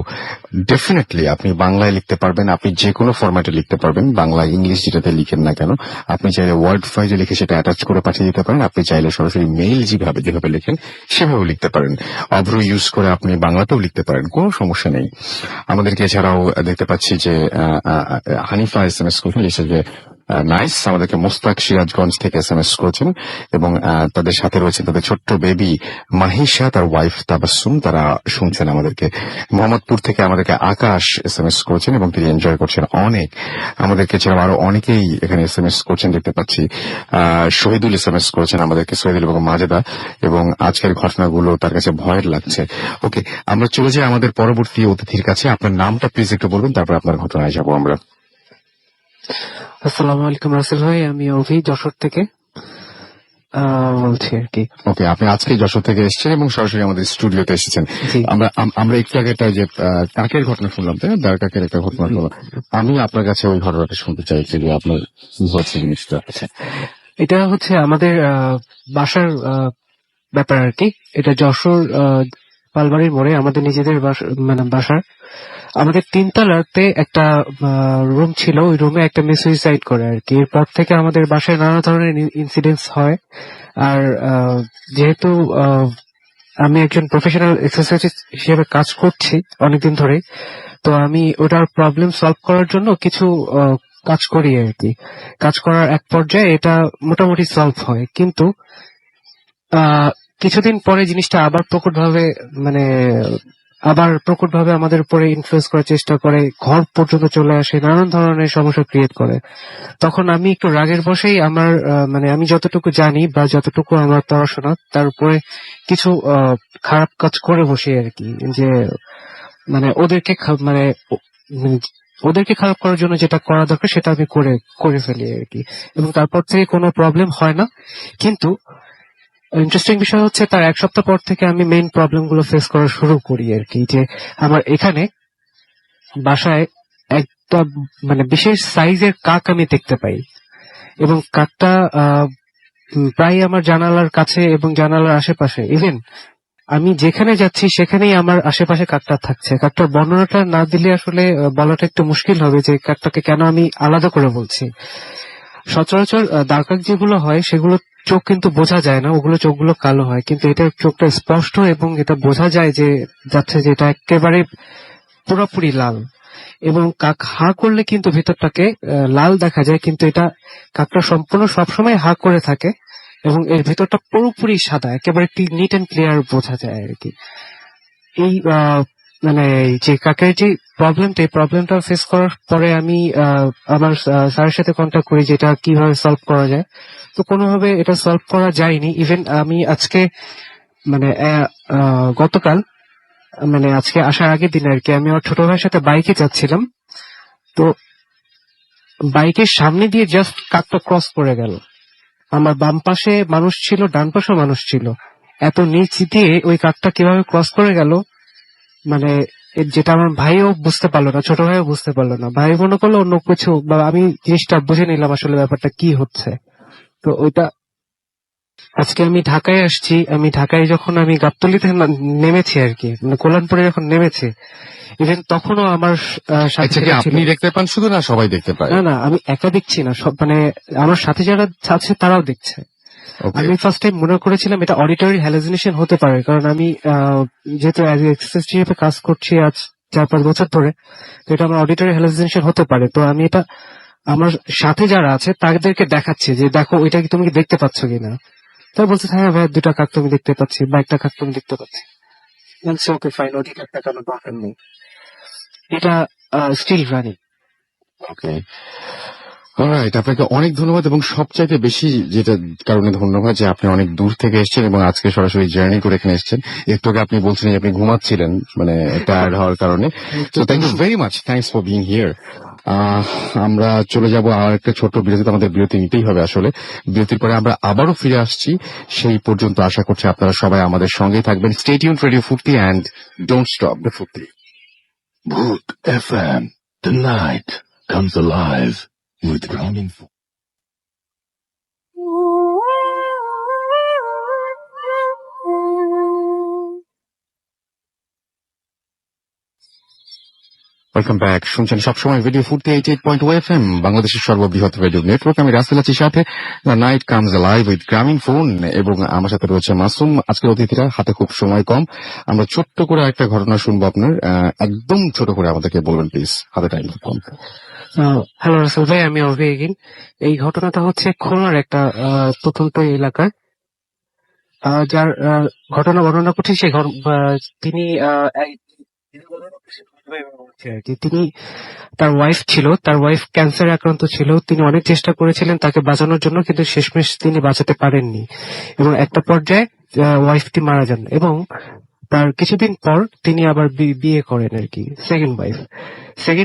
ডেফিনেটলি আপনি বাংলায় লিখতে পারবেন, আপনি যে কোনো ফরম্যাটে লিখতে পারবেন, বাংলা ইংলিশ যেটাতে লিখেন না কেন। আপনি চাইলে ওয়ার্ড ফাইলে লিখে সেটা অ্যাটাচ করে পাঠিয়ে দিতে পারেন, আপনি চাইলে সরাসরি মেইল যেভাবে লিখেন সেভাবেও লিখতে পারেন। অভ্র ইউজ করে আপনি বাংলাতেও লিখতে পারেন, কোনো সমস্যা নেই। আমাদেরকে এছাড়াও দেখতে পাচ্ছি যে হানিফা SMS করেছেন, লিখছে যে নাইস। আমাদেরকে মোস্তাক সিরাজগঞ্জ থেকে SMS করেছেন এবং তাদের সাথে রয়েছে তাদের ছোট্ট বেবি মাহিশা, তার ওয়াইফ তাবাসসুম, তারা শুনছেন আমাদেরকে। মোহাম্মদপুর থেকে আমাদেরকে আকাশ SMS করেছেন এবং তিনি এনজয় করছেন অনেক। আমাদেরকে এছাড়াও আরো অনেকেই এখানে SMS করছেন দেখতে পাচ্ছি। শহীদুল SMS করেছেন আমাদেরকে, শহীদুল এবং মাজেদা, এবং আজকের ঘটনাগুলো তার কাছে ভয়ের লাগছে। ওকে, আমরা চলে যাই আমাদের পরবর্তী অতিথির কাছে। আপনার নামটা প্লিজ একটু বলবেন, তারপর আপনার ঘটনায় যাবো আমরা। আসসালামু আলাইকুম রাসেল ভাই, আমি অভি যশোর থেকে বলছি আর কি। ওকে, আপনি আজকে যশোর থেকে এসেছেন এবং সরাসরি আমাদের স্টুডিওতে এসেছেন। জি। আমরা একটু আগে একটা যে কাকের ঘটনা শুনলাম, তাই না? দাঁড় কাকের একটা ঘটনা শুনলাম। আমি আপনার কাছে ওই ঘটনাটা শুনতে চাইছি যে আপনার কি হচ্ছে জিনিসটা। এটা হচ্ছে আমাদের বাসার ব্যাপার আর কি। এটা যশোর পালবাড়ির মোড়ে আমাদের নিজেদের মানে বাসার আমাদের 3 তলাতে একটা রুম ছিল। ওই রুমে একটা মেয়ে সুইসাইড করে আর কি। এরপর থেকে আমাদের বাসায় নানা ধরনের ইনসিডেন্টস হয়। আর যেহেতু আমি একজন প্রফেশনাল এক্সারসাইজ হিসেবে কাজ করছি অনেকদিন ধরে, তো আমি ওটার প্রবলেম সলভ করার জন্য কিছু কাজ করি আর কি। কাজ করার এক পর্যায়ে এটা মোটামুটি সলভ হয়, কিন্তু কিছুদিন পরে জিনিসটা আবার প্রকটভাবে আমাদের উপরে ইনফ্লুয়েন্স করার চেষ্টা করে, ঘর পর্যন্ত চলে আসে, নানান ধরনের সমস্যা ক্রিয়েট করে। তখন আমি একটু রাগের বশেই আমার আমি যতটুকু জানি বা যতটুকু আমার পড়াশোনা, তার উপরে কিছু খারাপ কাজ করে বসি আর কি। যে ওদেরকে খারাপ করার জন্য যেটা করা দরকার সেটা আমি করে ফেলি আর কি। এবং তারপর থেকে কোনো প্রবলেম হয় না। কিন্তু ইন্টারেস্টিং বিষয় হচ্ছে তার 1 সপ্তাহ পর থেকে আমি মেইন প্রবলেম গুলো ফেস করা শুরু করি আর কি। যে আমার এখানে বাসায় একটা বিশেষ সাইজের কাক আমি দেখতে পাই, এবং কাকটা প্রায় আমার জানালার কাছে এবং জানালার আশেপাশে। ইভেন আমি যেখানে যাচ্ছি সেখানেই আমার আশেপাশে কাকটা থাকছে। কাকটার বর্ণনাটা না দিলে আসলে বলাটা একটু মুশকিল হবে যে কাকটাকে কেন আমি আলাদা করে বলছি। সচরাচর দাগ যেগুলো হয় সেগুলো চোখ কিন্তু বোঝা যায় না, ওগুলো চোখগুলো কালো হয়, কিন্তু এটা চোখটা স্পষ্ট এবং এটা বোঝা যায় যে যাচ্ছে যে এটা একেবারে পুরোপুরি লাল। এবং কাক হা করলে কিন্তু ভিতরটাকে লাল দেখা যায়, কিন্তু এটা কাকটা সম্পূর্ণ সবসময় হা করে থাকে এবং এর ভিতরটা পুরোপুরি সাদা, একেবারে নিট এন্ড ক্লিয়ার বোঝা যায় আর কি। এই যে কাকের যে প্রবলেমটা, এই প্রবলেমটা ফেস করার পরে আমি আমার স্যারের সাথে কন্ট্যাক্ট করি যে এটা কিভাবে সলভ করা যায়। তো কোনোভাবে এটা সলভ করা যায়নি। ইভেন আমি আজকে গতকাল আজকে আসার আগের দিন আর কি, আমি আমার ছোট ভাইয়ের সাথে বাইকে যাচ্ছিলাম। তো বাইকের সামনে দিয়ে জাস্ট কাকটা ক্রস করে গেল। আমার বাম পাশে মানুষ ছিল, ডান পাশেও মানুষ ছিল। এত নিচ দিয়ে ওই কাকটা কিভাবে ক্রস করে গেল যেটা আমার ভাইও বুঝতে পারলো না, ছোট ভাইও বুঝতে পারলো না। ভাই মনে করলো অন্য কিছু, বা আমি জিনিসটা বুঝে নিলাম আসলে ব্যাপারটা কি হচ্ছে। তো ওইটা আজকে আমি ঢাকায় আসছি। আমি ঢাকায় যখন আমি গাবতলীতে নেমেছি আর কি, কল্যাণপুরে যখন নেমেছি, ইভেন তখনও আমার সাথে আপনি দেখতে পান শুধু, না সবাই দেখতে পায়? না, আমি একা দেখছি না, সব আমার সাথে যারা আছে তারাও দেখছে। আমি ফার্স্ট টাইম মনে করেছিলাম এটা অডিটরি হ্যালুসিনেশন হতে পারে, কারণ আমি যেহেতু এক্সারসাইজ হিসেবে কাজ করছি আজ 4-5 বছর ধরে, তো এটা আমার অডিটরি হ্যালুসিনেশন হতে পারে। তো আমি এটা আমার সাথে যারা আছে তাদেরকে দেখাচ্ছি যে দেখো ওইটা কি তুমি দেখতে পাচ্ছ কিনা। তারা বলছে হ্যাঁ ভাই, 2টা কাক তুমি দেখতে পাচ্ছি বা 1টা কাক তুমি দেখতে পাচ্ছি। ওকে ফাইন, ওদিকে একটা কারণ দরকার নেই, এটা স্টিল রানিং। ওকে, অলরাইট, আপনাকে অনেক ধন্যবাদ এবং সবচাইতে বেশি যেটা কারণে ধন্যবাদ যে আপনি অনেক দূর থেকে এসেছেন এবং আজকে সরাসরি জার্নি করে এখানে এসেছেন। একটু আগে আপনি বলছিলেন যে আপনি ঘুমাচ্ছিলেন মানে টায়ার্ড হওয়ার কারণে। তো thank you very much, thanks for being here. আমরা চলে যাব আর একটা ছোট বিরতিতে, আমাদের বিরতি নিতেই হবে আসলে। বিরতির পরে আমরা আবারও ফিরে আসছি, সেই পর্যন্ত আশা করছি আপনারা সবাই আমাদের সঙ্গেই থাকবেন। স্টে টিউনড রেডিও ফুর্তি অ্যান্ড ডোন্ট স্টপ দ্য ফুর্তি। Bhoot FM. The night comes alive with Grounding. Welcome back, শুনছেন সবসময় রেডিও ফুর্তি 88.2 FM, বাংলাদেশের সর্ববৃহৎ রেডিও নেটওয়ার্ক। আমি রাসেল আছি সাথে, নাইট কামস লাইভ উইথ গ্রামীণ ফোন, এবং আমার সাথে রয়েছে মাসুম। আজকের অতিথিরা, হাতে খুব সময় কম, আমরা ছোট্ট করে একটা ঘটনা শুনবো আপনার। একদম ছোট করে আমাদেরকে বলবেন প্লিজ, হাতে টাইম কম। হ্যালো রাসেল ভাই, আমি অভি এগিন। এই ঘটনাটা হচ্ছে খুলনার একটা প্রত্যন্ত এলাকায়, যার ঘটনা বর্ণনা করছি। তিনি তিনি তার ওয়াইফ ছিল, তার ওয়াইফ ক্যান্সারে আক্রান্ত ছিল। তিনি অনেক চেষ্টা করেছিলেন তাকে বাঁচানোর জন্য, কিন্তু শেষমেশ তিনি বাঁচাতে পারেননি এবং একটা পর্যায়ে ওয়াইফটি মারা যান। এবং তার কিছুদিন পর তিনি আবার বিয়ে করেন আর কি, সেকেন্ড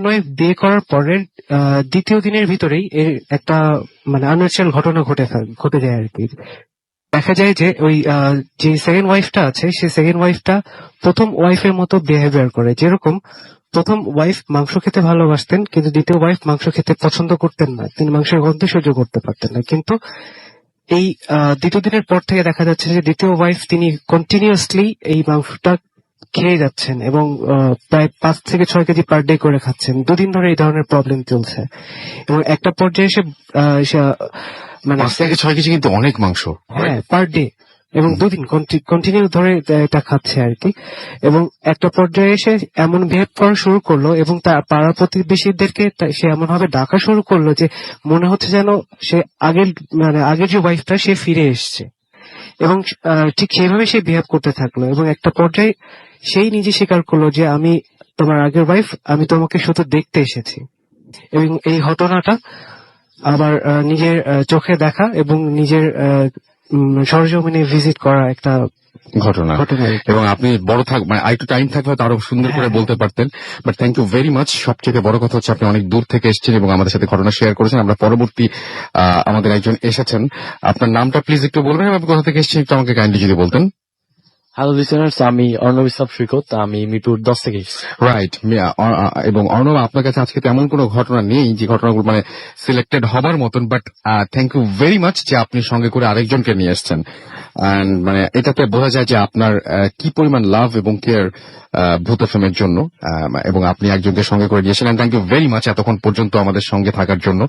ওয়াইফ বিয়ে করার পরের দ্বিতীয় দিনের ভিতরেই এর একটা মানে আনন্যাচারাল ঘটনা ঘটে যায় আর কি। দেখা যায় যে ওই যে সেকেন্ড ওয়াইফটা আছে, সেই সেকেন্ড ওয়াইফটা প্রথম ওয়াইফের মতো বিহেভিয়ার করে। যেরকম প্রথম ওয়াইফ মাংস খেতে ভালোবাসতেন, কিন্তু দ্বিতীয় ওয়াইফ মাংস খেতে পছন্দ করতেন না, তিনি মাংসের গন্ধ সহ্য করতে পারতেন না। কিন্তু এই দ্বিতীয় দিনের পর থেকে দেখা যাচ্ছে যে দ্বিতীয় ওয়াইফ তিনি কন্টিনিউয়াসলি এই মাংসটা খেয়ে যাচ্ছেন এবং প্রায় 5 থেকে 6 কেজি পার ডে করে খাচ্ছেন। 2 দিন ধরে এই ধরনের প্রবলেম চলছে এবং একটা পর্যায়ে এসে মানে 5 থেকে 6 কেজি কিন্তু অনেক মাংস। হ্যাঁ, পার ডে, এবং 2 দিন কন্টিনিউ ধরে এটা খাচ্ছে আর কি। এবং একটা পর্যায়ে এসে এমন বিহেভ করা শুরু করলো এবং তার পাড়া প্রতিবেশীদেরকে সে এমন ভাবে ডাকা শুরু করলো যে মনে হচ্ছে যেন সে আগের যে ওয়াইফটা সে ফিরে এসছে। এবং ঠিক সেইভাবে সে বিহেভ করতে থাকলো এবং একটা পর্যায়ে সেই নিজে স্বীকার করলো যে আমি তোমার আগের ওয়াইফ, আমি তোমাকে শুধু দেখতে এসেছি। এবং এই ঘটনাটা আবার নিজের চোখে দেখা এবং নিজের সরজমিনে ভিজিট করা একটা ঘটনা। এবং আপনি বড় মানে আরেকটু টাইম থাকলে হয়তো আরো সুন্দর করে বলতে পারতেন, but thank you very much. সবচেয়ে বড় কথা হচ্ছে আপনি অনেক দূর থেকে এসেছেন এবং আমাদের সাথে ঘটনা শেয়ার করেছেন। আমরা পরবর্তী আমাদের একজন এসেছেন, আপনার নামটা প্লিজ একটু বলবেন এবং আপনি কোথা থেকে এসেছেন একটু আমাকে কাইন্ডলি যদি বলতেন। হ্যালো লিসেনার্স, আমি অর্ণব ইসলাম সৈকত, আমি মিরপুর 10 থেকে এসেছি। রাইট, এবং অর্ণব, আপনার কাছে আজকে তেমন কোনো ঘটনা নেই যে ঘটনাগুলো মানে সিলেক্টেড হবার মতন, but thank you very much যে আপনি সঙ্গে করে আরেকজনকে নিয়ে এসেছেন। মানে এটাতে বোঝা যায় যে আপনার কি পরিমাণ লাভ এবং কেয়ার ভূত এফএম এর জন্য, এবং আপনি একজনকে সঙ্গে করে নিয়েছেন। থ্যাংক ইউ ভেরি মাচ এতক্ষণ পর্যন্ত আমাদের সঙ্গে থাকার জন্য।